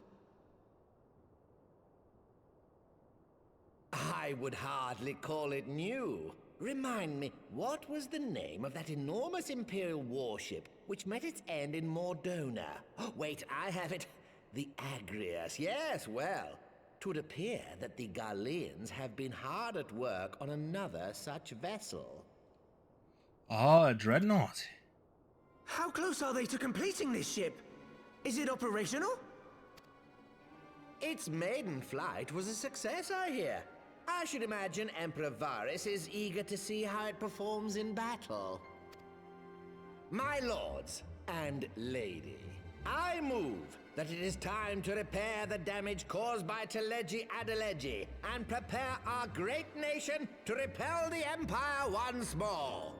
I would hardly call it new. Remind me, what was the name of that enormous Imperial warship which met its end in Mordona? Oh, wait, I have it. The Agrias, yes, well. 'Twould appear that the Garleans have been hard at work on another such vessel. Ah, a dreadnought. How close are they to completing this ship? Is it operational? Its maiden flight was a success, I hear. I should imagine Emperor Varys is eager to see how it performs in battle. My lords and lady, I move that it is time to repair the damage caused by Teleji Adeleji and prepare our great nation to repel the Empire once more.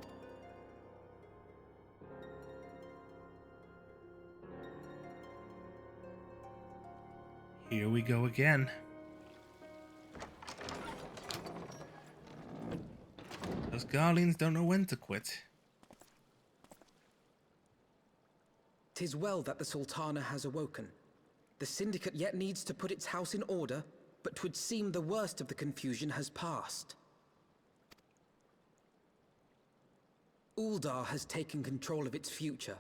Here we go again. Those Garleans don't know when to quit. 'Tis well that the Sultana has awoken. The Syndicate yet needs to put its house in order, but 'twould seem the worst of the confusion has passed. Uldar has taken control of its future,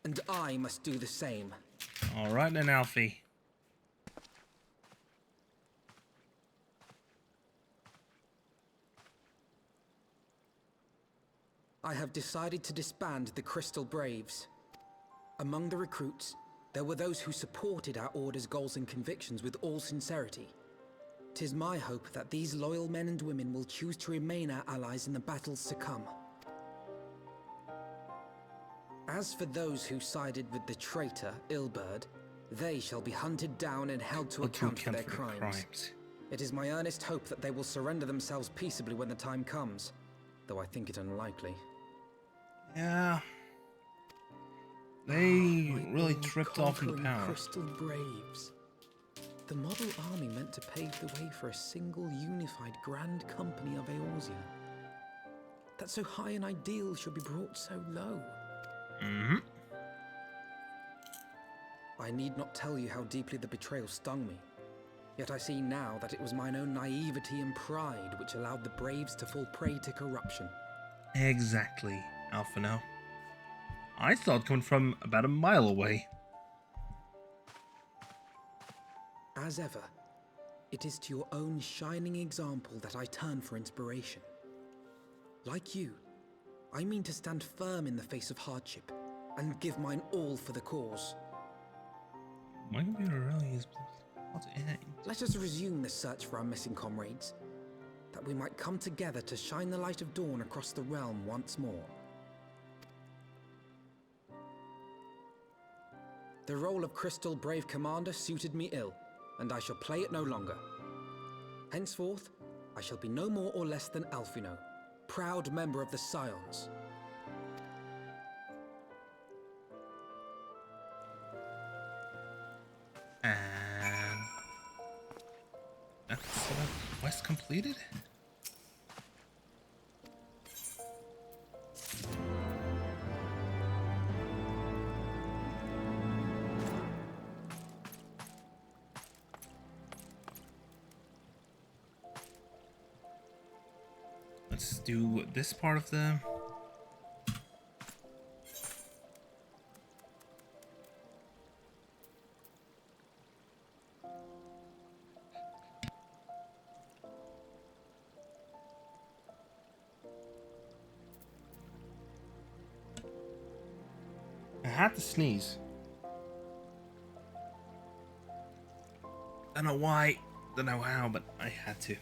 and I must do the same. Alright then, Alfie. I have decided to disband the Crystal Braves. Among the recruits, there were those who supported our order's goals and convictions with all sincerity. 'Tis my hope that these loyal men and women will choose to remain our allies in the battles to come. As for those who sided with the traitor, Ilberd, they shall be hunted down and held to account for their crimes. It is my earnest hope that they will surrender themselves peaceably when the time comes, though I think it unlikely. Yeah. They really tripped off in the power. Crystal Braves. The model army meant to pave the way for a single unified grand company of Eorzea. That so high an ideal should be brought so low. I need not tell you how deeply the betrayal stung me. Yet I see now that it was mine own naivety and pride which allowed the Braves to fall prey to corruption. Exactly, Alphino. I saw it coming from about a mile away. As ever, it is to your own shining example that I turn for inspiration. Like you, I mean to stand firm in the face of hardship and give mine all for the cause. My computer really is Let us resume the search for our missing comrades, that we might come together to shine the light of dawn across the realm once more. The role of Crystal Brave Commander suited me ill, and I shall play it no longer. Henceforth, I shall be no more or less than Alphino, proud member of the Scions. And that's quest completed. Let's do this part of the I had to sneeze. Don't know why, don't know how, but I had to.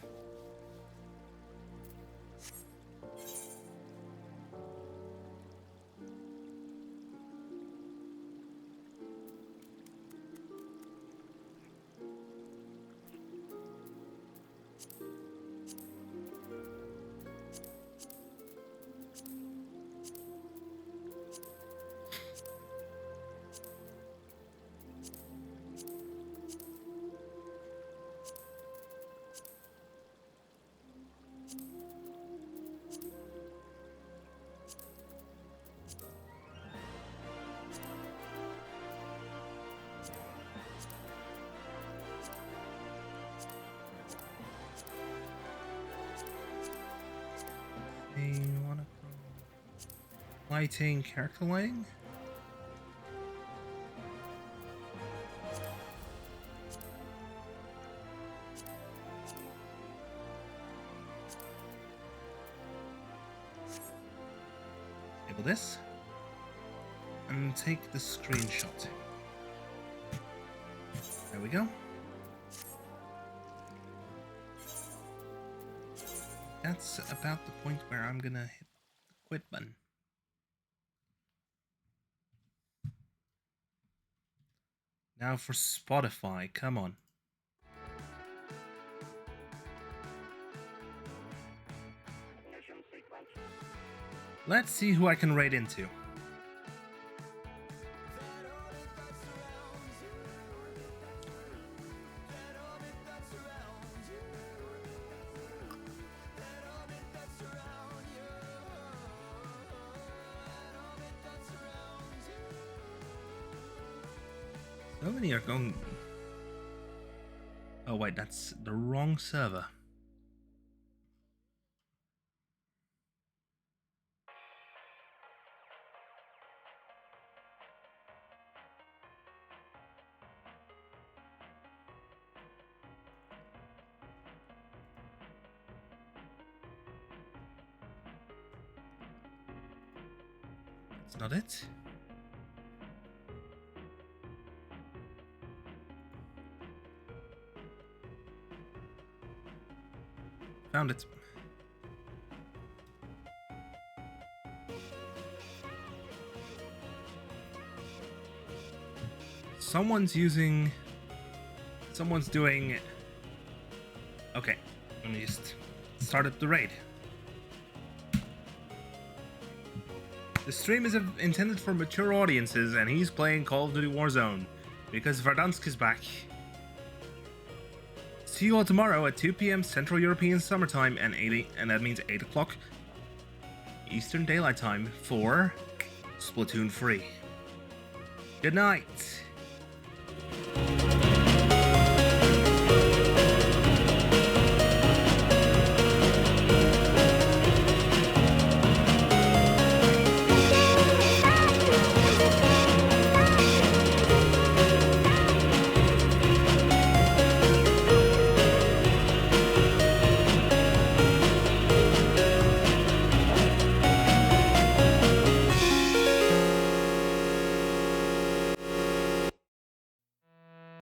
Lighting, character lighting? Enable this and take the screenshot. There we go. That's about the point where I'm gonna hit the quit button. Now for Spotify, come on. Let's see who I can raid into. So many are going... Oh wait, that's the wrong server. That's not it. Found it. Someone's doing... Okay, let me just start up the raid. The stream is intended for mature audiences, and he's playing Call of Duty Warzone because Verdansk is back. See you all tomorrow at 2 p.m. Central European Summertime and that means 8 o'clock Eastern Daylight Time for Splatoon 3. Good night.